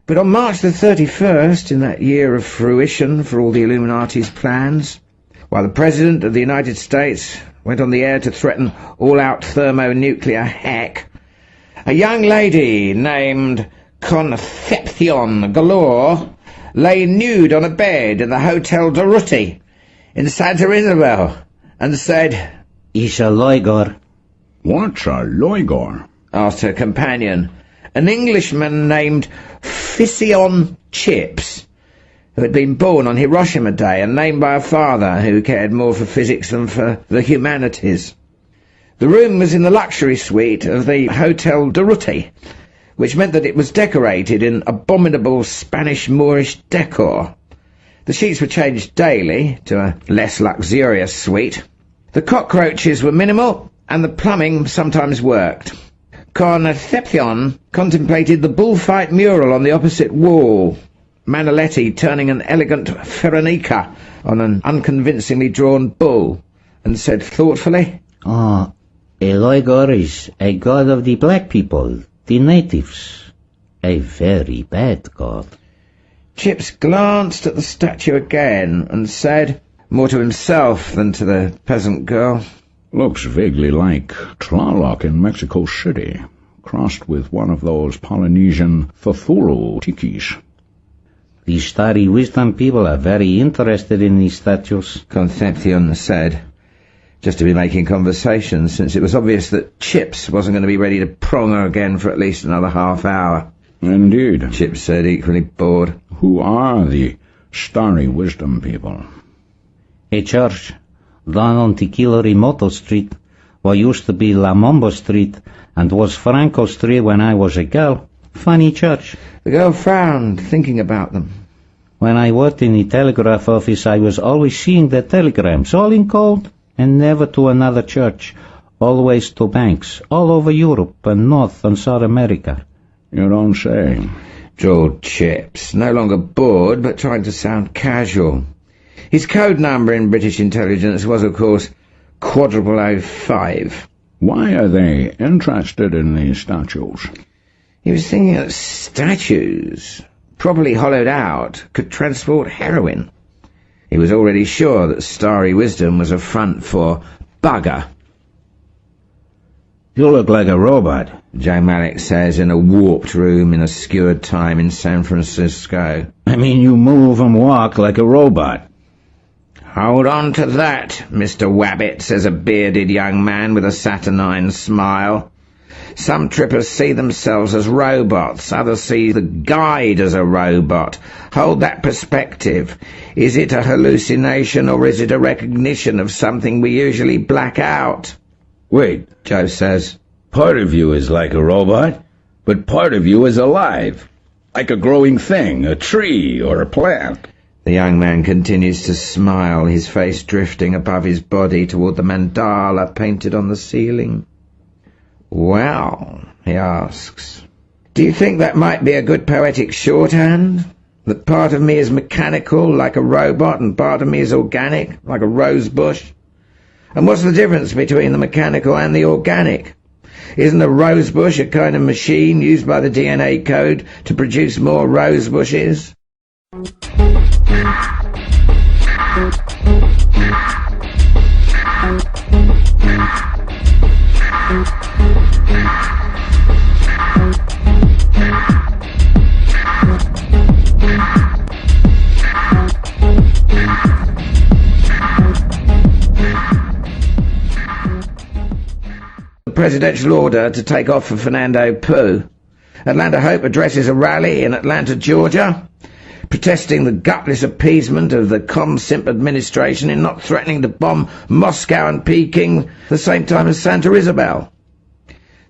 But on March the 31st, in that year of fruition for all the Illuminati's plans, while the President of the United States went on the air to threaten all-out thermonuclear heck, a young lady named Concepcion Galore lay nude on a bed in the Hotel Durruti in Santa Isabel and said, "It's a Loigor." "What's a Loigor?" asked her companion, an Englishman named Fission Chips, who had been born on Hiroshima Day and named by a father who cared more for physics than for the humanities. The room was in the luxury suite of the Hotel Durruti, which meant that it was decorated in abominable Spanish Moorish decor. The sheets were changed daily to a less luxurious suite. The cockroaches were minimal, and the plumbing sometimes worked. Concepcion contemplated the bullfight mural on the opposite wall, Manaletti turning an elegant Veronica on an unconvincingly drawn bull, and said thoughtfully, "Ah, a Loigor is a god of the black people, the natives. A very bad god." Chips glanced at the statue again and said, more to himself than to the peasant girl, "Looks vaguely like Tlaloc in Mexico City, crossed with one of those Polynesian Cthulhu tikis." The Starry Wisdom people are very interested in these statues, Concepcion said, just to be making conversation, since it was obvious that Chips wasn't going to be ready to prong her again for at least another half hour. "Indeed," Chips said, equally bored. "Who are the Starry Wisdom people?" a church down on Tequila Remoto Street, what used to be La Mombo Street, and was Franco Street when I was a girl. Funny church. The girl frowned, thinking about them. When I worked in the telegraph office, I was always seeing the telegrams, all in code, and never to another church, always to banks, all over Europe and North and South America. "You don't say," drawled Chips, no longer bored, but trying to sound casual. His code number in British intelligence was, of course, 0005. "Why are they interested in these statues?" He was thinking that statues properly hollowed out, could transport heroin. He was already sure that starry wisdom was a front for bugger. You look like a robot, Joe Malik says in a warped room in a skewered time in San Francisco. I mean, you move and walk like a robot. Hold on to that, Mr. Wabbit, says a bearded young man with a saturnine smile. Some trippers see themselves as robots, others see the guide as a robot. Hold that perspective. Is it a hallucination or is it a recognition of something we usually black out? Wait, Joe says. Part of you is like a robot, but part of you is alive. Like a growing thing, a tree or a plant. The young man continues to smile, his face drifting above his body toward the mandala painted on the ceiling. Well, he asks, do you think that might be a good poetic shorthand? That part of me is mechanical, like a robot, and part of me is organic, like a rose bush? And what's the difference between the mechanical and the organic? Isn't a rose bush a kind of machine used by the DNA code to produce more rose bushes? Presidential order to take off for Fernando Poo. Atlanta Hope addresses a rally in Atlanta, Georgia, protesting the gutless appeasement of the ComSimp administration in not threatening to bomb Moscow and Peking the same time as Santa Isabel.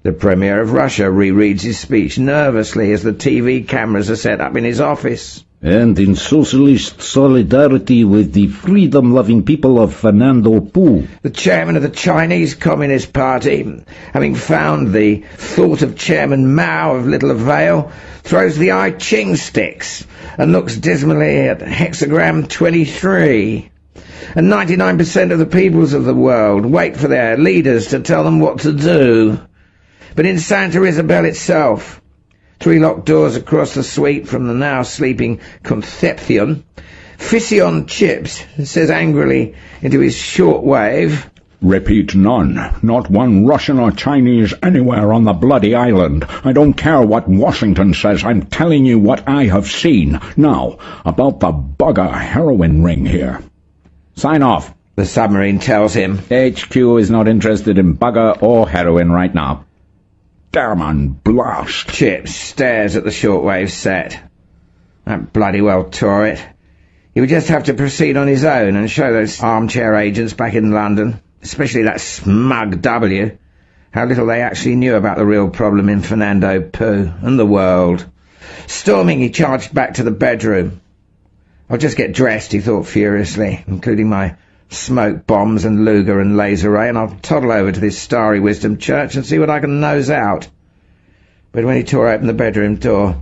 The Premier of Russia rereads his speech nervously as the TV cameras are set up in his office. And in socialist solidarity with the freedom-loving people of Fernando Poo. The chairman of the Chinese Communist Party, having found the thought of Chairman Mao of little avail, throws the I Ching sticks and looks dismally at hexagram 23. And 99% of the peoples of the world wait for their leaders to tell them what to do. But in Santa Isabel itself, 3 locked doors across the suite from the now sleeping Concepcion, Fission Chips says angrily into his shortwave, Repeat, none. Not one Russian or Chinese anywhere on the bloody island. I don't care what Washington says. I'm telling you what I have seen. Now, about the bugger heroin ring here. Sign off, the submarine tells him. HQ is not interested in bugger or heroin right now. Damn and blast. Chips stares at the shortwave set. That bloody well tore it. He would just have to proceed on his own and show those armchair agents back in London, especially that smug W, how little they actually knew about the real problem in Fernando Poo and the world. Storming, he charged back to the bedroom. I'll just get dressed, he thought furiously, including my smoke bombs and Luger and laser ray, and I'll toddle over to this Starry Wisdom church and see what I can nose out. But when he tore open the bedroom door,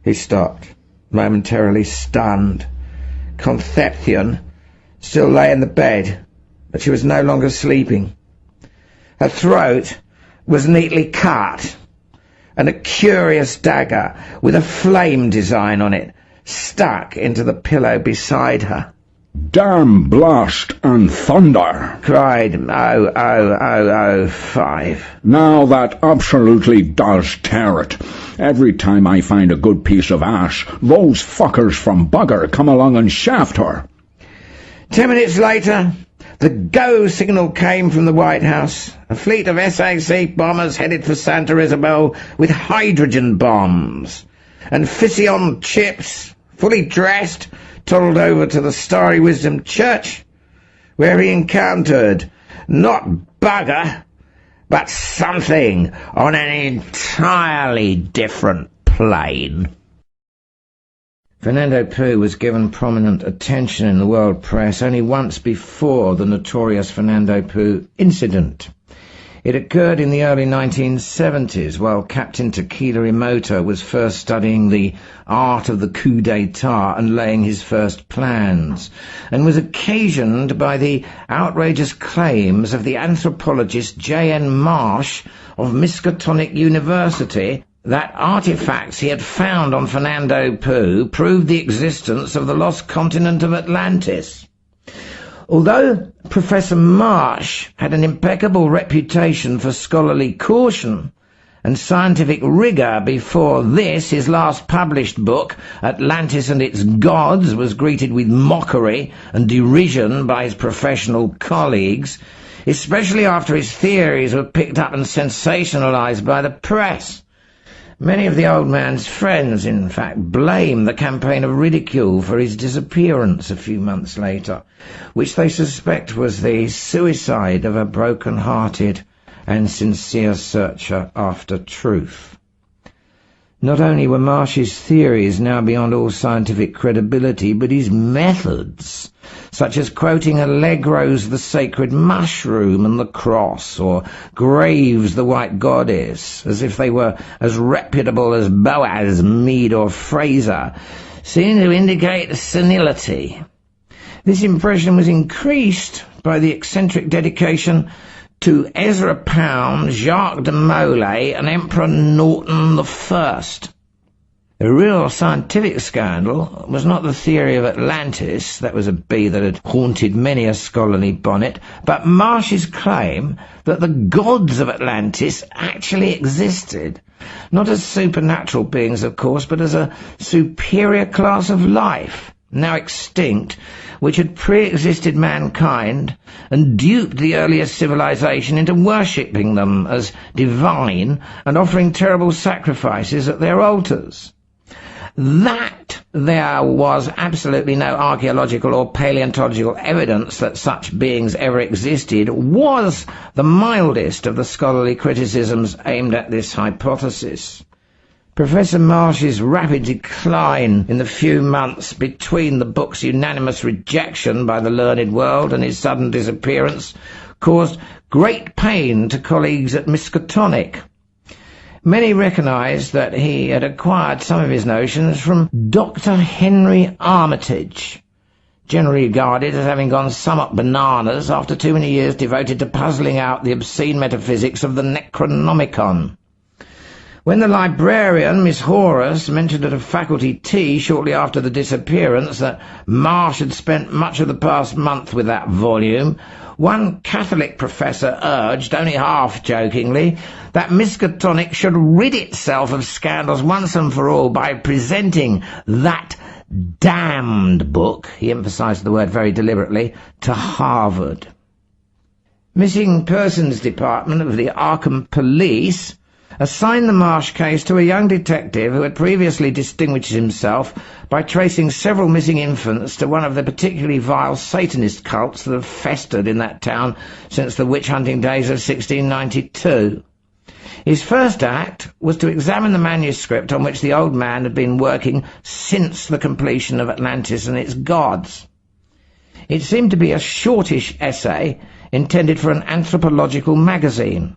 he stopped, momentarily stunned. Concepcion still lay in the bed, but she was no longer sleeping. Her throat was neatly cut, and a curious dagger with a flame design on it stuck into the pillow beside her. Damn blast and thunder, cried 00005. Now that absolutely does tear it. Every time I find a good piece of ash, those fuckers from Bugger come along and shaft her. 10 minutes later, the go signal came from the White House. A fleet of SAC bombers headed for Santa Isabel with hydrogen bombs. And Fission Chips, fully dressed, toddled over to the Starry Wisdom Church, where he encountered not Bugger, but something on an entirely different plane. Fernando Poo was given prominent attention in the world press only once before the notorious Fernando Poo incident. It occurred in the early 1970s while Captain Tequila Imoto was first studying the art of the coup d'etat and laying his first plans, and was occasioned by the outrageous claims of the anthropologist J.N. Marsh of Miskatonic University that artifacts he had found on Fernando Poo proved the existence of the lost continent of Atlantis. Although Professor Marsh had an impeccable reputation for scholarly caution and scientific rigour before this, his last published book, Atlantis and Its Gods, was greeted with mockery and derision by his professional colleagues, especially after his theories were picked up and sensationalised by the press. Many of the old man's friends, in fact, blame the campaign of ridicule for his disappearance a few months later, which they suspect was the suicide of a broken-hearted and sincere searcher after truth. Not only were Marsh's theories now beyond all scientific credibility, but his methods, such as quoting Allegro's The Sacred Mushroom and the Cross, or Graves' The White Goddess, as if they were as reputable as Boaz, Mead, or Fraser, seem to indicate senility. This impression was increased by the eccentric dedication to Ezra Pound, Jacques de Molay, and Emperor Norton I. The real scientific scandal was not the theory of Atlantis, that was a bee that had haunted many a scholarly bonnet, but Marsh's claim that the gods of Atlantis actually existed, not as supernatural beings, of course, but as a superior class of life, now extinct, which had pre-existed mankind and duped the earliest civilization into worshipping them as divine and offering terrible sacrifices at their altars. That there was absolutely no archaeological or paleontological evidence that such beings ever existed was the mildest of the scholarly criticisms aimed at this hypothesis. Professor Marsh's rapid decline in the few months between the book's unanimous rejection by the learned world and his sudden disappearance caused great pain to colleagues at Miskatonic. Many recognised that he had acquired some of his notions from Dr. Henry Armitage, generally regarded as having gone somewhat bananas after too many years devoted to puzzling out the obscene metaphysics of the Necronomicon. When the librarian, Miss Horace, mentioned at a faculty tea shortly after the disappearance that Marsh had spent much of the past month with that volume, one Catholic professor urged, only half-jokingly, that Miskatonic should rid itself of scandals once and for all by presenting that damned book, he emphasized the word very deliberately, to Harvard. Missing Persons Department of the Arkham Police assigned the Marsh case to a young detective who had previously distinguished himself by tracing several missing infants to one of the particularly vile Satanist cults that have festered in that town since the witch-hunting days of 1692. His first act was to examine the manuscript on which the old man had been working since the completion of Atlantis and its gods. It seemed to be a shortish essay intended for an anthropological magazine,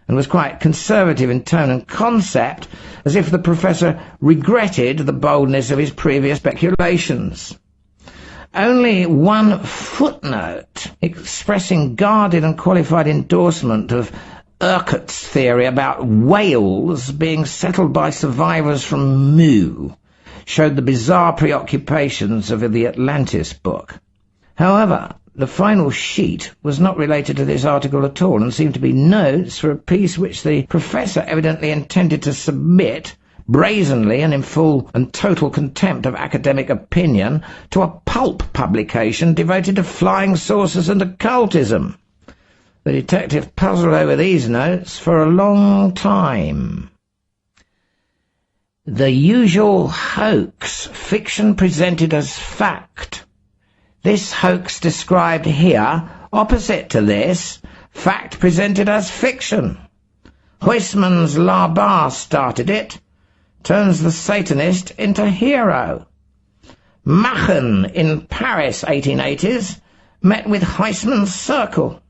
and was quite conservative in tone and concept, as if the professor regretted the boldness of his previous speculations. Only one footnote, expressing guarded and qualified endorsement of Urquhart's theory about whales being settled by survivors from Mu, showed the bizarre preoccupations of the Atlantis book. However, the final sheet was not related to this article at all, and seemed to be notes for a piece which the professor evidently intended to submit, brazenly and in full and total contempt of academic opinion, to a pulp publication devoted to flying saucers and occultism. The detective puzzled over these notes for a long time. The usual hoax, fiction presented as fact. This hoax described here, opposite to this, fact presented as fiction. Huysman's Labar started it, turns the Satanist into hero. Machen in Paris 1880s met with Huysman's circle.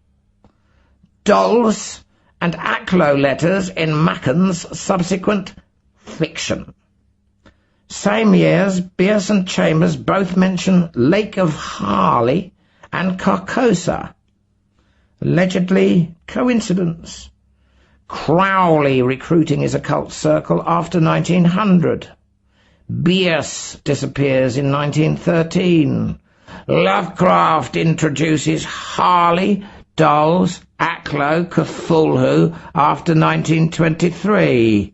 Dolls and Aklo letters in Machen's subsequent fiction. Same years, Bierce and Chambers both mention Lake of Harley and Carcosa. Allegedly coincidence. Crowley recruiting his occult circle after 1900. Bierce disappears in 1913. Lovecraft introduces Harley, dolls, Aklo, Cthulhu after 1923.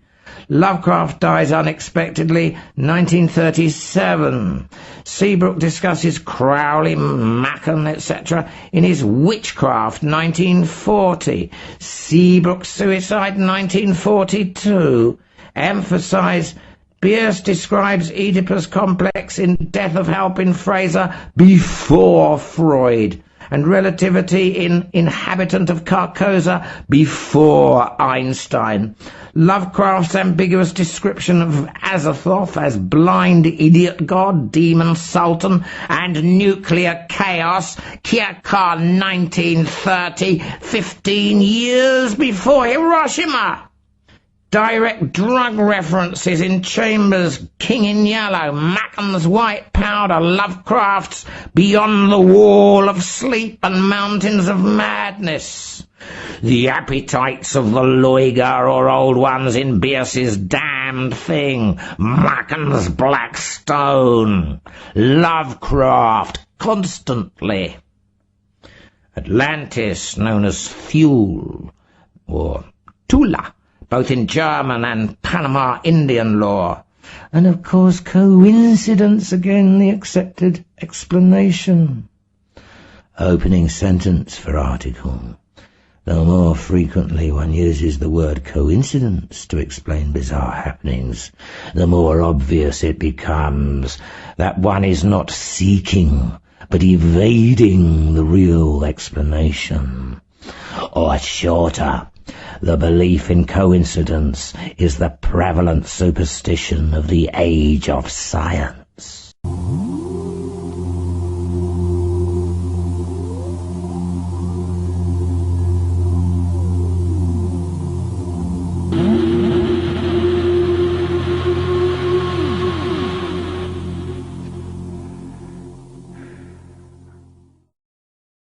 Lovecraft dies unexpectedly 1937. Seabrook discusses Crowley, Machen, etc. in his Witchcraft 1940. Seabrook's suicide 1942. Emphasize Bierce describes Oedipus complex in Death of Halpin Fraser before Freud, and relativity in Inhabitant of Carcosa before Einstein. Lovecraft's ambiguous description of Azathoth as blind idiot god, demon sultan, and nuclear chaos, Kierkegaard 1930, 15 years before Hiroshima. Direct drug references in Chambers' King in Yellow, Macken's White Powder, Lovecraft's Beyond the Wall of Sleep and Mountains of Madness. The appetites of the Loiga or Old Ones in Bierce's Damned Thing, Macken's Black Stone. Lovecraft, constantly. Atlantis, known as Thule, or Tula, both in German and Panama Indian lore. And of course coincidence again, the accepted explanation. Opening sentence for article. The more frequently one uses the word coincidence to explain bizarre happenings, the more obvious it becomes that one is not seeking, but evading the real explanation. Or shorter, the belief in coincidence is the prevalent superstition of the age of science.